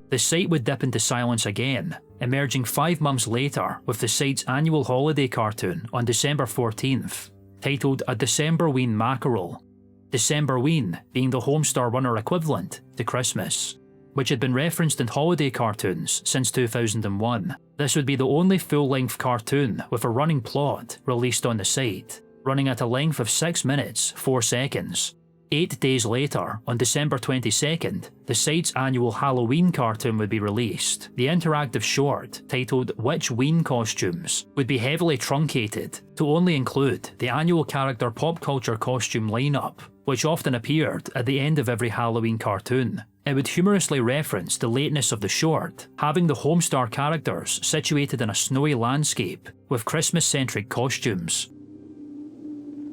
The site would dip into silence again, emerging 5 months later with the site's annual holiday cartoon on December 14th, titled A Decemberween Mackerel. Decemberween being the Homestar Runner equivalent to Christmas, which had been referenced in holiday cartoons since 2001. This would be the only full-length cartoon with a running plot released on the site, running at a length of 6 minutes 4 seconds. 8 days later, on December 22nd, the site's annual Halloween cartoon would be released. The interactive short, titled Which Ween Costumes, would be heavily truncated to only include the annual character pop culture costume lineup, which often appeared at the end of every Halloween cartoon. It would humorously reference the lateness of the short, having the Homestar characters situated in a snowy landscape with Christmas-centric costumes.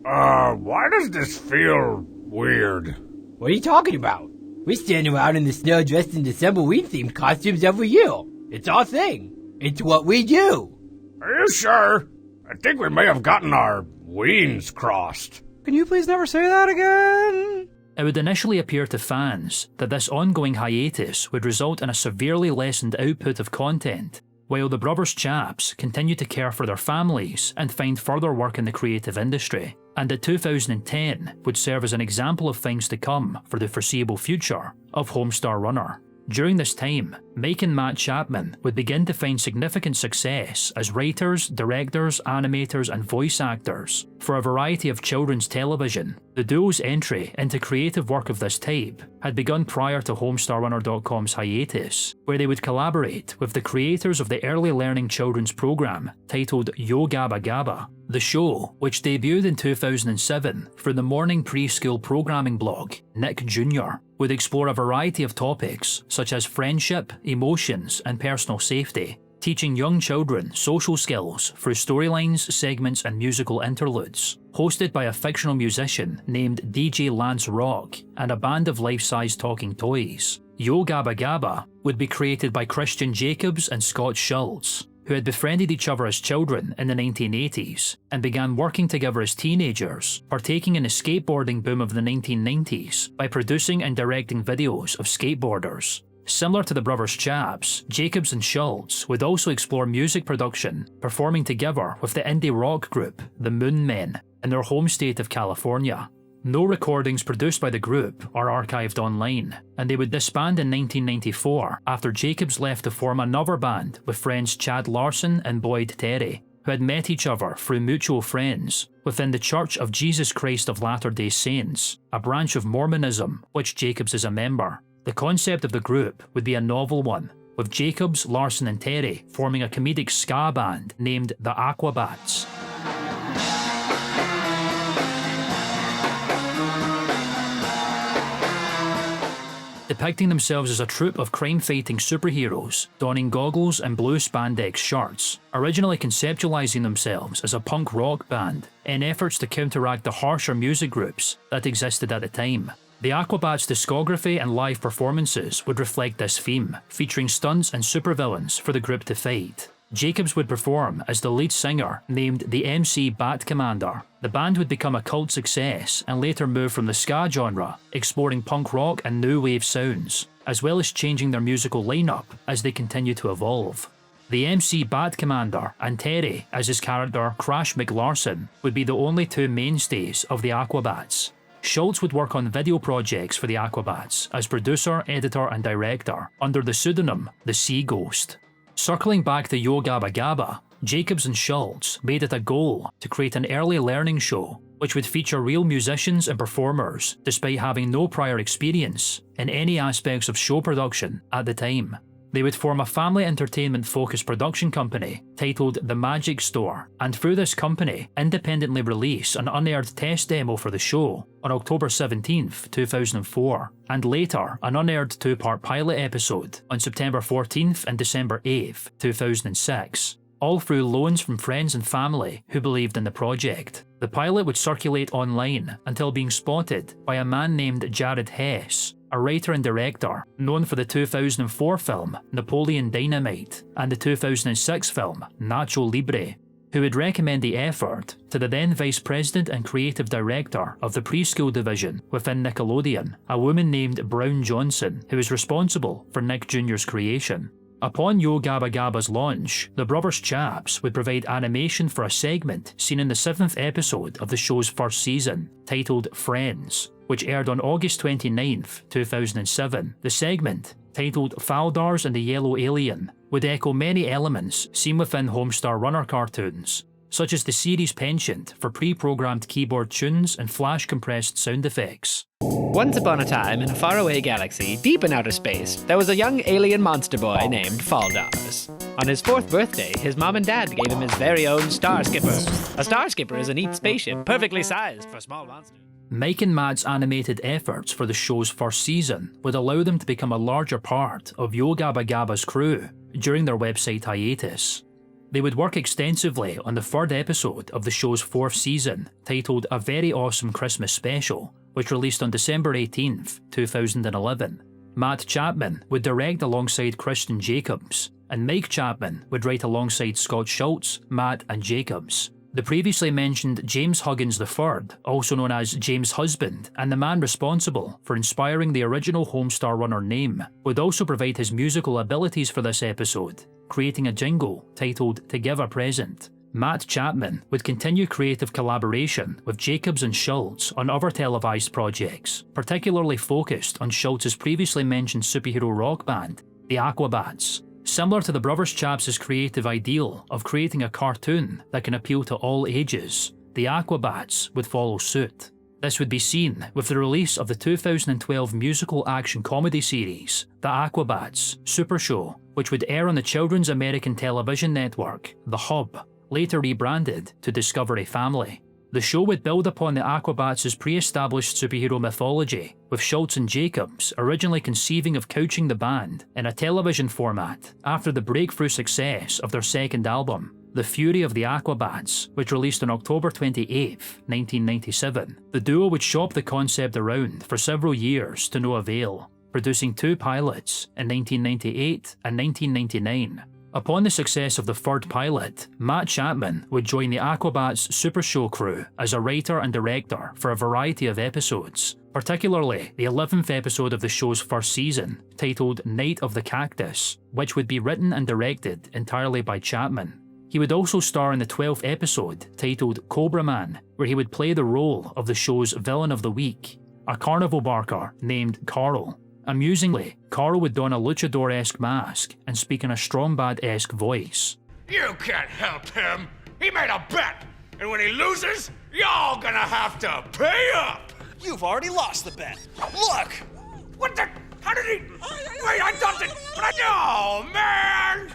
Why does this feel weird? What are you talking about? We stand around in the snow dressed in Decemberween-themed costumes every year. It's our thing. It's what we do. Are you sure? I think we may have gotten our weens crossed. Can you please never say that again? It would initially appear to fans that this ongoing hiatus would result in a severely lessened output of content, while the Brothers Chaps continue to care for their families and find further work in the creative industry, and that 2010 would serve as an example of things to come for the foreseeable future of Homestar Runner. During this time, Mike and Matt Chapman would begin to find significant success as writers, directors, animators, and voice actors for a variety of children's television. The duo's entry into creative work of this type had begun prior to HomestarRunner.com's hiatus, where they would collaborate with the creators of the early learning children's program titled Yo Gabba Gabba. The show, which debuted in 2007 through the morning preschool programming blog Nick Jr., would explore a variety of topics such as friendship, emotions, and personal safety, teaching young children social skills through storylines, segments, and musical interludes. hosted by a fictional musician named DJ Lance Rock and a band of life-size talking toys. Yo Gabba Gabba would be created by Christian Jacobs and Scott Schultz, who had befriended each other as children in the 1980s and began working together as teenagers, partaking in the skateboarding boom of the 1990s by producing and directing videos of skateboarders. Similar to the brothers Chaps, Jacobs and Schultz would also explore music production, performing together with the indie rock group The Moon Men in their home state of California. No recordings produced by the group are archived online, and they would disband in 1994 after Jacobs left to form another band with friends Chad Larson and Boyd Terry, who had met each other through mutual friends within the Church of Jesus Christ of Latter-day Saints, a branch of Mormonism which Jacobs is a member. The concept of the group would be a novel one, with Jacobs, Larson and Terry forming a comedic ska band named the Aquabats. Depicting themselves as a troupe of crime-fighting superheroes, donning goggles and blue spandex shirts, originally conceptualizing themselves as a punk rock band in efforts to counteract the harsher music groups that existed at the time. The Aquabats' discography and live performances would reflect this theme, featuring stunts and supervillains for the group to fight. Jacobs would perform as the lead singer named the MC Bat Commander. The band would become a cult success and later move from the ska genre, exploring punk rock and new wave sounds, as well as changing their musical lineup as they continue to evolve. The MC Bat Commander and Terry, as his character Crash McLarson, would be the only two mainstays of the Aquabats. Schultz would work on video projects for the Aquabats as producer, editor and director under the pseudonym The Sea Ghost. Circling back to Yo Gabba Gabba, Jacobs and Schultz made it a goal to create an early learning show which would feature real musicians and performers despite having no prior experience in any aspects of show production at the time. They would form a family entertainment-focused production company titled The Magic Store, and through this company, independently release an unaired test demo for the show on October 17th, 2004, and later an unaired two-part pilot episode on September 14th and December 8th, 2006, all through loans from friends and family who believed in the project. The pilot would circulate online until being spotted by a man named Jared Hess, a writer and director known for the 2004 film Napoleon Dynamite and the 2006 film Nacho Libre, who would recommend the effort to the then Vice President and Creative Director of the Preschool Division within Nickelodeon, a woman named Brown Johnson, who was responsible for Nick Jr.'s creation. Upon Yo Gabba Gabba's launch, the brothers Chaps would provide animation for a segment seen in the 7th episode of the show's first season, titled Friends, which aired on August 29th, 2007. The segment, titled Faldars and the Yellow Alien, would echo many elements seen within Homestar Runner cartoons, such as the series' penchant for pre-programmed keyboard tunes and flash-compressed sound effects. Once upon a time, in a faraway galaxy, deep in outer space, there was a young alien monster boy named Faldars. On his 4th birthday, his mom and dad gave him his very own Star Skipper. A Star Skipper is a neat spaceship, perfectly sized for small monsters. Mike and Matt's animated efforts for the show's first season would allow them to become a larger part of Yo Gabba Gabba's crew during their website hiatus. They would work extensively on the 3rd episode of the show's 4th season, titled A Very Awesome Christmas Special, which released on December 18th, 2011. Matt Chapman would direct alongside Christian Jacobs, and Mike Chapman would write alongside Scott Schultz, Matt and Jacobs. The previously mentioned James Huggins III, also known as James Husband, and the man responsible for inspiring the original Homestar Runner name, would also provide his musical abilities for this episode, creating a jingle titled Together Present. Matt Chapman would continue creative collaboration with Jacobs and Schultz on other televised projects, particularly focused on Schultz's previously mentioned superhero rock band, the Aquabats. Similar to the brothers Chaps' creative ideal of creating a cartoon that can appeal to all ages, the Aquabats would follow suit. This would be seen with the release of the 2012 musical action comedy series, The Aquabats Super Show, which would air on the children's American television network, The Hub, later rebranded to Discovery Family. The show would build upon the Aquabats' pre-established superhero mythology, with Schultz and Jacobs originally conceiving of couching the band in a television format after the breakthrough success of their second album, The Fury of the Aquabats, which released on October 28, 1997. The duo would shop the concept around for several years to no avail, producing 2 pilots in 1998 and 1999. Upon the success of the third pilot, Matt Chapman would join the Aquabats Super Show crew as a writer and director for a variety of episodes, particularly the 11th episode of the show's first season, titled Night of the Cactus, which would be written and directed entirely by Chapman. He would also star in the 12th episode, titled Cobra Man, where he would play the role of the show's villain of the week, a carnival barker named Carl. Amusingly, Carl would don a luchador-esque mask and speak in a Strong Bad-esque voice. You can't help him. He made a bet, and when he loses, y'all gonna have to pay up. You've already lost the bet. Look! What the? How did he? Wait, I dumped it. But oh, man!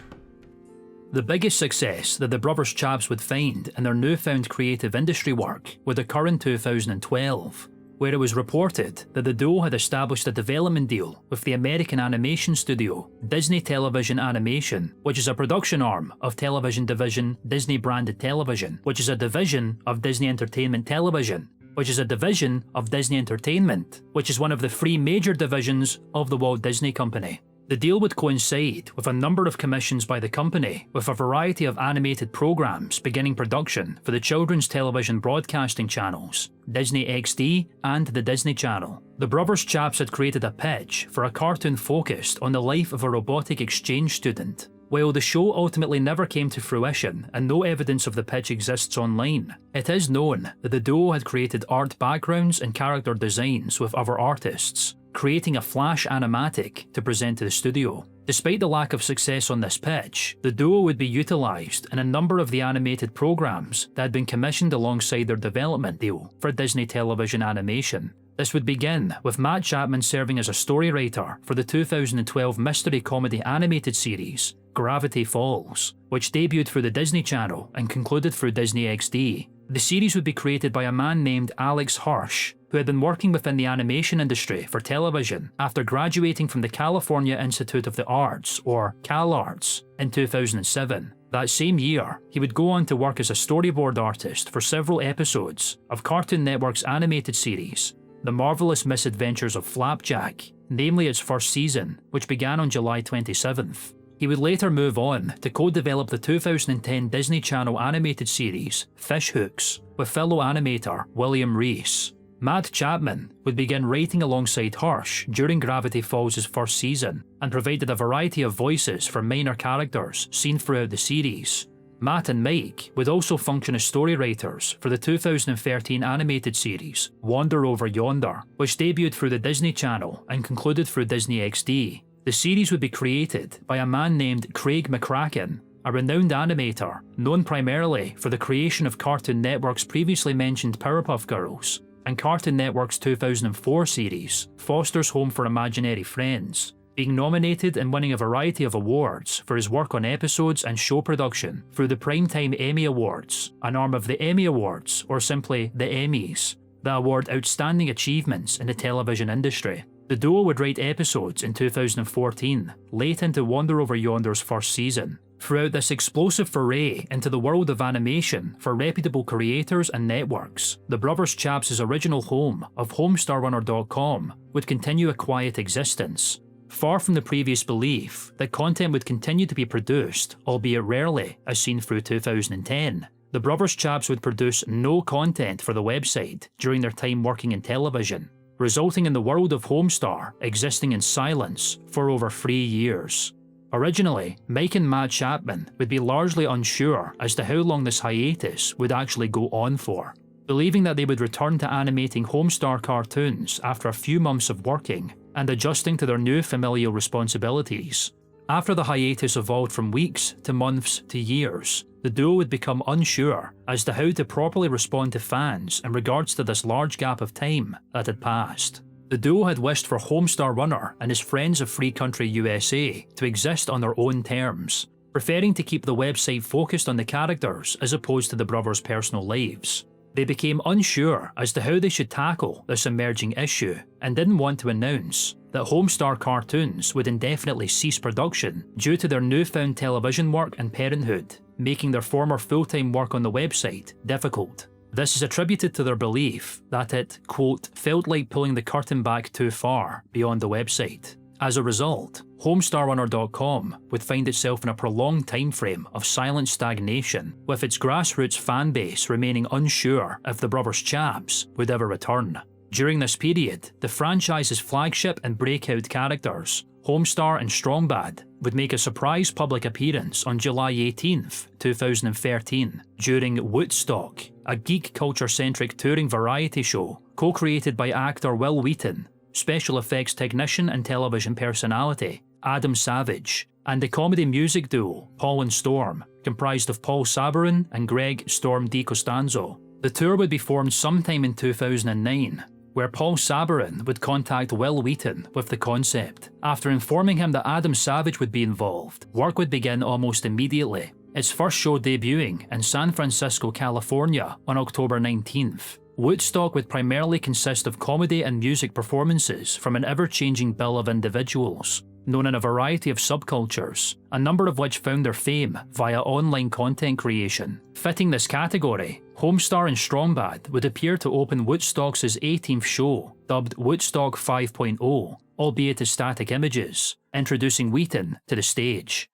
The biggest success that the brothers Chaps would find in their newfound creative industry work would occur in 2012, where it was reported that the duo had established a development deal with the American animation studio Disney Television Animation, which is a production arm of television division Disney Branded Television, which is a division of Disney Entertainment Television, which is a division of Disney Entertainment, which is one of the 3 major divisions of the Walt Disney Company. The deal would coincide with a number of commissions by the company, with a variety of animated programs beginning production for the children's television broadcasting channels, Disney XD and the Disney Channel. The brothers Chaps had created a pitch for a cartoon focused on the life of a robotic exchange student. While the show ultimately never came to fruition and no evidence of the pitch exists online, it is known that the duo had created art backgrounds and character designs with other artists, creating a flash animatic to present to the studio. Despite the lack of success on this pitch, the duo would be utilised in a number of the animated programmes that had been commissioned alongside their development deal for Disney Television Animation. This would begin with Matt Chapman serving as a story writer for the 2012 mystery comedy animated series Gravity Falls, which debuted through the Disney Channel and concluded through Disney XD. The series would be created by a man named Alex Hirsch, who had been working within the animation industry for television after graduating from the California Institute of the Arts, or CalArts, in 2007. That same year, he would go on to work as a storyboard artist for several episodes of Cartoon Network's animated series, The Marvelous Misadventures of Flapjack, namely its first season, which began on July 27th. He would later move on to co-develop the 2010 Disney Channel animated series, Fish Hooks, with fellow animator William Reese. Matt Chapman would begin writing alongside Hirsch during Gravity Falls' first season, and provided a variety of voices for minor characters seen throughout the series. Matt and Mike would also function as story writers for the 2013 animated series, Wander Over Yonder, which debuted through the Disney Channel and concluded through Disney XD. The series would be created by a man named Craig McCracken, a renowned animator known primarily for the creation of Cartoon Network's previously mentioned Powerpuff Girls and Cartoon Network's 2004 series, Foster's Home for Imaginary Friends, being nominated and winning a variety of awards for his work on episodes and show production through the Primetime Emmy Awards, an arm of the Emmy Awards, or simply the Emmys, that award outstanding achievements in the television industry. The duo would write episodes in 2014, late into Wander Over Yonder's first season. Throughout this explosive foray into the world of animation for reputable creators and networks, the brothers Chaps' original home of HomestarRunner.com would continue a quiet existence, far from the previous belief that content would continue to be produced, albeit rarely, as seen through 2010. The brothers Chaps would produce no content for the website during their time working in television, resulting in the world of Homestar existing in silence for over 3 years. Originally, Mike and Matt Chapman would be largely unsure as to how long this hiatus would actually go on for, believing that they would return to animating Homestar cartoons after a few months of working and adjusting to their new familial responsibilities. After the hiatus evolved from weeks to months to years, the duo would become unsure as to how to properly respond to fans in regards to this large gap of time that had passed. The duo had wished for Homestar Runner and his friends of Free Country USA to exist on their own terms, preferring to keep the website focused on the characters as opposed to the brothers' personal lives. They became unsure as to how they should tackle this emerging issue and didn't want to announce that Homestar cartoons would indefinitely cease production due to their newfound television work and parenthood, making their former full-time work on the website difficult. This is attributed to their belief that it, quote, felt like pulling the curtain back too far beyond the website. As a result, HomestarRunner.com would find itself in a prolonged timeframe of silent stagnation, with its grassroots fanbase remaining unsure if the Brothers Chaps would ever return. During this period, the franchise's flagship and breakout characters, Homestar and Strongbad, would make a surprise public appearance on July 18th, 2013, during Woodstock, a geek culture-centric touring variety show co-created by actor Will Wheaton, special effects technician and television personality Adam Savage, and the comedy music duo Paul and Storm, comprised of Paul Sabarin and Greg Storm DiCostanzo. The tour would be formed sometime in 2009, where Paul Sabarin would contact Will Wheaton with the concept. After informing him that Adam Savage would be involved, work would begin almost immediately, its first show debuting in San Francisco, California on October 19th. Woodstock would primarily consist of comedy and music performances from an ever-changing bill of individuals, known in a variety of subcultures, a number of which found their fame via online content creation. Fitting this category, Homestar and Strongbad would appear to open Woodstock's 18th show, dubbed Woodstock 5.0, albeit as static images, introducing Wheaton to the stage.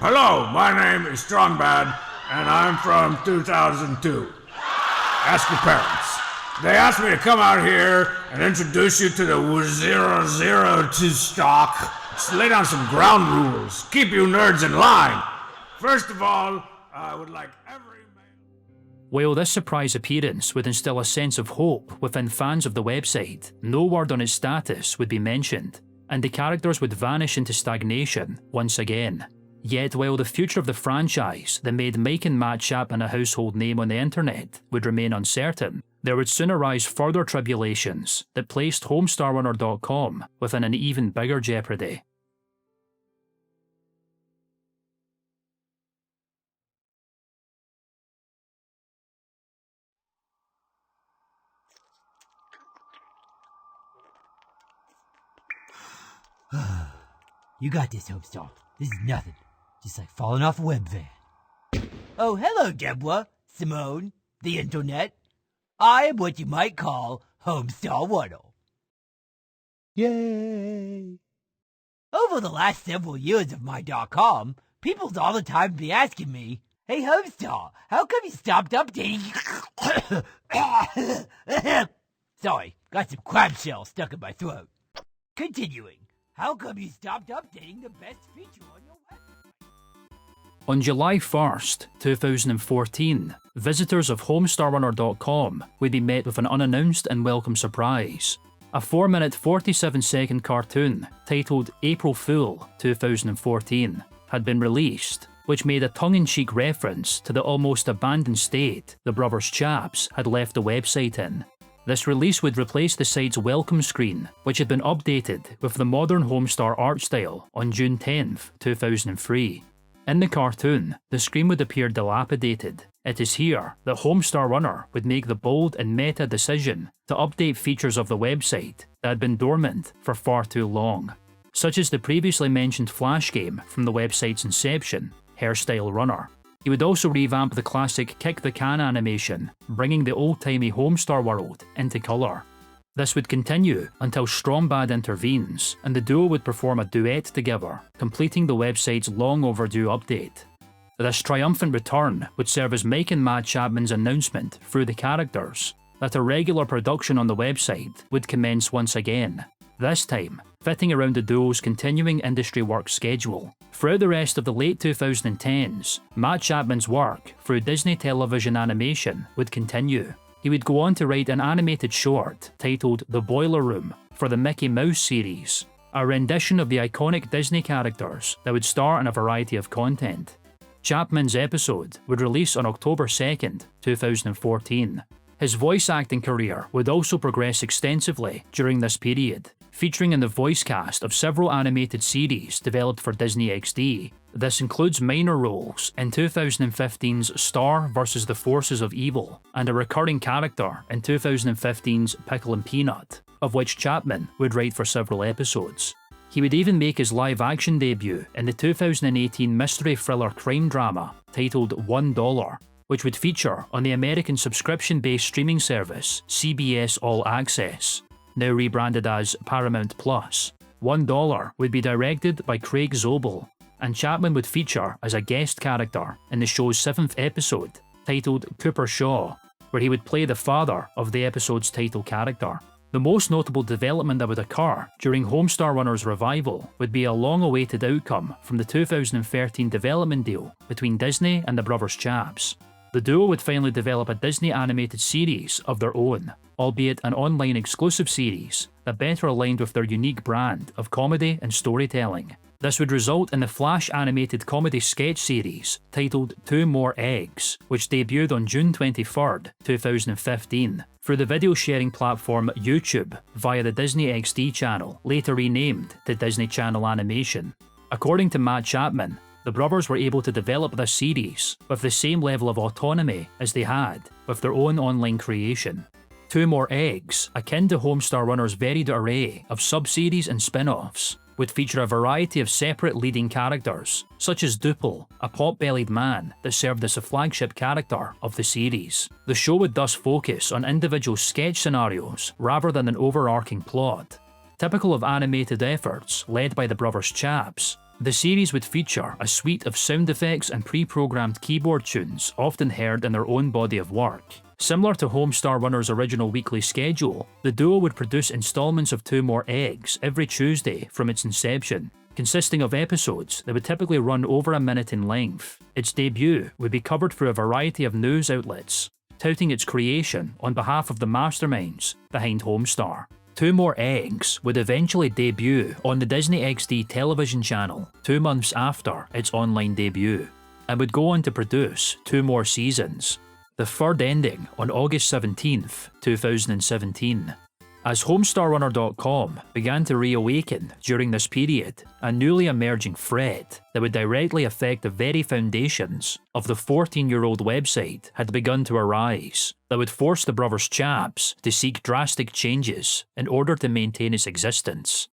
Hello, my name is Strongbad, and I'm from 2002. Ask your parents. They asked me to come out here and introduce you to the 002 stock. Let's lay down some ground rules. Keep you nerds in line. First of all, I would like every While this surprise appearance would instill a sense of hope within fans of the website, no word on its status would be mentioned, and the characters would vanish into stagnation once again. Yet while the future of the franchise that made Mike and Matt Chapman a household name on the internet would remain uncertain, there would soon arise further tribulations that placed HomestarRunner.com within an even bigger jeopardy. You got this, Homestar. This is nothing. Just like falling off a web van. Oh, hello, Deborah, Simone, the internet. I am what you might call Homestar Runner. Yay! Over the last several years of my .com, people's all the time be asking me, "Hey, Homestar, how come you stopped updating?" Sorry, got some crab shell stuck in my throat. Continuing, how come you stopped updating the best feature on your website? On July 1st, 2014, visitors of HomestarRunner.com would be met with an unannounced and welcome surprise. A 4-minute 47-second cartoon titled April Fool 2014 had been released, which made a tongue-in-cheek reference to the almost abandoned state the Brothers Chaps had left the website in. This release would replace the site's welcome screen, which had been updated with the modern Homestar art style on June 10th, 2003. In the cartoon, the screen would appear dilapidated. It is here that Homestar Runner would make the bold and meta decision to update features of the website that had been dormant for far too long, such as the previously mentioned Flash game from the website's inception, Hairstyle Runner. He would also revamp the classic Kick the Can animation, bringing the old-timey Homestar world into colour. This would continue until Strongbad intervenes, and the duo would perform a duet together, completing the website's long overdue update. This triumphant return would serve as Mike and Matt Chapman's announcement through the characters that a regular production on the website would commence once again, this time fitting around the duo's continuing industry work schedule. Throughout the rest of the late 2010s, Matt Chapman's work through Disney Television Animation would continue. He would go on to write an animated short titled The Boiler Room for the Mickey Mouse series, a rendition of the iconic Disney characters that would star in a variety of content. Chapman's episode would release on October 2nd, 2014. His voice acting career would also progress extensively during this period, featuring in the voice cast of several animated series developed for Disney XD. This includes minor roles in 2015's Star vs. the Forces of Evil, and a recurring character in 2015's Pickle and Peanut, of which Chapman would write for several episodes. He would even make his live-action debut in the 2018 mystery thriller crime drama titled $1, which would feature on the American subscription-based streaming service CBS All Access, now rebranded as Paramount Plus. $1 would be directed by Craig Zobel, and Chapman would feature as a guest character in the show's 7th episode, titled Cooper Shaw, where he would play the father of the episode's title character. The most notable development that would occur during Homestar Runner's revival would be a long-awaited outcome from the 2013 development deal between Disney and the Brothers Chaps. The duo would finally develop a Disney animated series of their own, albeit an online exclusive series that better aligned with their unique brand of comedy and storytelling. This would result in the Flash animated comedy sketch series titled Two More Eggs, which debuted on June 23rd, 2015, through the video sharing platform YouTube via the Disney XD channel, later renamed to Disney Channel Animation. According to Matt Chapman, the brothers were able to develop this series with the same level of autonomy as they had with their own online creation. Two More Eggs, akin to Homestar Runner's varied array of sub-series and spin-offs, would feature a variety of separate leading characters, such as Duple, a pot-bellied man that served as a flagship character of the series. The show would thus focus on individual sketch scenarios rather than an overarching plot. Typical of animated efforts led by the Brothers Chaps, the series would feature a suite of sound effects and pre-programmed keyboard tunes often heard in their own body of work. Similar to Homestar Runner's original weekly schedule, the duo would produce installments of Two More Eggs every Tuesday from its inception, consisting of episodes that would typically run over a minute in length. Its debut would be covered through a variety of news outlets, touting its creation on behalf of the masterminds behind Homestar. Two More Eggs would eventually debut on the Disney XD television channel 2 months after its online debut, and would go on to produce 2 more seasons, the third ending on August 17th, 2017. As HomestarRunner.com began to reawaken during this period, a newly emerging threat that would directly affect the very foundations of the 14-year-old website had begun to arise, that would force the Brothers Chaps to seek drastic changes in order to maintain its existence.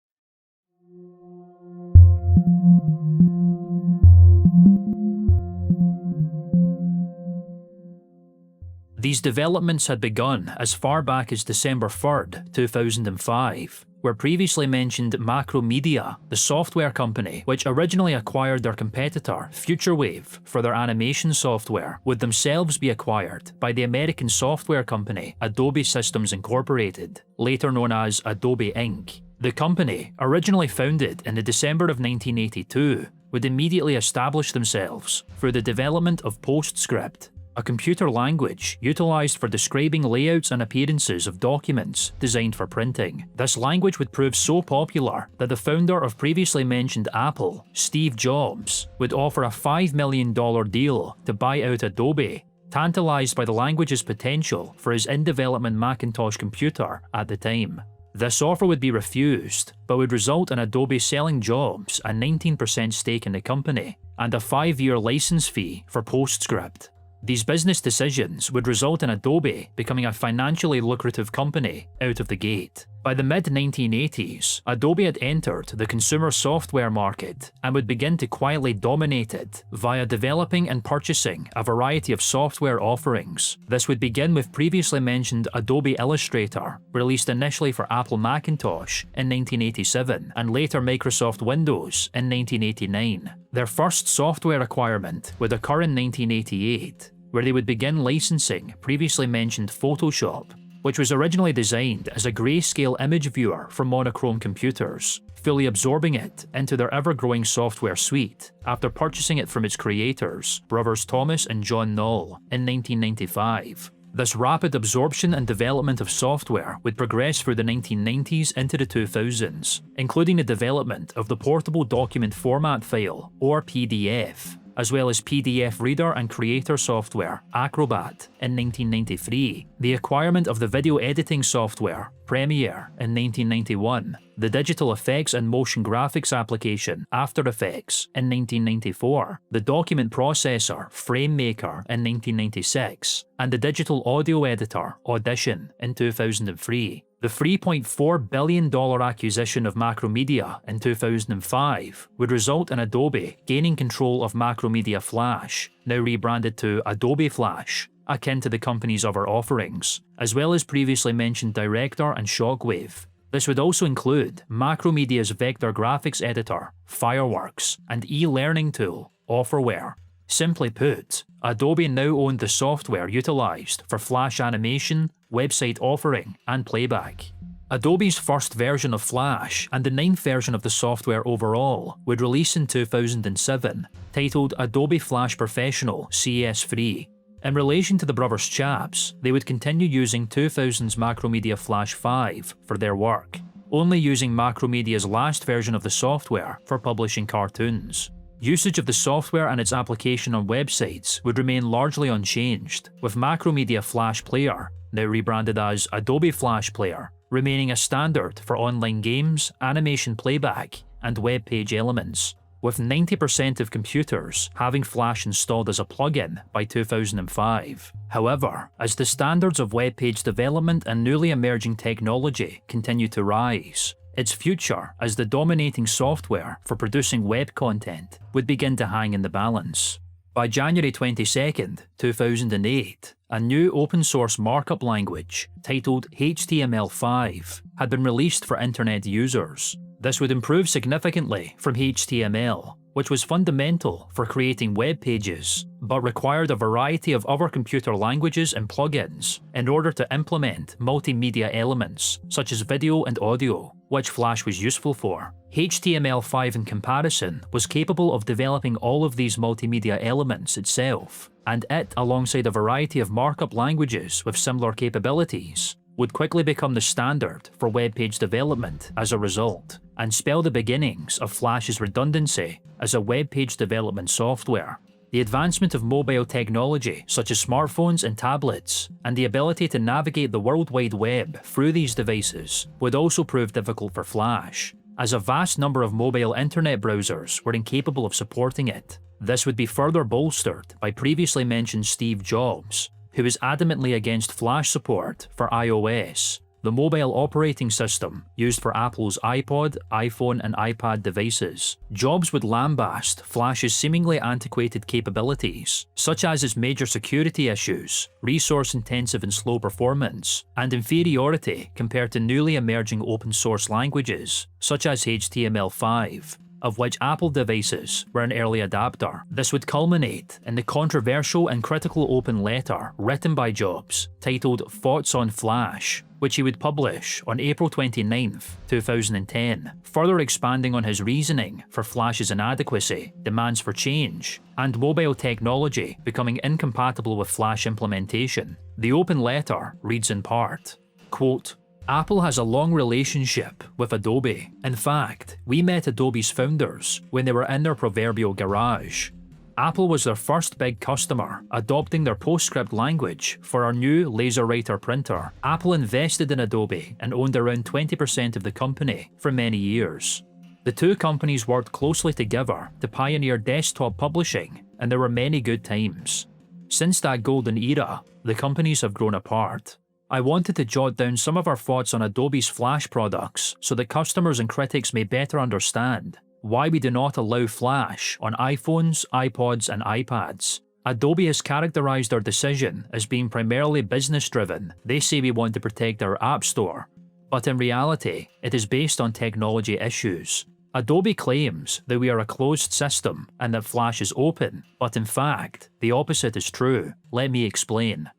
These developments had begun as far back as December 3rd, 2005, where previously mentioned Macromedia, the software company which originally acquired their competitor FutureWave for their animation software, would themselves be acquired by the American software company Adobe Systems Incorporated, later known as Adobe Inc. The company, originally founded in the December of 1982, would immediately establish themselves through the development of PostScript, a computer language utilised for describing layouts and appearances of documents designed for printing. This language would prove so popular that the founder of previously mentioned Apple, Steve Jobs, would offer a $5 million deal to buy out Adobe, tantalised by the language's potential for his in-development Macintosh computer at the time. This offer would be refused, but would result in Adobe selling Jobs a 19% stake in the company and a 5-year license fee for PostScript. These business decisions would result in Adobe becoming a financially lucrative company out of the gate. By the mid-1980s, Adobe had entered the consumer software market and would begin to quietly dominate it via developing and purchasing a variety of software offerings. This would begin with previously mentioned Adobe Illustrator, released initially for Apple Macintosh in 1987 and later Microsoft Windows in 1989. Their first software acquirement would occur in 1988, where they would begin licensing previously mentioned Photoshop, which was originally designed as a grayscale image viewer for monochrome computers, fully absorbing it into their ever-growing software suite after purchasing it from its creators, brothers Thomas and John Knoll, in 1995. This rapid absorption and development of software would progress through the 1990s into the 2000s, including the development of the Portable Document Format File, or PDF, as well as PDF reader and creator software Acrobat in 1993, the acquirement of the video editing software Premiere in 1991, the digital effects and motion graphics application After Effects in 1994, the document processor FrameMaker in 1996, and the digital audio editor Audition in 2003. The $3.4 billion acquisition of Macromedia in 2005 would result in Adobe gaining control of Macromedia Flash, now rebranded to Adobe Flash, akin to the company's other offerings, as well as previously mentioned Director and Shockwave. This would also include Macromedia's vector graphics editor, Fireworks, and e-learning tool, Offerware. Simply put, Adobe now owned the software utilised for Flash animation, website authoring, and playback. Adobe's first version of Flash, and the 9th version of the software overall, would release in 2007, titled Adobe Flash Professional CS3. In relation to the brothers Chaps, they would continue using 2000's Macromedia Flash 5 for their work, only using Macromedia's last version of the software for publishing cartoons. Usage of the software and its application on websites would remain largely unchanged, with Macromedia Flash Player, now rebranded as Adobe Flash Player, remaining a standard for online games, animation playback, and web page elements, with 90% of computers having Flash installed as a plugin by 2005. However, as the standards of web page development and newly emerging technology continue to rise, its future as the dominating software for producing web content would begin to hang in the balance. By January 22, 2008, a new open-source markup language titled HTML5 had been released for internet users. This would improve significantly from HTML, which was fundamental for creating web pages, but required a variety of other computer languages and plugins in order to implement multimedia elements such as video and audio, which Flash was useful for. HTML5 in comparison was capable of developing all of these multimedia elements itself, and it, alongside a variety of markup languages with similar capabilities, would quickly become the standard for web page development as a result, and spell the beginnings of Flash's redundancy as a web page development software. The advancement of mobile technology such as smartphones and tablets, and the ability to navigate the World Wide Web through these devices would also prove difficult for Flash, as a vast number of mobile internet browsers were incapable of supporting it. This would be further bolstered by previously mentioned Steve Jobs, who is adamantly against Flash support for iOS, the mobile operating system used for Apple's iPod, iPhone, and iPad devices. Jobs would lambast Flash's seemingly antiquated capabilities, such as its major security issues, resource-intensive and slow performance, and inferiority compared to newly emerging open-source languages, such as HTML5, of which Apple devices were an early adapter. This would culminate in the controversial and critical open letter written by Jobs, titled Thoughts on Flash, which he would publish on April 29, 2010, further expanding on his reasoning for Flash's inadequacy, demands for change, and mobile technology becoming incompatible with Flash implementation. The open letter reads in part, quote, Apple has a long relationship with Adobe. In fact, we met Adobe's founders when they were in their proverbial garage. Apple was their first big customer, adopting their PostScript language for our new LaserWriter printer. Apple invested in Adobe and owned around 20% of the company for many years. The two companies worked closely together to pioneer desktop publishing, and there were many good times. Since that golden era, the companies have grown apart. I wanted to jot down some of our thoughts on Adobe's Flash products so that customers and critics may better understand why we do not allow Flash on iPhones, iPods, and iPads. Adobe has characterized our decision as being primarily business-driven. They say we want to protect our App Store, but in reality, it is based on technology issues. Adobe claims that we are a closed system and that Flash is open, but in fact, the opposite is true. Let me explain.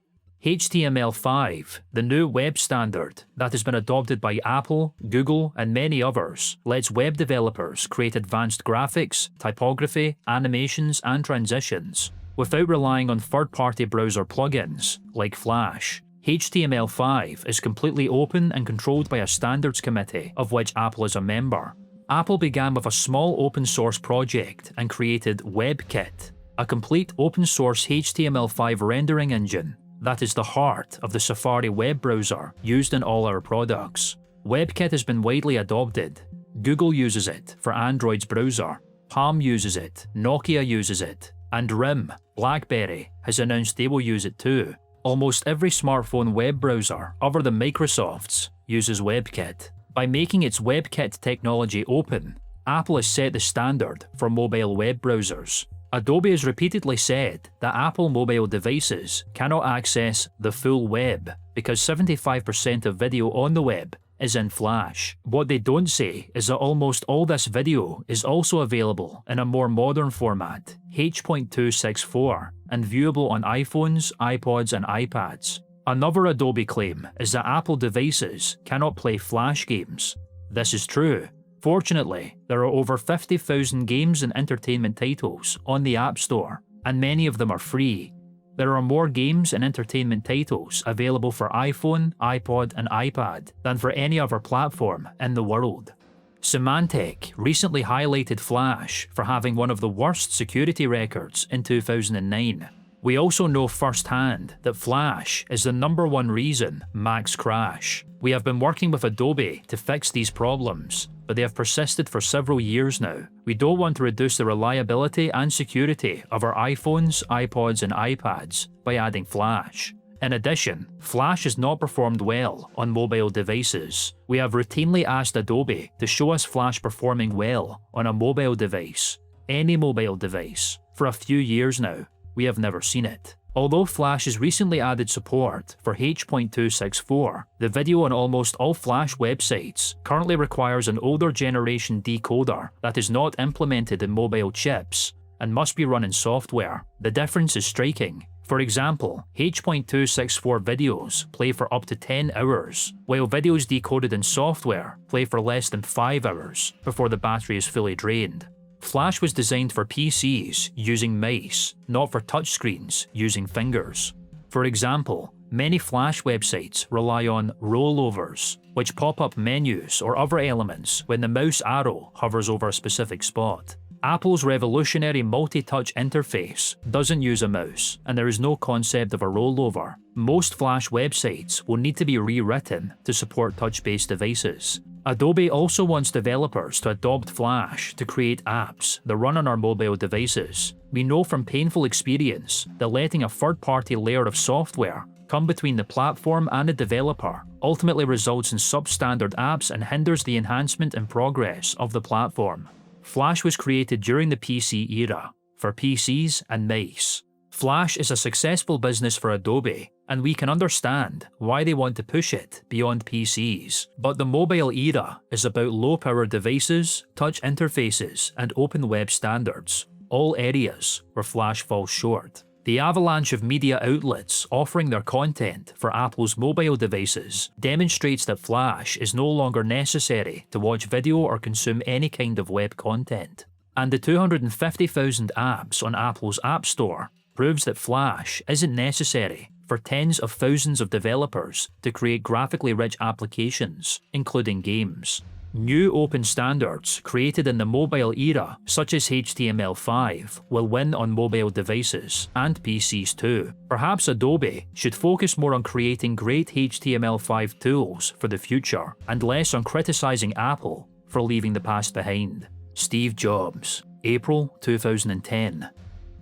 HTML5, the new web standard that has been adopted by Apple, Google, and many others, lets web developers create advanced graphics, typography, animations, and transitions without relying on third-party browser plugins like Flash. HTML5 is completely open and controlled by a standards committee of which Apple is a member. Apple began with a small open-source project and created WebKit, a complete open-source HTML5 rendering engine that is the heart of the Safari web browser used in all our products. WebKit has been widely adopted. Google uses it for Android's browser, Palm uses it, Nokia uses it, and RIM, BlackBerry, has announced they will use it too. Almost every smartphone web browser, other than Microsoft's, uses WebKit. By making its WebKit technology open, Apple has set the standard for mobile web browsers. Adobe has repeatedly said that Apple mobile devices cannot access the full web because 75% of video on the web is in Flash. What they don't say is that almost all this video is also available in a more modern format, H.264, and viewable on iPhones, iPods, and iPads. Another Adobe claim is that Apple devices cannot play Flash games. This is true. Fortunately, there are over 50,000 games and entertainment titles on the App Store, and many of them are free. There are more games and entertainment titles available for iPhone, iPod, and iPad than for any other platform in the world. Symantec recently highlighted Flash for having one of the worst security records in 2009. We also know firsthand that Flash is the #1 reason Macs crash. We have been working with Adobe to fix these problems, but they have persisted for several years now. We don't want to reduce the reliability and security of our iPhones, iPods, and iPads by adding Flash. In addition, Flash has not performed well on mobile devices. We have routinely asked Adobe to show us Flash performing well on a mobile device, any mobile device, for a few years now. We have never seen it. Although Flash has recently added support for H.264, the video on almost all Flash websites currently requires an older generation decoder that is not implemented in mobile chips and must be run in software. The difference is striking. For example, H.264 videos play for up to 10 hours, while videos decoded in software play for less than 5 hours before the battery is fully drained. Flash was designed for PCs using mice, not for touchscreens using fingers. For example, many Flash websites rely on rollovers, which pop up menus or other elements when the mouse arrow hovers over a specific spot. Apple's revolutionary multi-touch interface doesn't use a mouse, and there is no concept of a rollover. Most Flash websites will need to be rewritten to support touch-based devices. Adobe also wants developers to adopt Flash to create apps that run on our mobile devices. We know from painful experience that letting a third-party layer of software come between the platform and the developer ultimately results in substandard apps and hinders the enhancement and progress of the platform. Flash was created during the PC era, for PCs and mice. Flash is a successful business for Adobe, and we can understand why they want to push it beyond PCs. But the mobile era is about low-power devices, touch interfaces, and open web standards, all areas where Flash falls short. The avalanche of media outlets offering their content for Apple's mobile devices demonstrates that Flash is no longer necessary to watch video or consume any kind of web content. And the 250,000 apps on Apple's App Store proves that Flash isn't necessary for tens of thousands of developers to create graphically rich applications, including games. New open standards created in the mobile era, such as HTML5, will win on mobile devices and PCs too. Perhaps Adobe should focus more on creating great HTML5 tools for the future and less on criticizing Apple for leaving the past behind. Steve Jobs, April 2010.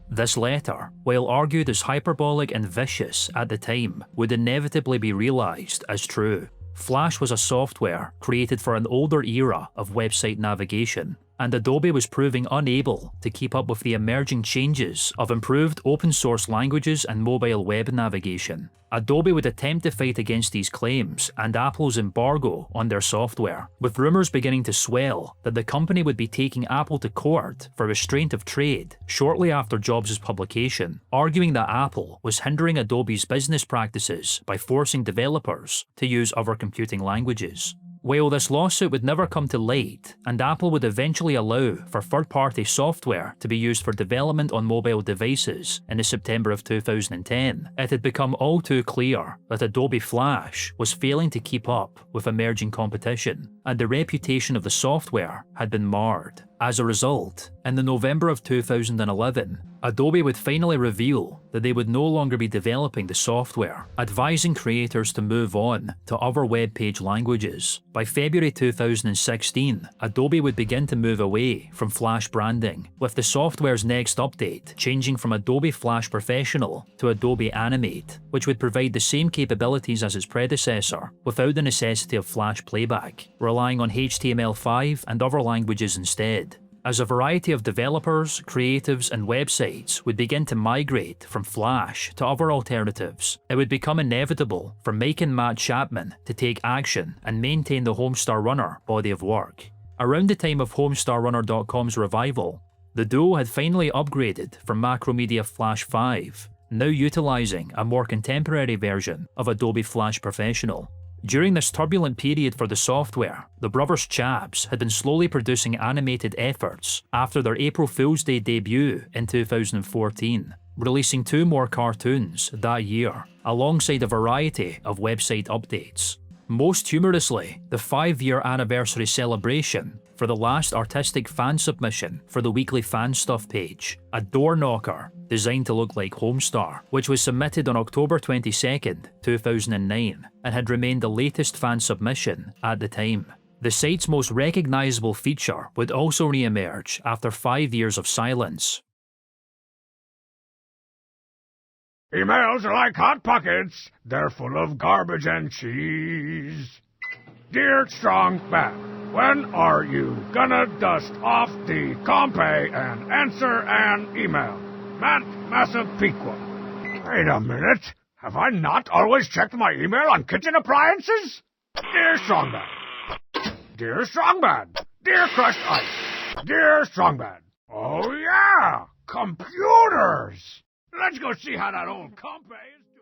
This letter, while argued as hyperbolic and vicious at the time, would inevitably be realized as true. Flash was a software created for an older era of website navigation, and Adobe was proving unable to keep up with the emerging changes of improved open source languages and mobile web navigation. Adobe would attempt to fight against these claims and Apple's embargo on their software, with rumors beginning to swell that the company would be taking Apple to court for restraint of trade shortly after Jobs' publication, arguing that Apple was hindering Adobe's business practices by forcing developers to use other computing languages. While this lawsuit would never come to light, and Apple would eventually allow for third-party software to be used for development on mobile devices in the September of 2010, it had become all too clear that Adobe Flash was failing to keep up with emerging competition, and the reputation of the software had been marred. As a result, in the November of 2011, Adobe would finally reveal that they would no longer be developing the software, advising creators to move on to other web page languages. By February 2016, Adobe would begin to move away from Flash branding, with the software's next update changing from Adobe Flash Professional to Adobe Animate, which would provide the same capabilities as its predecessor without the necessity of Flash playback, relying on HTML5 and other languages instead. As a variety of developers, creatives, and websites would begin to migrate from Flash to other alternatives, it would become inevitable for Mike and Matt Chapman to take action and maintain the Homestar Runner body of work. Around the time of HomestarRunner.com's revival, the duo had finally upgraded from Macromedia Flash 5, now utilising a more contemporary version of Adobe Flash Professional. During this turbulent period for the software, the brothers Chaps had been slowly producing animated efforts after their April Fool's Day debut in 2014, releasing 2 more cartoons that year, alongside a variety of website updates. Most humorously, the 5-year anniversary celebration for the last artistic fan submission for the weekly fan stuff page, a door knocker designed to look like Homestar, which was submitted on October 22nd, 2009, and had remained the latest fan submission at the time. The site's most recognisable feature would also re-emerge after 5 years of silence. Emails are like hot pockets. They're full of garbage and cheese. Dear Strong Bad, when are you gonna dust off the compay and answer an email? Matt Massapequa. Wait a minute. Have I not always checked my email on kitchen appliances? Dear Strongbad. Dear Strongbad. Dear Crushed Ice. Dear Strongbad. Oh yeah! Computers! Let's go see how that old compay is doing.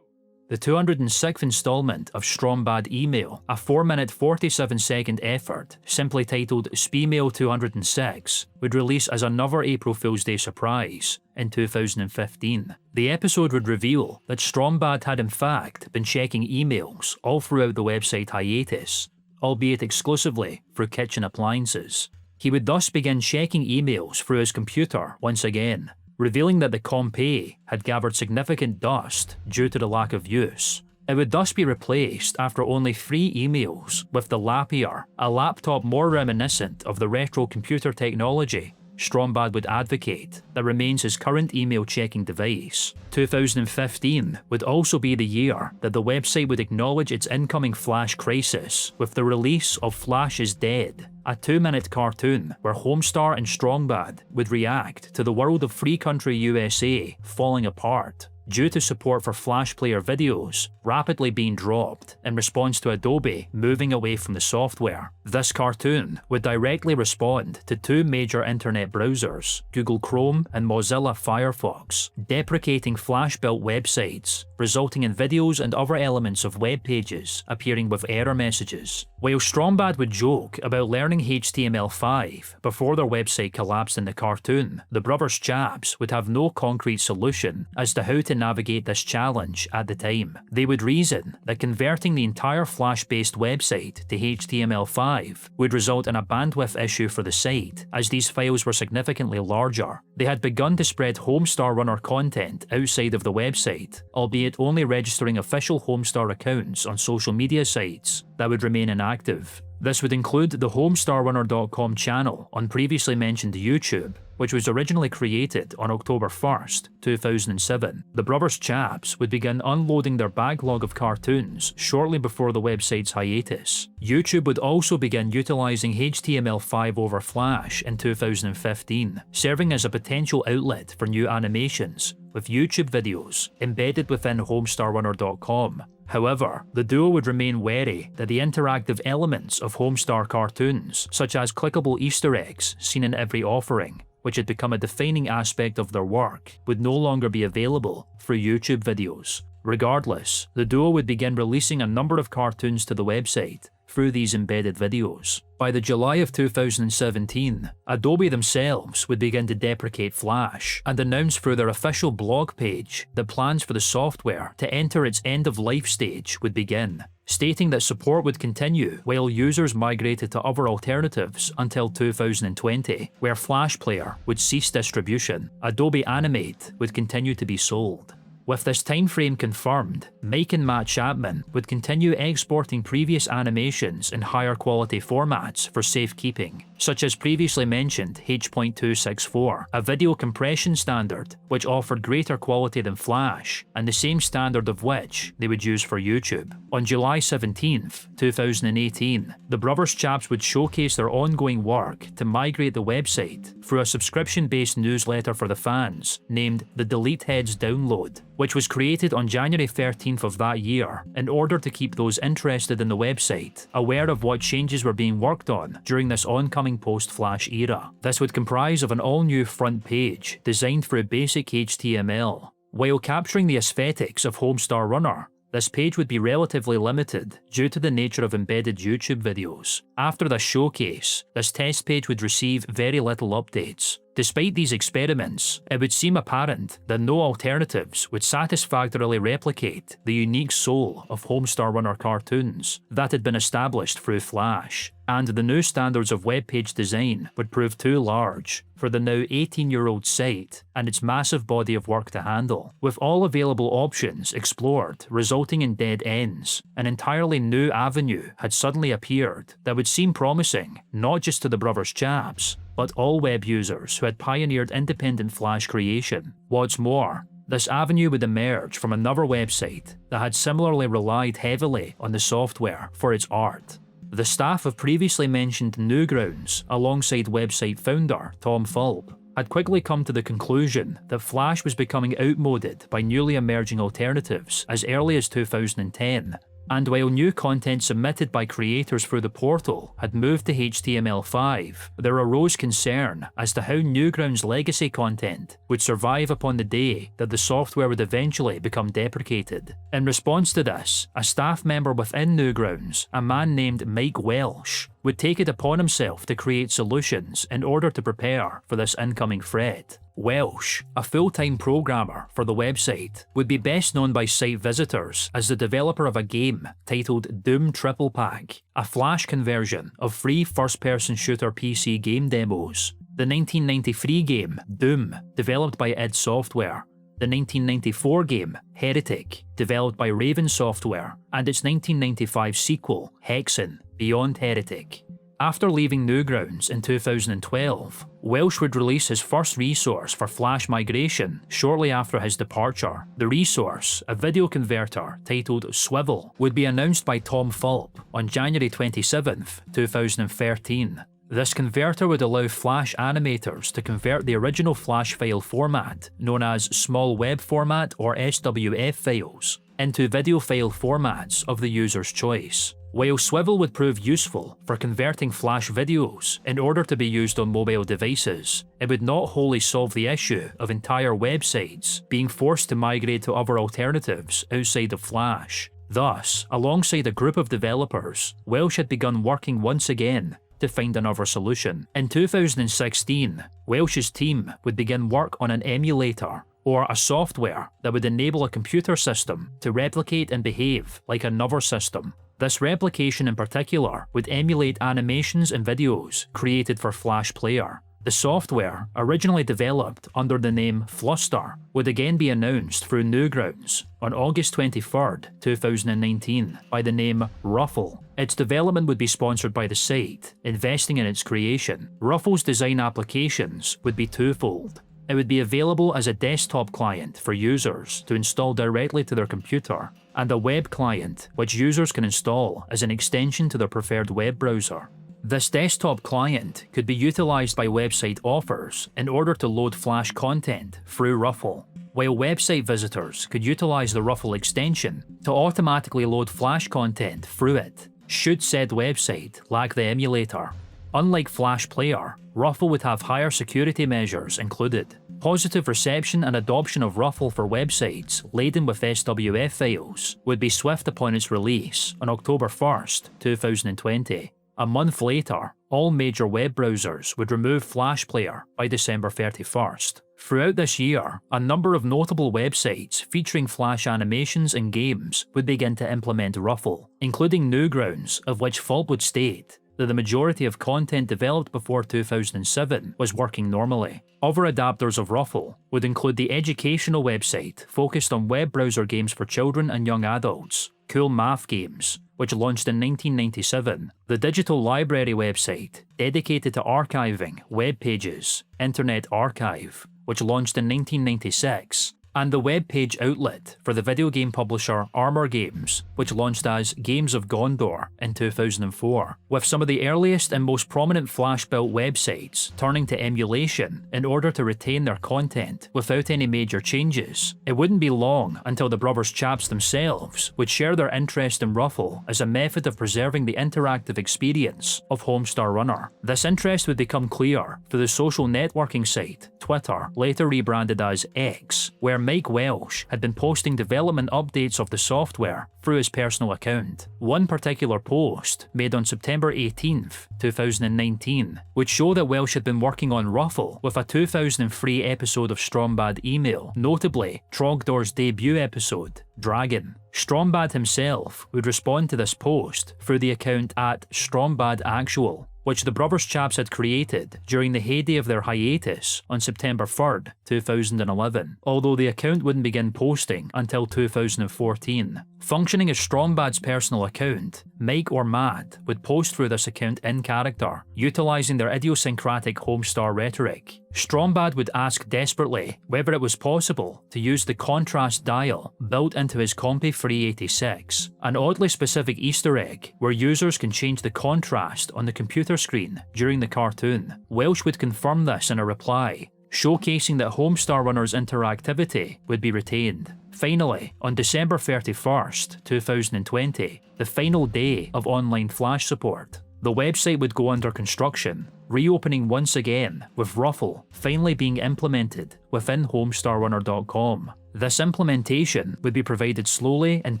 The 206th installment of Strongbad Email, a 4-minute 47-second effort, simply titled Speemail 206, would release as another April Fool's Day surprise in 2015. The episode would reveal that Strongbad had in fact been checking emails all throughout the website hiatus, albeit exclusively through kitchen appliances. He would thus begin checking emails through his computer once again, revealing that the compay had gathered significant dust due to the lack of use. It would thus be replaced after only 3 emails with the Lapier, a laptop more reminiscent of the retro computer technology Strongbad would advocate that remains his current email checking device. 2015 would also be the year that the website would acknowledge its incoming Flash crisis with the release of Flash is Dead, a 2-minute cartoon where Homestar and Strongbad would react to the world of Free Country USA falling apart due to support for Flash Player videos rapidly being dropped in response to Adobe moving away from the software. This cartoon would directly respond to 2 major internet browsers, Google Chrome and Mozilla Firefox, deprecating Flash-built websites, resulting in videos and other elements of web pages appearing with error messages. While Strongbad would joke about learning HTML5 before their website collapsed in the cartoon, the brothers Chaps would have no concrete solution as to how to navigate this challenge at the time. They would reason that converting the entire Flash-based website to HTML5 would result in a bandwidth issue for the site, as these files were significantly larger. They had begun to spread Homestar Runner content outside of the website, albeit only registering official Homestar accounts on social media sites that would remain inactive. This would include the HomestarRunner.com channel on previously mentioned YouTube, which was originally created on October 1st, 2007. The brothers Chaps would begin unloading their backlog of cartoons shortly before the website's hiatus. YouTube would also begin utilising HTML5 over Flash in 2015, serving as a potential outlet for new animations, with YouTube videos embedded within HomestarRunner.com. However, the duo would remain wary that the interactive elements of Homestar cartoons, such as clickable Easter eggs seen in every offering, which had become a defining aspect of their work, would no longer be available through YouTube videos. Regardless, the duo would begin releasing a number of cartoons to the website through these embedded videos. By the July of 2017, Adobe themselves would begin to deprecate Flash and announce through their official blog page that plans for the software to enter its end-of-life stage would begin. stating that support would continue while users migrated to other alternatives until 2020, where Flash Player would cease distribution. Adobe Animate would continue to be sold. With this timeframe confirmed, Mike and Matt Chapman would continue exporting previous animations in higher quality formats for safekeeping, such as previously mentioned H.264, a video compression standard which offered greater quality than Flash, and the same standard of which they would use for YouTube. On July 17th, 2018, the Brothers Chaps would showcase their ongoing work to migrate the website through a subscription-based newsletter for the fans named the Delete Heads Download, which was created on January 13th of that year in order to keep those interested in the website aware of what changes were being worked on during this oncoming post-Flash era. This would comprise of an all-new front page designed for a basic HTML. While capturing the aesthetics of Homestar Runner, this page would be relatively limited due to the nature of embedded YouTube videos. After this showcase, this test page would receive very little updates. Despite these experiments, it would seem apparent that no alternatives would satisfactorily replicate the unique soul of Homestar Runner cartoons that had been established through Flash, and the new standards of web page design would prove too large for the now 18-year-old site and its massive body of work to handle. With all available options explored resulting in dead ends, an entirely new avenue had suddenly appeared that would seem promising not just to the Brothers Chaps, but all web users who had pioneered independent Flash creation. What's more, this avenue would emerge from another website that had similarly relied heavily on the software for its art. The staff of previously mentioned Newgrounds, alongside website founder Tom Fulp, had quickly come to the conclusion that Flash was becoming outmoded by newly emerging alternatives as early as 2010, and while new content submitted by creators through the portal had moved to HTML5, there arose concern as to how Newgrounds' legacy content would survive upon the day that the software would eventually become deprecated. In response to this, a staff member within Newgrounds, a man named Mike Welsh, would take it upon himself to create solutions in order to prepare for this incoming threat. Welsh, a full-time programmer for the website, would be best known by site visitors as the developer of a game titled Doom Triple Pack, a Flash conversion of free first-person shooter PC game demos. The 1993 game Doom, developed by id Software, the 1994 game Heretic, developed by Raven Software, and its 1995 sequel Hexen, Beyond Heretic. After leaving Newgrounds in 2012, Welsh would release his first resource for Flash migration shortly after his departure. The resource, a video converter titled Swivel, would be announced by Tom Fulp on January 27, 2013. This converter would allow Flash animators to convert the original Flash file format, known as Small Web Format or SWF files, into video file formats of the user's choice. While Swivel would prove useful for converting Flash videos in order to be used on mobile devices, it would not wholly solve the issue of entire websites being forced to migrate to other alternatives outside of Flash. Thus, alongside a group of developers, Welsh had begun working once again to find another solution. In 2016, Welsh's team would begin work on an emulator, or a software that would enable a computer system to replicate and behave like another system. This replication in particular would emulate animations and videos created for Flash Player. The software, originally developed under the name Fluster, would again be announced through Newgrounds on August 23, 2019 by the name Ruffle. Its development would be sponsored by the site, investing in its creation. Ruffle's design applications would be twofold. It would be available as a desktop client for users to install directly to their computer, and a web client which users can install as an extension to their preferred web browser. This desktop client could be utilized by website authors in order to load Flash content through Ruffle, while website visitors could utilize the Ruffle extension to automatically load Flash content through it, should said website lack the emulator. Unlike Flash Player, Ruffle would have higher security measures included. Positive reception and adoption of Ruffle for websites laden with SWF files would be swift upon its release on October 1, 2020. A month later, all major web browsers would remove Flash Player by December 31st. Throughout this year, a number of notable websites featuring Flash animations and games would begin to implement Ruffle, including Newgrounds, of which Fault would state that the majority of content developed before 2007 was working normally. Other adapters of Ruffle would include the educational website focused on web browser games for children and young adults, Cool Math Games, which launched in 1997, the digital library website dedicated to archiving web pages, Internet Archive, which launched in 1996, and the web page outlet for the video game publisher Armor Games, which launched as Games of Gondor in 2004, with some of the earliest and most prominent Flash-built websites turning to emulation in order to retain their content without any major changes. It wouldn't be long until the Brothers Chaps themselves would share their interest in Ruffle as a method of preserving the interactive experience of Homestar Runner. This interest would become clear through the social networking site Twitter, later rebranded as X, where Mike Welsh had been posting development updates of the software through his personal account. One particular post, made on September 18th, 2019, would show that Welsh had been working on Ruffle with a 2003 episode of Strombad Email, notably Trogdor's debut episode, Dragon. Strombad himself would respond to this post through the account @StrombadActual, which the Brothers Chaps had created during the heyday of their hiatus on September 3rd, 2011, although the account wouldn't begin posting until 2014. Functioning as Strombad's personal account, Mike or Matt would post through this account in character, utilising their idiosyncratic Homestar rhetoric. Strombad would ask desperately whether it was possible to use the contrast dial built into his Compy 386, an oddly specific Easter egg where users can change the contrast on the computer screen during the cartoon. Welsh would confirm this in a reply, showcasing that Homestar Runner's interactivity would be retained. Finally, on December 31st, 2020, the final day of online Flash support, the website would go under construction, reopening once again with Ruffle finally being implemented within HomestarRunner.com. This implementation would be provided slowly and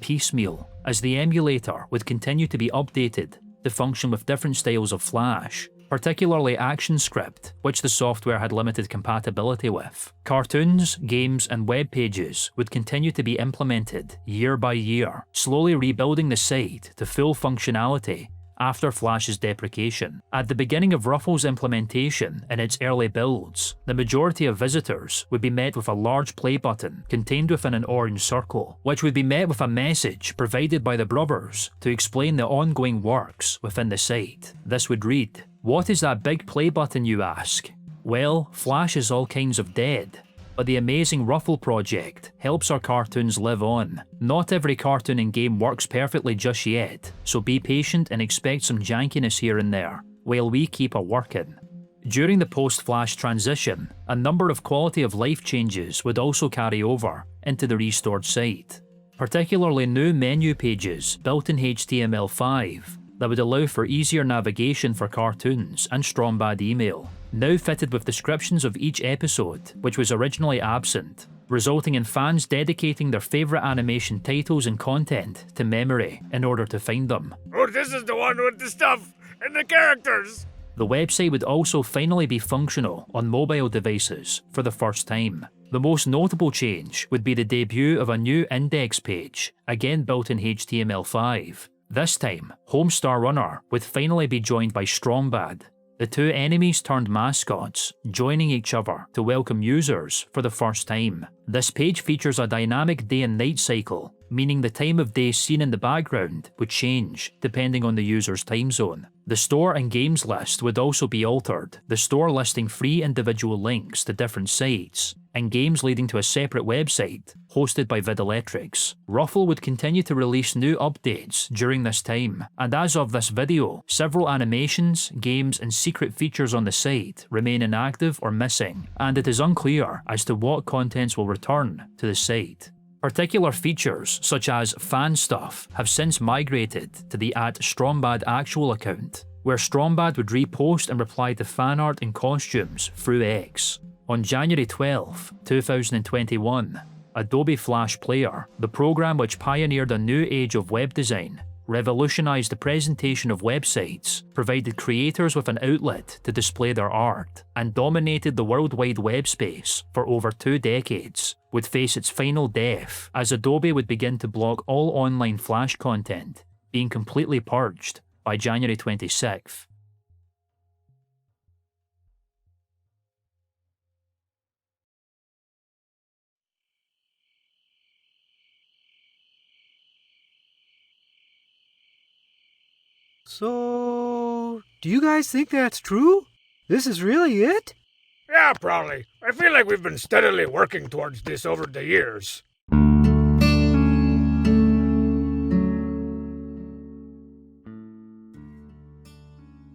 piecemeal, as the emulator would continue to be updated to function with different styles of Flash, particularly ActionScript, which the software had limited compatibility with. Cartoons, games, and web pages would continue to be implemented year by year, slowly rebuilding the site to full functionality after Flash's deprecation. At the beginning of Ruffle's implementation in its early builds, the majority of visitors would be met with a large play button contained within an orange circle, which would be met with a message provided by the brothers to explain the ongoing works within the site. This would read, "What is that big play button, you ask? Well, Flash is all kinds of dead, but the amazing Ruffle project helps our cartoons live on. Not every cartoon and game works perfectly just yet, so be patient and expect some jankiness here and there, while we keep a-workin'." During the post-Flash transition, a number of quality of life changes would also carry over into the restored site, particularly new menu pages built in HTML5 that would allow for easier navigation for cartoons and Strombad email, now fitted with descriptions of each episode, which was originally absent, resulting in fans dedicating their favourite animation titles and content to memory in order to find them. Oh, this is the one with the stuff and the characters! The website would also finally be functional on mobile devices for the first time. The most notable change would be the debut of a new index page, again built in HTML5. This time, Homestar Runner would finally be joined by Strombad, the two enemies turned mascots joining each other to welcome users for the first time. This page features a dynamic day and night cycle, meaning the time of day seen in the background would change depending on the user's time zone. The store and games list would also be altered, the store listing free individual links to different sites, and games leading to a separate website hosted by Vidalectrics. Ruffle would continue to release new updates during this time, and as of this video, several animations, games, and secret features on the site remain inactive or missing, and it is unclear as to what contents will return to the site. Particular features, such as fan stuff, have since migrated to the @StrombadActual account, where Strombad would repost and reply to fan art and costumes through X. On January 12, 2021, Adobe Flash Player, the program which pioneered a new age of web design, revolutionised the presentation of websites, provided creators with an outlet to display their art, and dominated the World Wide Web space for over 2 decades, would face its final death as Adobe would begin to block all online Flash content, being completely purged by January 26th. So, do you guys think that's true? This is really it? Yeah, probably. I feel like we've been steadily working towards this over the years.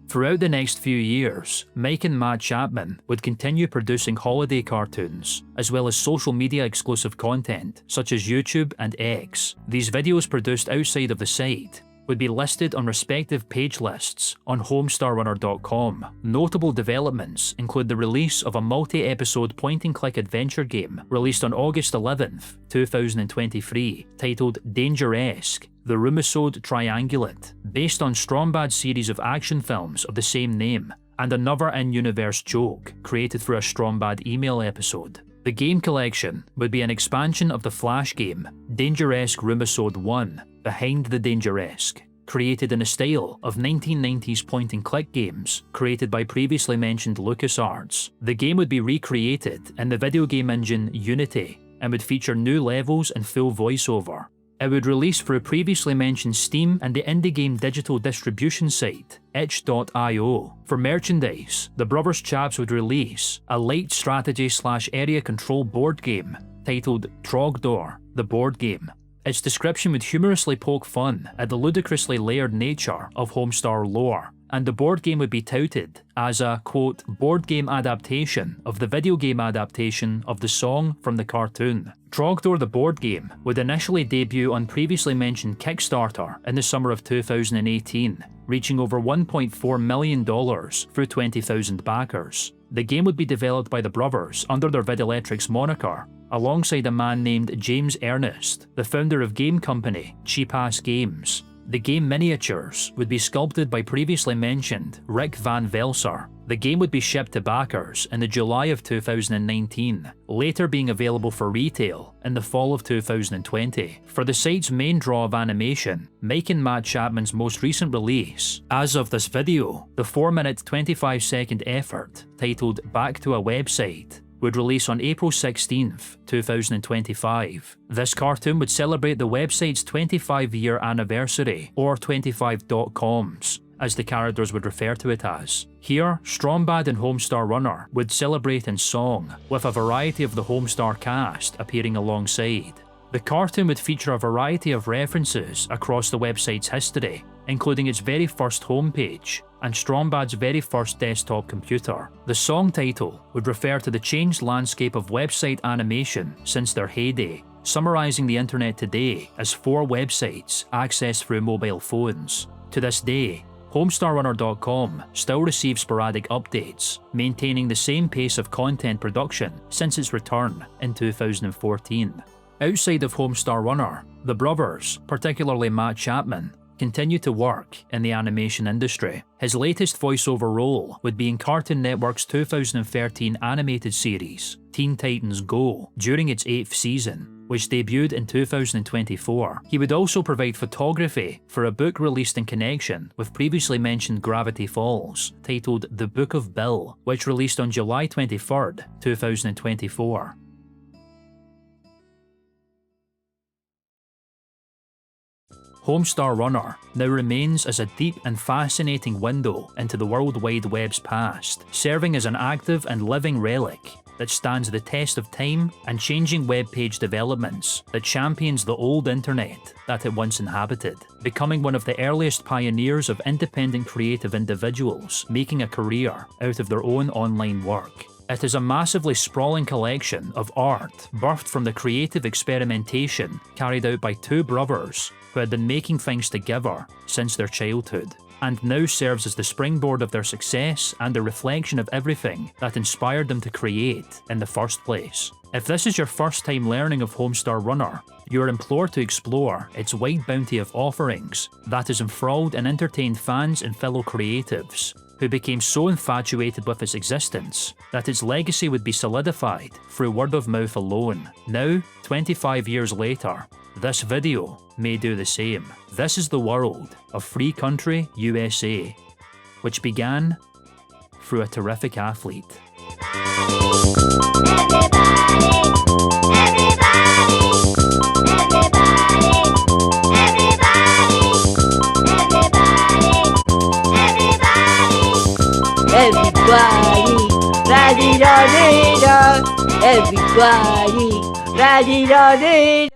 Throughout the next few years, Mike and Matt Chapman would continue producing holiday cartoons, as well as social media exclusive content such as YouTube and X. These videos produced outside of the site would be listed on respective page lists on homestarrunner.com. Notable developments include the release of a multi-episode point-and-click adventure game released on August 11th, 2023, titled Danger-esque: The Rumisode Triangulate, based on Strombad's series of action films of the same name, and another in-universe joke created through a Strombad email episode. The game collection would be an expansion of the Flash game Danger-esque Rumisode 1, Behind the Danger-esque, created in the style of 1990s point-and-click games created by previously mentioned LucasArts. The game would be recreated in the video game engine Unity and would feature new levels and full voiceover. It would release through previously mentioned Steam and the indie game digital distribution site itch.io. For merchandise, the Brothers Chaps would release a light strategy/area control board game titled Trogdor, the board game. Its description would humorously poke fun at the ludicrously layered nature of Homestar lore, and the board game would be touted as a, quote, board game adaptation of the video game adaptation of the song from the cartoon. Trogdor the board game would initially debut on previously mentioned Kickstarter in the summer of 2018, reaching over $1.4 million through 20,000 backers. The game would be developed by the brothers under their Videlectrix moniker, alongside a man named James Ernest, the founder of game company Cheap Ass Games. The game miniatures would be sculpted by previously mentioned Rick Van Velser. The game would be shipped to backers in the July of 2019, later being available for retail in the fall of 2020. For the site's main draw of animation, Mike and Matt Chapman's most recent release, as of this video, the 4-minute 25-second effort titled Back to a Website, would release on April 16th, 2025. This cartoon would celebrate the website's 25-year anniversary, or 25.coms, as the characters would refer to it as. Here, Strombad and Homestar Runner would celebrate in song, with a variety of the Homestar cast appearing alongside. The cartoon would feature a variety of references across the website's history, including its very first homepage and Strombad's very first desktop computer. The song title would refer to the changed landscape of website animation since their heyday, summarising the internet today as 4 websites accessed through mobile phones. To this day, HomestarRunner.com still receives sporadic updates, maintaining the same pace of content production since its return in 2014. Outside of Homestar Runner, the brothers, particularly Matt Chapman, continue to work in the animation industry. His latest voiceover role would be in Cartoon Network's 2013 animated series, Teen Titans Go, during its 8th season, which debuted in 2024. He would also provide photography for a book released in connection with previously mentioned Gravity Falls, titled The Book of Bill, which released on July 23rd, 2024. Homestar Runner now remains as a deep and fascinating window into the World Wide Web's past, serving as an active and living relic that stands the test of time and changing web page developments that champions the old internet that it once inhabited, becoming one of the earliest pioneers of independent creative individuals making a career out of their own online work. It is a massively sprawling collection of art birthed from the creative experimentation carried out by 2 brothers who had been making things together since their childhood. and now serves as the springboard of their success and a reflection of everything that inspired them to create in the first place. If this is your first time learning of Homestar Runner, you are implored to explore its wide bounty of offerings that has enthralled and entertained fans and fellow creatives who became so infatuated with its existence that its legacy would be solidified through word of mouth alone. Now, 25 years later, this video may do the same. This is the world of Free Country USA, which began through a terrific athlete. Everybody, la-di-da-di-da. Everybody, la-di-da-di-da.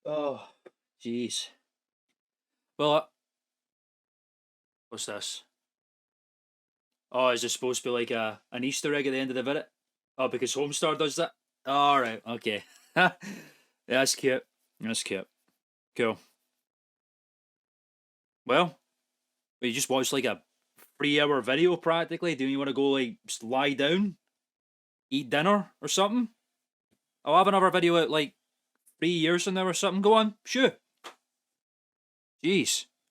Oh, jeez. Well, what's this? Oh, is it supposed to be like an Easter egg at the end of the video? Oh, because Homestar does that? Alright, okay. That's cute. That's cute. Cool. Well, you just watched like a 3-hour video practically. Do you want to go like just lie down? Eat dinner or something? I'll have another video out like 3 years from now or something. Go on, sure. Jeez.